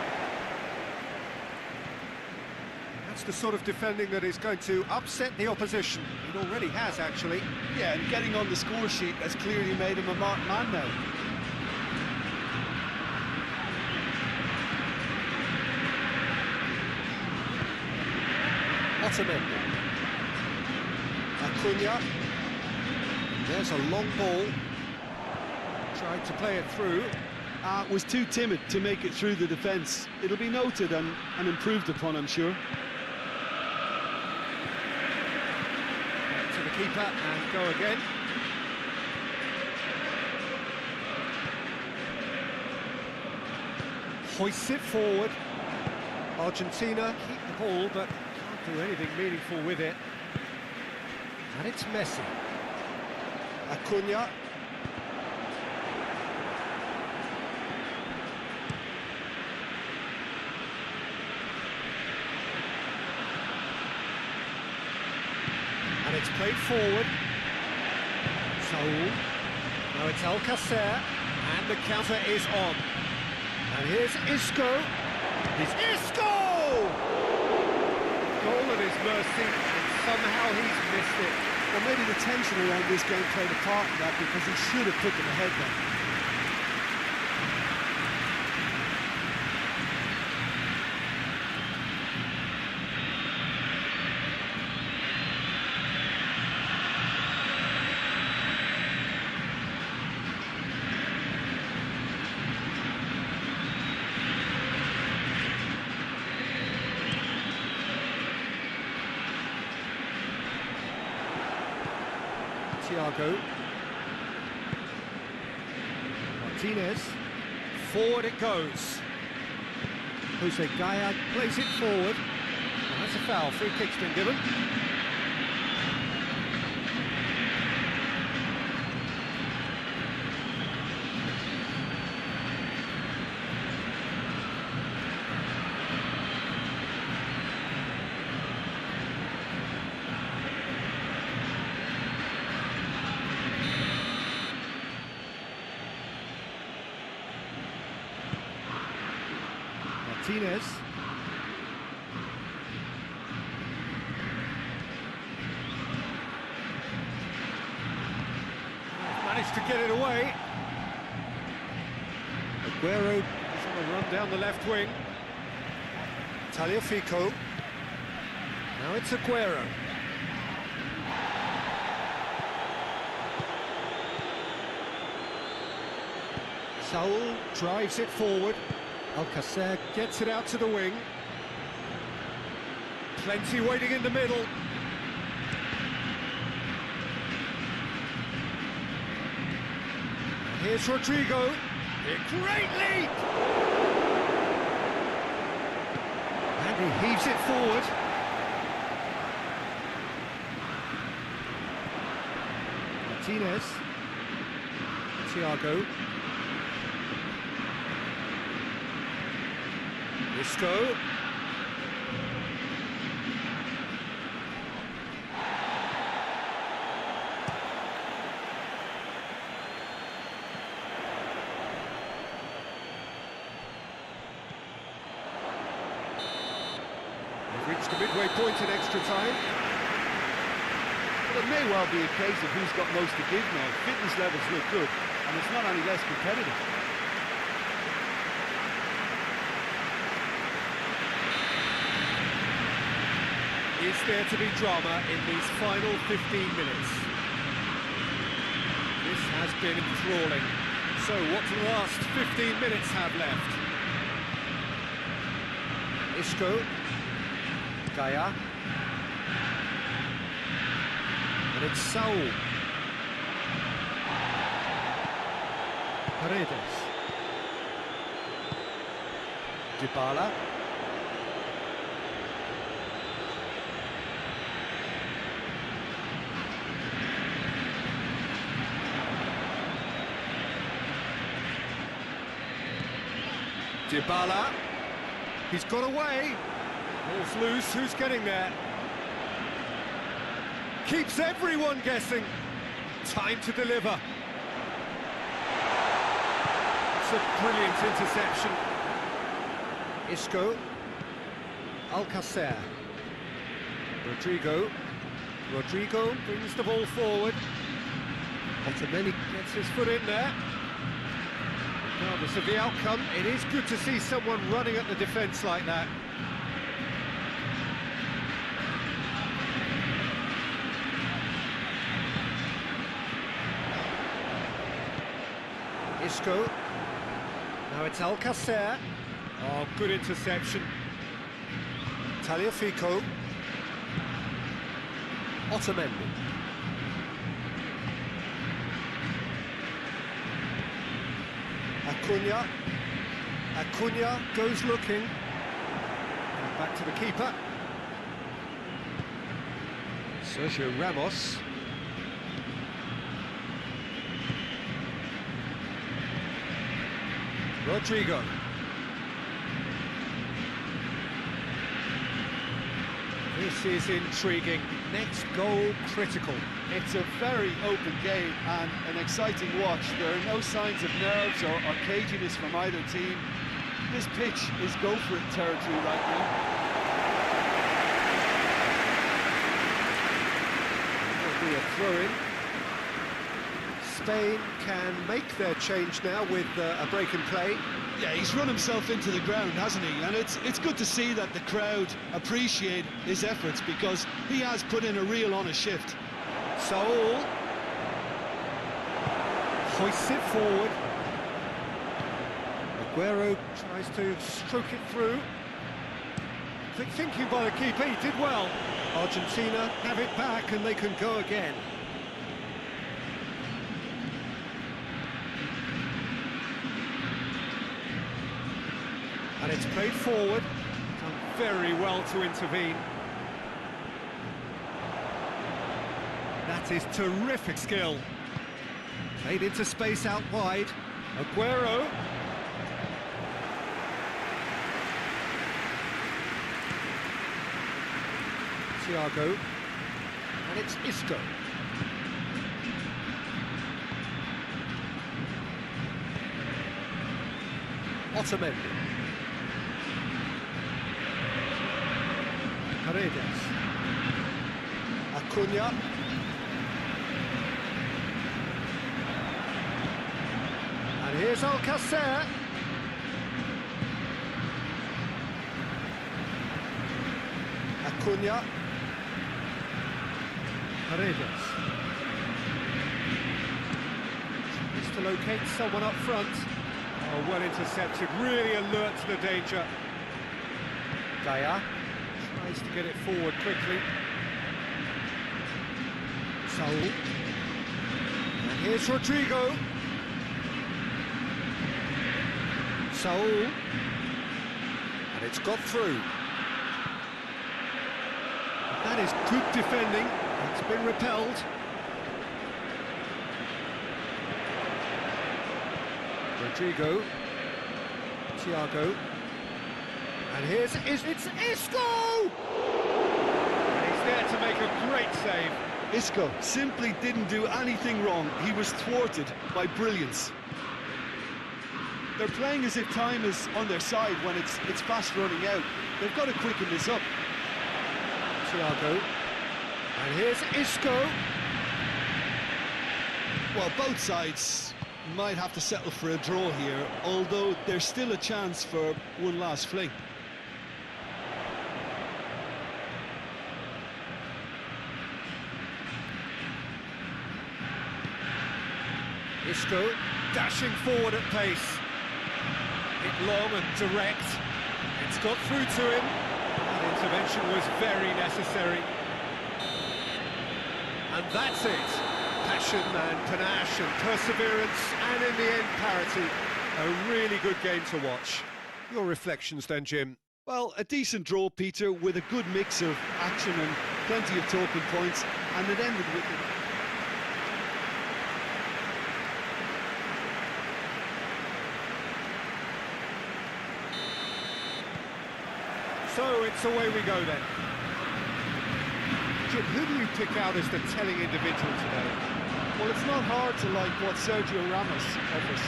That's the sort of defending that is going to upset the opposition. It already has, actually. Yeah, and getting on the score sheet has clearly made him a marked man now. Otamendi. Acuna. There's a long ball. Tried to play it through. Was too timid to make it through the defence. It'll be noted and improved upon, I'm sure. Back to the keeper and go again. Hoists it forward. Argentina keep the ball, but can't do anything meaningful with it. And it's Messi. Acuna. And it's played forward. Saul. Now it's Alcacer. And the counter is on. And here's Isco. It's Isco! Goal at his mercy, and somehow he's missed it. Well, maybe the tension around this game played a part in that, because he should have put them ahead then. Thiago. Martinez. Forward it goes. Jose Gaya plays it forward. And that's a foul. Free kick's been given. Martinez. Managed to get it away. Aguero is on a run down the left wing. Tagliafico. Now it's Aguero. Saul drives it forward. Alcacer gets it out to the wing. Plenty waiting in the middle. Here's Rodrigo. A great leap! And he heaves it forward. Martinez. Thiago. Isco. They've reached the midway point in extra time. Well, it may well be a case of who's got most to give now. Fitness levels look good, and it's not any less competitive. Is there to be drama in these final 15 minutes? This has been enthralling. So what do the last 15 minutes have left? Isco. Gaia. And it's Saul. Paredes. Dybala. Dybala, he's got away. Ball's loose, who's getting there? Keeps everyone guessing. Time to deliver. It's a brilliant interception. Isco. Alcacer. Rodrigo brings the ball forward. Otamendi gets his foot in there. Regardless of the outcome, it is good to see someone running at the defence like that. Isco. Now it's Alcacer. Oh, good interception. Tagliafico. Otamendi. Acuna goes looking. And back to the keeper. Sergio Ramos. Rodrigo. This is intriguing. Next goal critical. It's a very open game and an exciting watch. There are no signs of nerves or caginess from either team. This pitch is go-for-it territory right now. There'll be a throw-in. Spain can make their change now with a break in play. Yeah, he's run himself into the ground, hasn't he? And it's good to see that the crowd appreciate his efforts, because he has put in a real honest shift. Saul hoists it forward. Aguero tries to stroke it through. Quick thinking by the keeper, he did well. Argentina have it back and they can go again. And it's played forward. Done very well to intervene. That is terrific skill. Played into space out wide. Aguero. Thiago. And it's Isco. Otamendi. Paredes. Acuna. And here's Alcacer. Acuna. Paredes. Needs to locate someone up front. Oh, well intercepted, really alert to the danger. Daya. Tries to get it forward quickly. Saul. And here's Rodrigo. Saul. And it's got through. That is good defending. It's been repelled. Rodrigo. Thiago. And here's it's Isco! And he's there to make a great save. Isco simply didn't do anything wrong. He was thwarted by brilliance. They're playing as if time is on their side when it's fast running out. They've got to quicken this up. Thiago. And here's Isco. Well, both sides might have to settle for a draw here, although there's still a chance for one last fling. Isco dashing forward at pace. Hit long and direct. It's got through to him. That intervention was very necessary. And that's it. Passion and panache and perseverance, and in the end, parity. A really good game to watch. Your reflections then, Jim? Well, a decent draw, Peter, with a good mix of action and plenty of talking points, and it ended with it. So it's away we go then. Jim, who do you pick out as the telling individual today? Well, it's not hard to like what Sergio Ramos offers.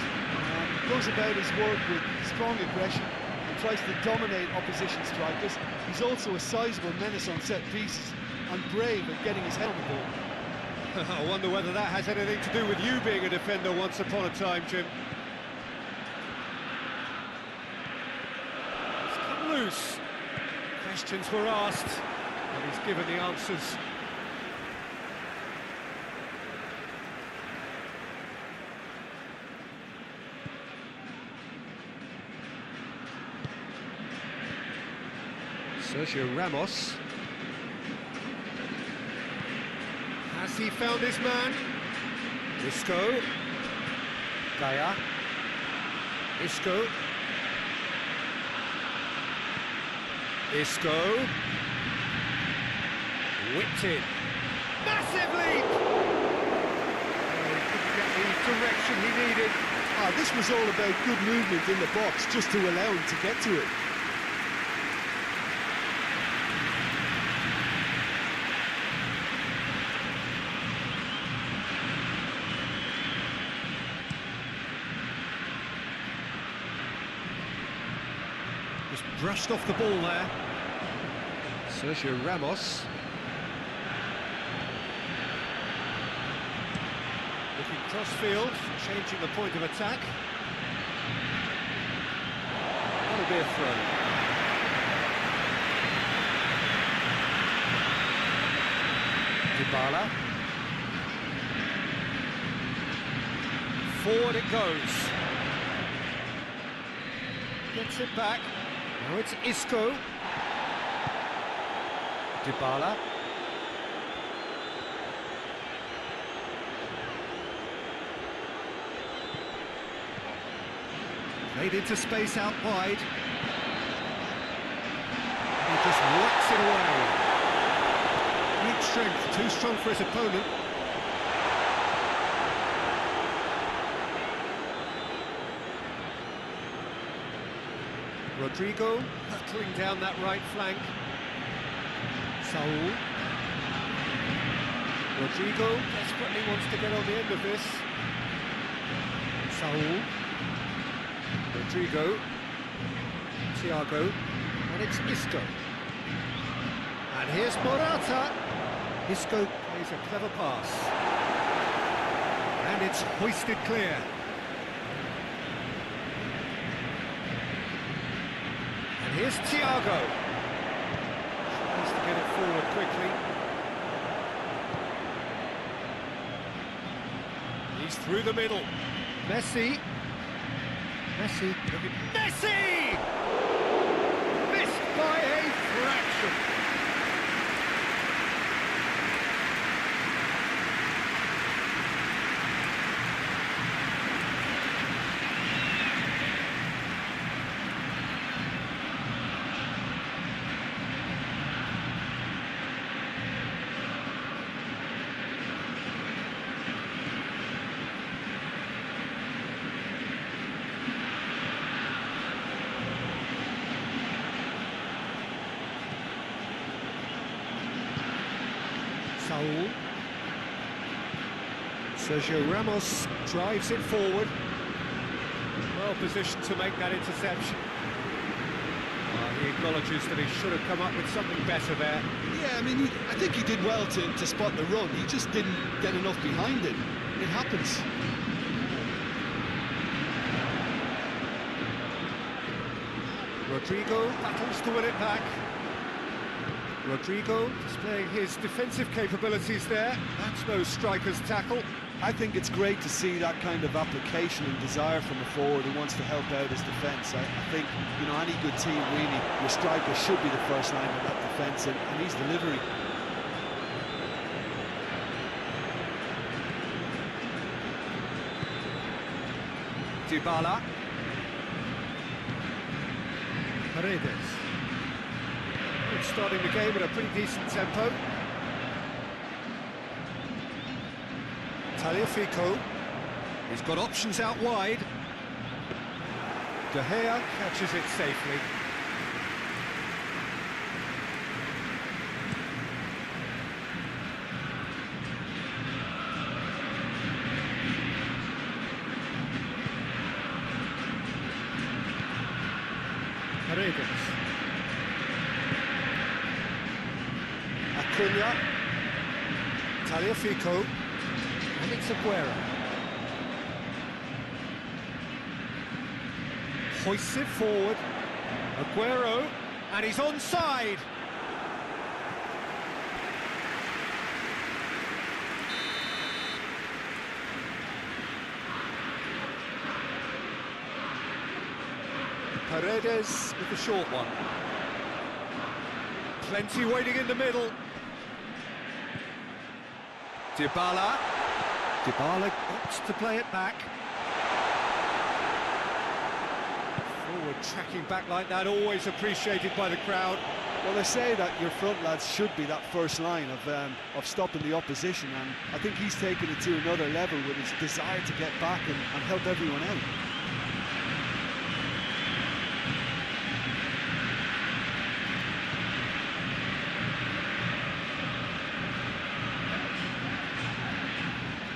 Goes about his work with strong aggression and tries to dominate opposition strikers. He's also a sizable menace on set pieces and brave at getting his head on the ball. I wonder whether that has anything to do with you being a defender once upon a time, Jim. It's come loose. Questions were asked, and he's given the answers. Sergio Ramos. Has he found his man? Isco. Daya. Isco. Isco. Whipped in. Massive leap! Oh, he couldn't get the direction he needed. This was all about good movement in the box, just to allow him to get to it. Just brushed off the ball there. Sergio Ramos. Looking cross-field, changing the point of attack. That'll be a throw. Dybala. Forward it goes. Gets it back. Now it's Isco. Dybala. Played into space out wide. He just whacks it away. Great strength, too strong for his opponent. Rodrigo hurtling down that right flank. Saul. Rodrigo desperately wants to get on the end of this. Saul. Rodrigo. Thiago. And it's Isco. And here's Morata. Isco plays a clever pass. And it's hoisted clear. And here's Thiago. Tries to get it forward quickly. He's through the middle. Messi. Messi. Messi! Missed by a fraction. Saul. Sergio Ramos drives it forward. Well positioned to make that interception. He acknowledges that he should have come up with something better there. Yeah, I mean, I think he did well to spot the run. He just didn't get enough behind it. It happens. Rodrigo battles to win it back. Rodrigo displaying his defensive capabilities there. That's no striker's tackle. I think it's great to see that kind of application and desire from a forward who wants to help out his defence. I think, you know, any good team, really, your striker should be the first line of that defence, and he's delivering. Dybala. Paredes. It's starting the game at a pretty decent tempo. Tagliafico. He's got options out wide. De Gea catches it safely. Paredes. Acuna. Tagliafico. And it's Aguero. Hoists it forward. Aguero. And he's onside. Paredes with the short one. Plenty waiting in the middle. Dybala. Dybala opts to play it back. Forward tracking back like that, always appreciated by the crowd. Well, they say that your front lads should be that first line of stopping the opposition, and I think he's taken it to another level with his desire to get back and help everyone out.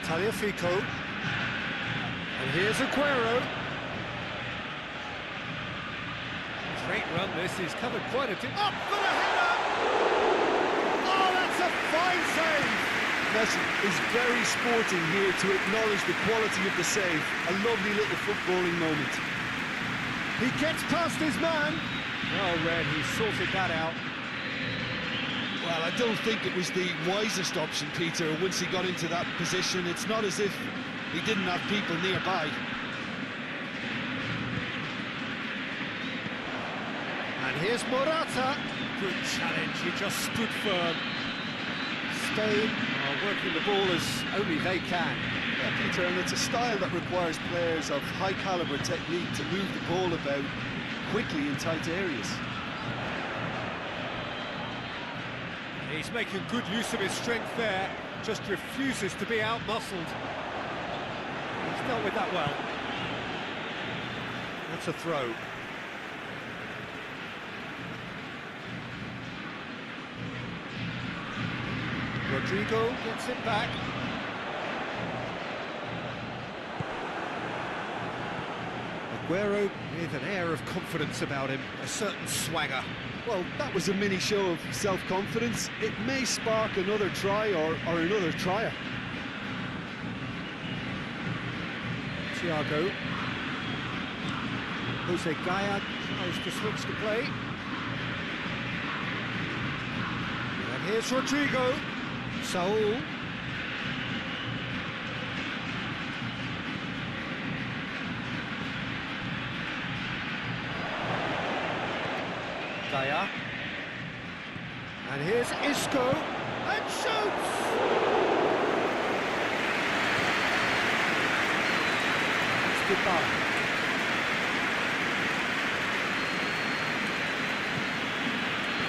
Tagliafico. And here's Aguero. Great run this, he's covered quite a dip. Up for the header! Oh, that's a fine save! Messi is very sporting here to acknowledge the quality of the save. A lovely little footballing moment. He gets past his man. Well read, he sorted that out. Well, I don't think it was the wisest option, Peter, once he got into that position. It's not as if he didn't have people nearby. And here's Morata. Good challenge, he just stood firm. Spain are working the ball as only they can. Yeah, Peter, and it's a style that requires players of high-caliber technique to move the ball about quickly in tight areas. He's making good use of his strength there, just refuses to be out-muscled. He's dealt with that well. That's a throw. Rodrigo gets it back. Aguero with an air of confidence about him, a certain swagger. Well, that was a mini show of self-confidence. It may spark another try or another trier. Thiago. Jose Gaya tries to switch the play. And here's Rodrigo. Saul. Gaya. And here's Isco. And shoots! It's Dybala.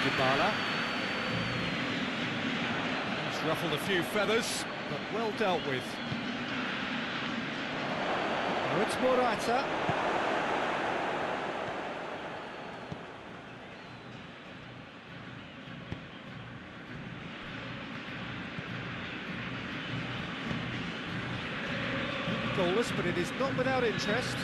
Dybala. He's ruffled a few feathers, but well dealt with. Now it's Morata. Goalless, but it is not without interest.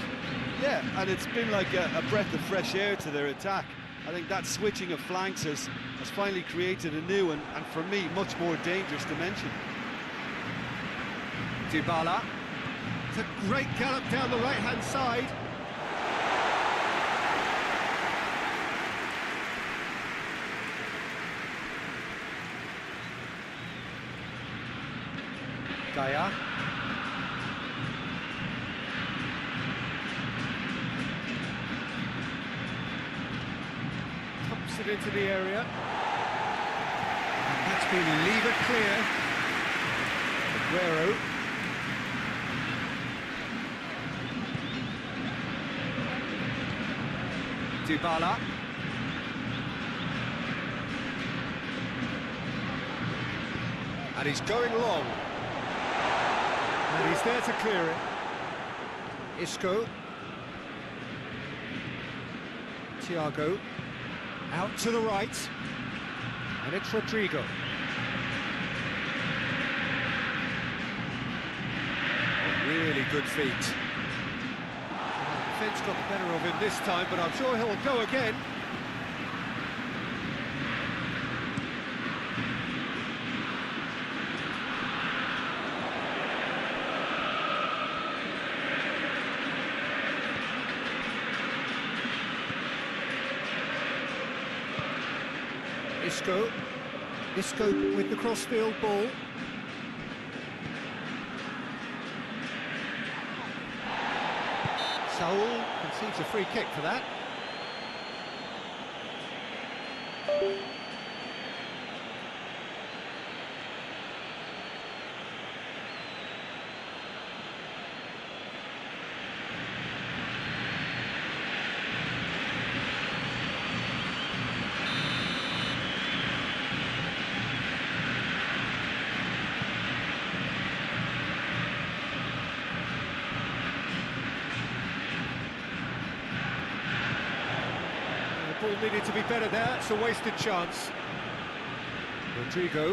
Yeah, and it's been like a breath of fresh air to their attack. I think that switching of flanks has finally created a new and for me, much more dangerous dimension. Dybala. It's a great gallop down the right-hand side. Gaya. Pumps it into the area. And that's been levered clear. Aguero. Dybala. And he's going long. And he's there to clear it. Isco. Thiago. Out to the right. And it's Rodrigo. Really good feet. The defence got the better of him this time, but I'm sure he'll go again. Isco with the crossfield ball. Saul concedes a free kick for that. Ball needed to be better there, it's a wasted chance. Rodrigo.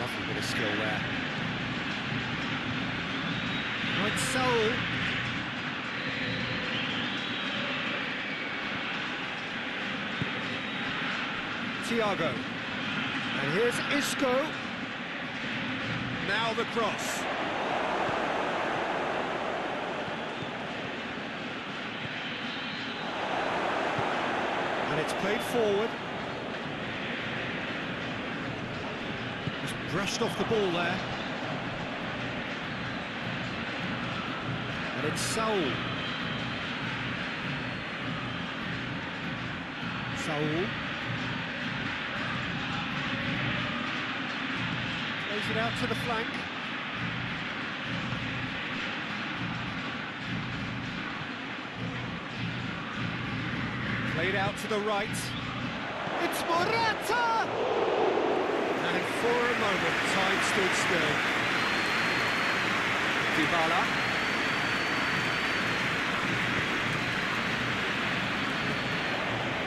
Lovely bit of skill there. Right, Saul. Thiago. And here's Isco. Now the cross. And it's played forward. Just brushed off the ball there. And it's Saul. Saul. Plays it out to the flank. Played out to the right. It's Morata! And for a moment, time stood still. Dybala.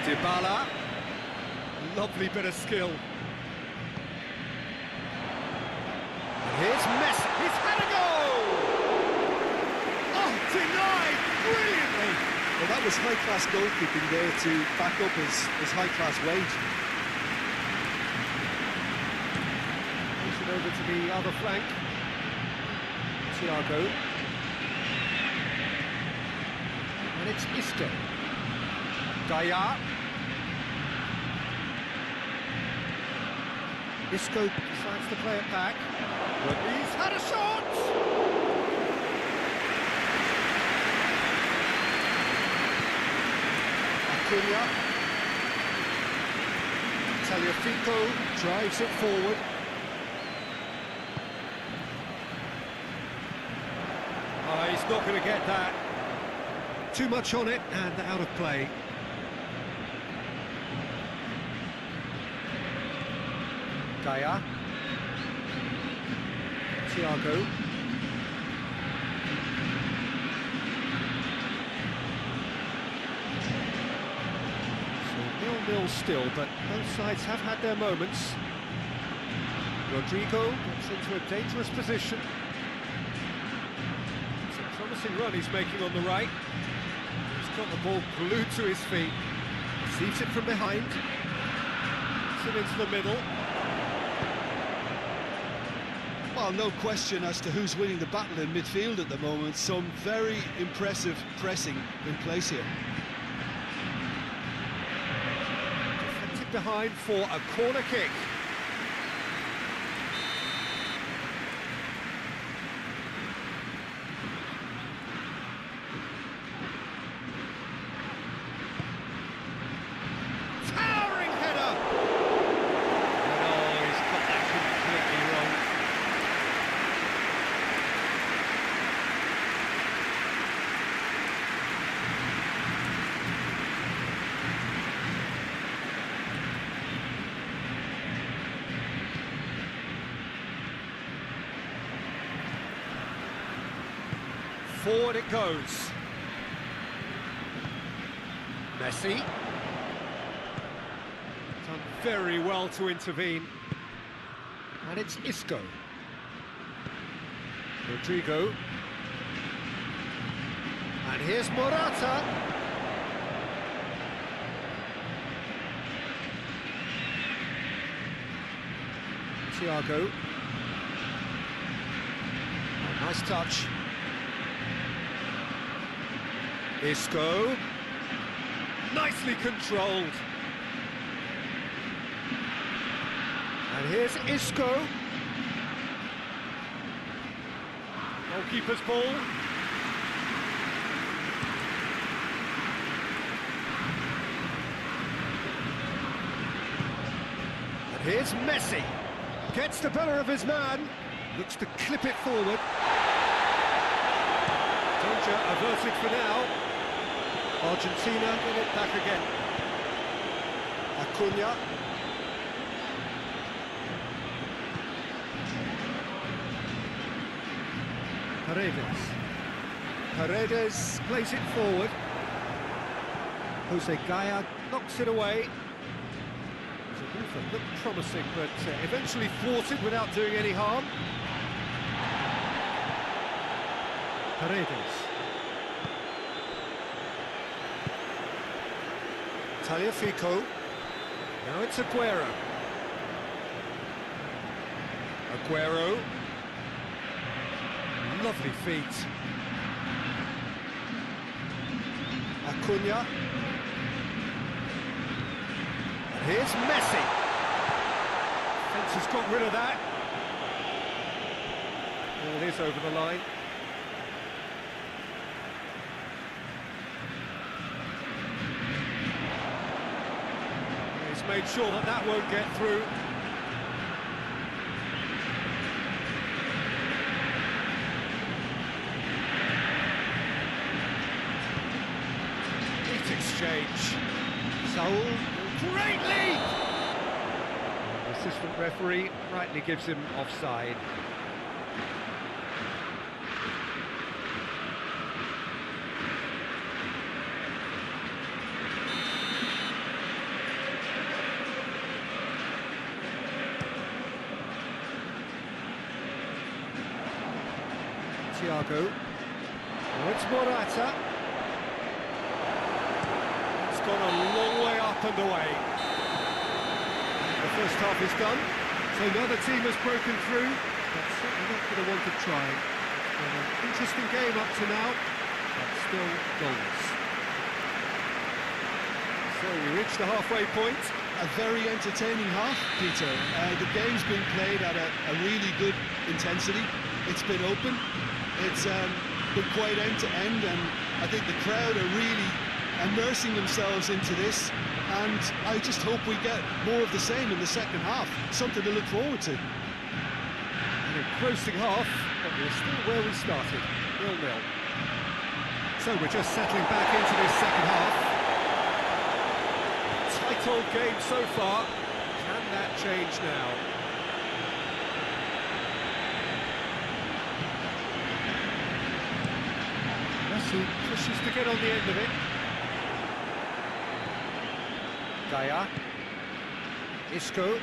Dybala. lovely bit of skill. And here's Messi. He's had a goal! Oh, denied brilliantly! Well, that was high-class goalkeeping there to back up his high-class wage. Push it over to the other flank. Thiago. And it's Isco. Daya. Isco decides to play it back. But he's had a shot! Acuna. Tagliafico drives it forward. Oh, he's not going to get that. Too much on it and out of play. Daya. Thiago. So 0-0 still, but both sides have had their moments. Rodrigo gets into a dangerous position. It's a promising run he's making on the right. He's got the ball glued to his feet. Receives it from behind. Puts it into the middle. Well, no question as to who's winning the battle in midfield at the moment. Some very impressive pressing in place here. Deflected behind for a corner kick. Towering header! Oh, he's got that completely wrong. Forward it goes. Messi. Done very well to intervene. And it's Isco. Rodrigo. And here's Morata. Thiago. Oh, nice touch. Isco, nicely controlled. And here's Isco. Goalkeeper's ball. And here's Messi. Gets the better of his man. Looks to clip it forward. Danger averted for now. Argentina get it back again. Acuna. Paredes plays it forward. Jose Gaya knocks it away. Zabufa looked promising, but eventually thwarted without doing any harm. Paredes. Tagliafico. Now it's Aguero. Aguero. Lovely feet. Acuna. And here's Messi. Fence has got rid of that. Ball is over the line. He's made sure that that won't get through. Neat exchange. Saul, great lead! The assistant referee rightly gives him offside. Thiago. Oh, it's Morata. It's gone a long way up and away. The first half is done, so now the team has broken through, but certainly not for the want of trying. Been an interesting game up to now, but still goals. So we reach the halfway point. A very entertaining half, Peter. The game's been played at a really good intensity. It's been open. It's been quite end-to-end, and I think the crowd are really immersing themselves into this, and I just hope we get more of the same in the second half. Something to look forward to. An engrossing half, but we're still where we started, 0-0. So we're just settling back into this second half. Tight old game so far. Can that change now? Messi pushes to get on the end of it. Daya. Isco.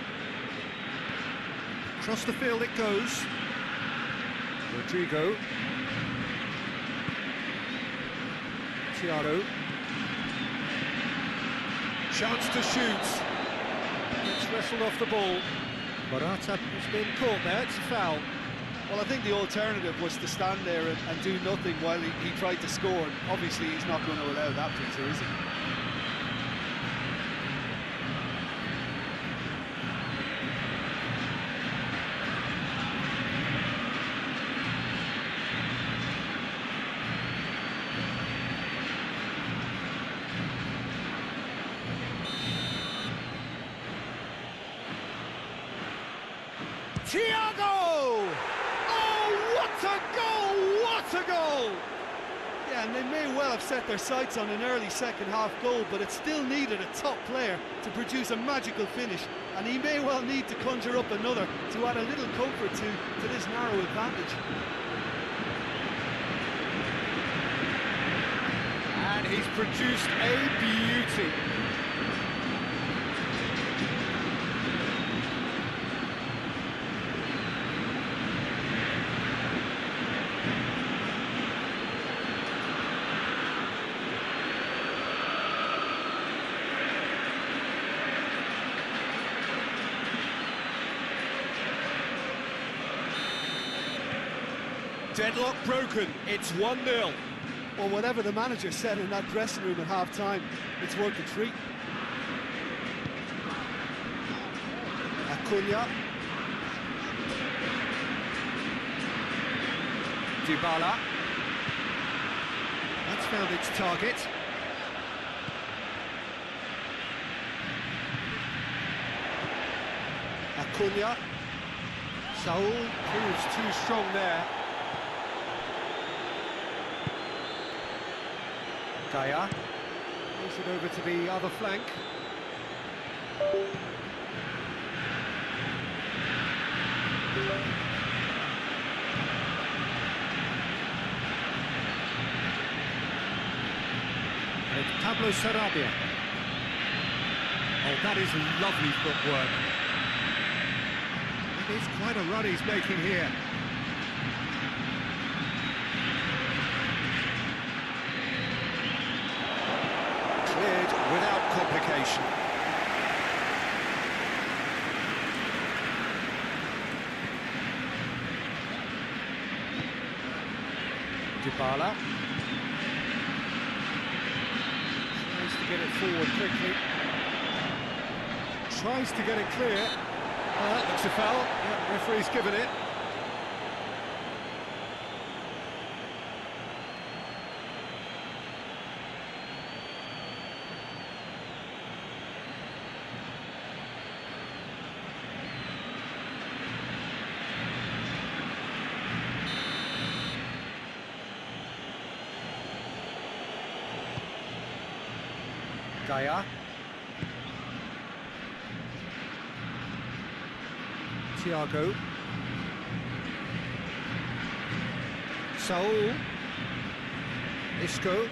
Across the field it goes. Rodrigo. Thiago. Chance to shoot. Gets wrestled off the ball. Morata has been caught there, it's a foul. Well, I think the alternative was to stand there and do nothing while he tried to score. Obviously, he's not going to allow that, Peter, is he? Thiago! Oh, what a goal! What a goal! Yeah, and they may well have set their sights on an early second-half goal, but it still needed a top player to produce a magical finish, and he may well need to conjure up another to add a little comfort to this narrow advantage. And he's produced a beauty. Deadlock broken, it's 1-0. Well, whatever the manager said in that dressing room at half-time, it's worth a treat. Acuna. Dybala. That's found its target. Acuna. Saul proves too strong there. Daya. Moves it over to the other flank. And it's Pablo Sarabia. Oh, that is lovely footwork. It is quite a run he's making here. Cleared without complication. Dybala. Tries to get it forward quickly. Tries to get it clear. That looks a foul. Yeah, referee's given it. Daya. Thiago. Saul. Isco.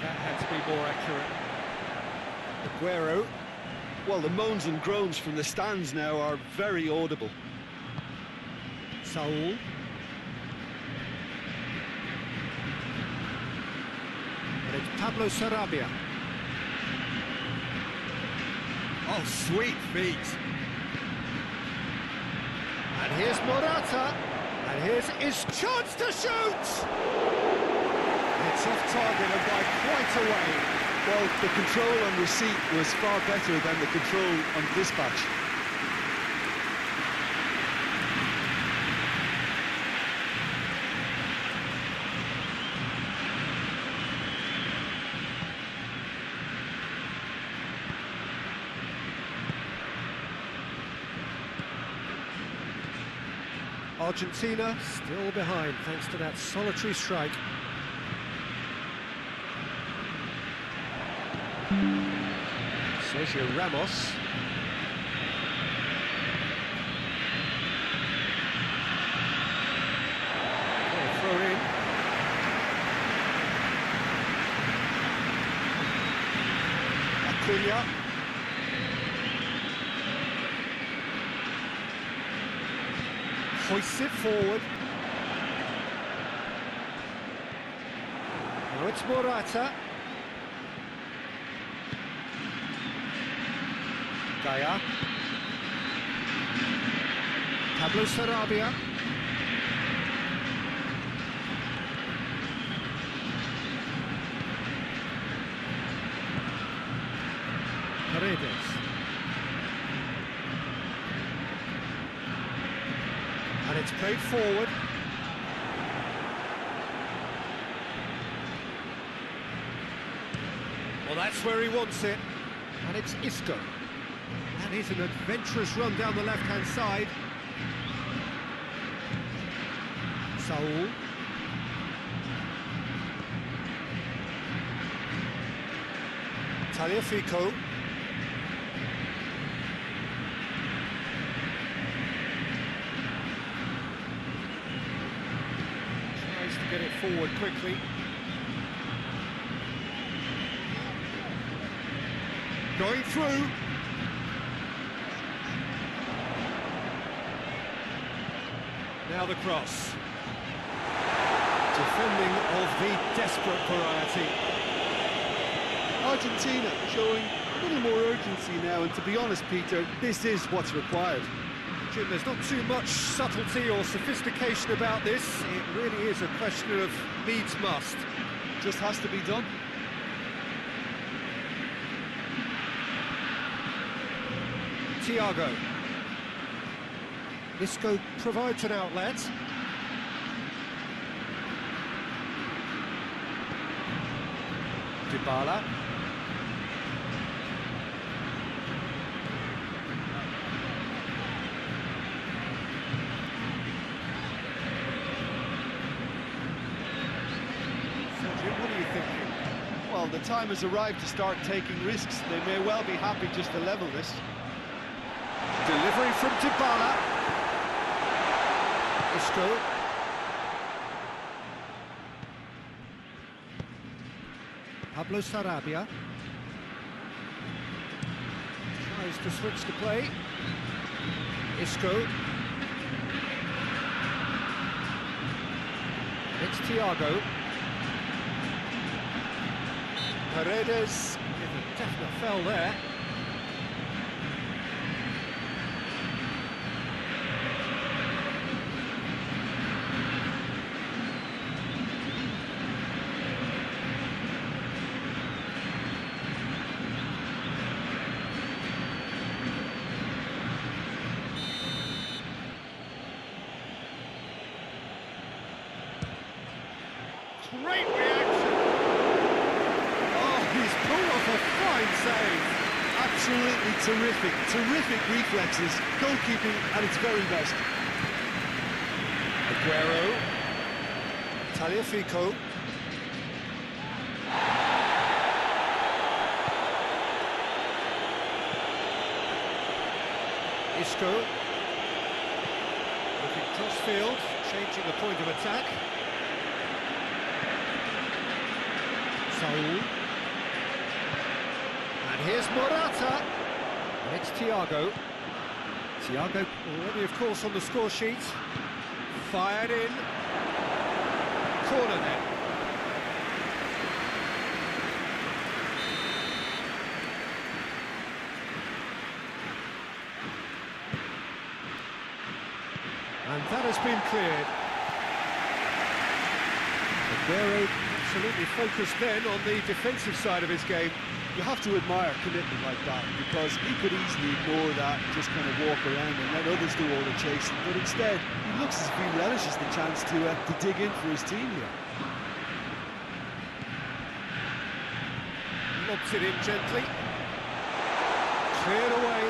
That had to be more accurate. Aguero. Well, the moans and groans from the stands now are very audible. Saul. It's Pablo Sarabia. Oh, sweet feet. And here's Morata. And here's his chance to shoot! It's off target and by quite a way. Well, the control on receipt was far better than the control on dispatch. Argentina still behind thanks to that solitary strike. Sergio Ramos. Throw in. Acuna. Hoists it forward. Now it's Morata. Gaia. Pablo Sarabia. Paredes. And it's played forward. Well, that's where he wants it. And it's Isco. That is an adventurous run down the left-hand side. Saul. Tagliafico. Tries to get it forward quickly. Going through. Now the cross. Defending of the desperate variety. Argentina showing a little more urgency now, and to be honest, Peter, this is what's required. Jim, there's not too much subtlety or sophistication about this. It really is a question of needs must. Just has to be done. Thiago. Isco provides an outlet. Dybala. Sergio, what are you thinking? Well, the time has arrived to start taking risks. They may well be happy just to level this. Delivery from Dybala. Isco. Pablo Sarabia. Tries to switch the play. Isco. It's Thiago. Paredes. With a definite foul there. Great reaction! Oh, he's pulled off a fine save. Absolutely terrific, terrific reflexes, goalkeeping at its very best. Aguero. Tagliafico. Isco. Looking cross-field, changing the point of attack. Saul. And here's Morata. And it's Thiago. Thiago already, of course, on the score sheet. Fired in. Corner then. And that has been cleared. Aguero absolutely focused then on the defensive side of his game. You have to admire commitment like that, because he could easily ignore that and just kind of walk around and let others do all the chasing, but instead he looks as if he relishes the chance to dig in for his team here. Lobs it in gently. Cleared away.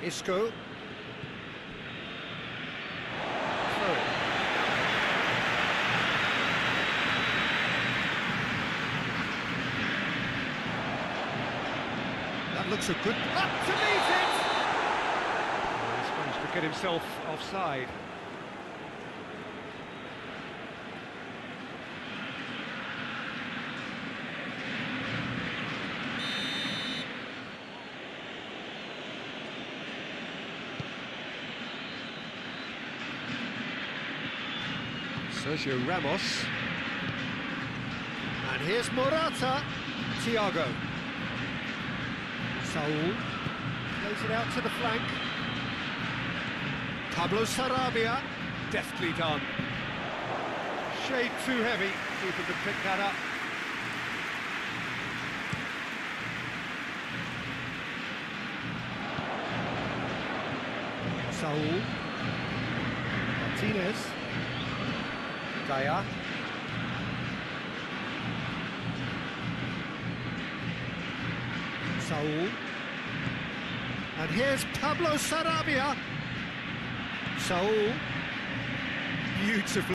Isco. Throw. That looks a good... Up to meet it! He's managed to get himself offside. Sergio Ramos. And here's Morata. Thiago. Saul. Plays it out to the flank. Pablo Sarabia. Deftly done. Shade too heavy. Keeper could pick that up. Saul. Martinez. Daya. Saul. And here's Pablo Sarabia. Saul. Beautifully.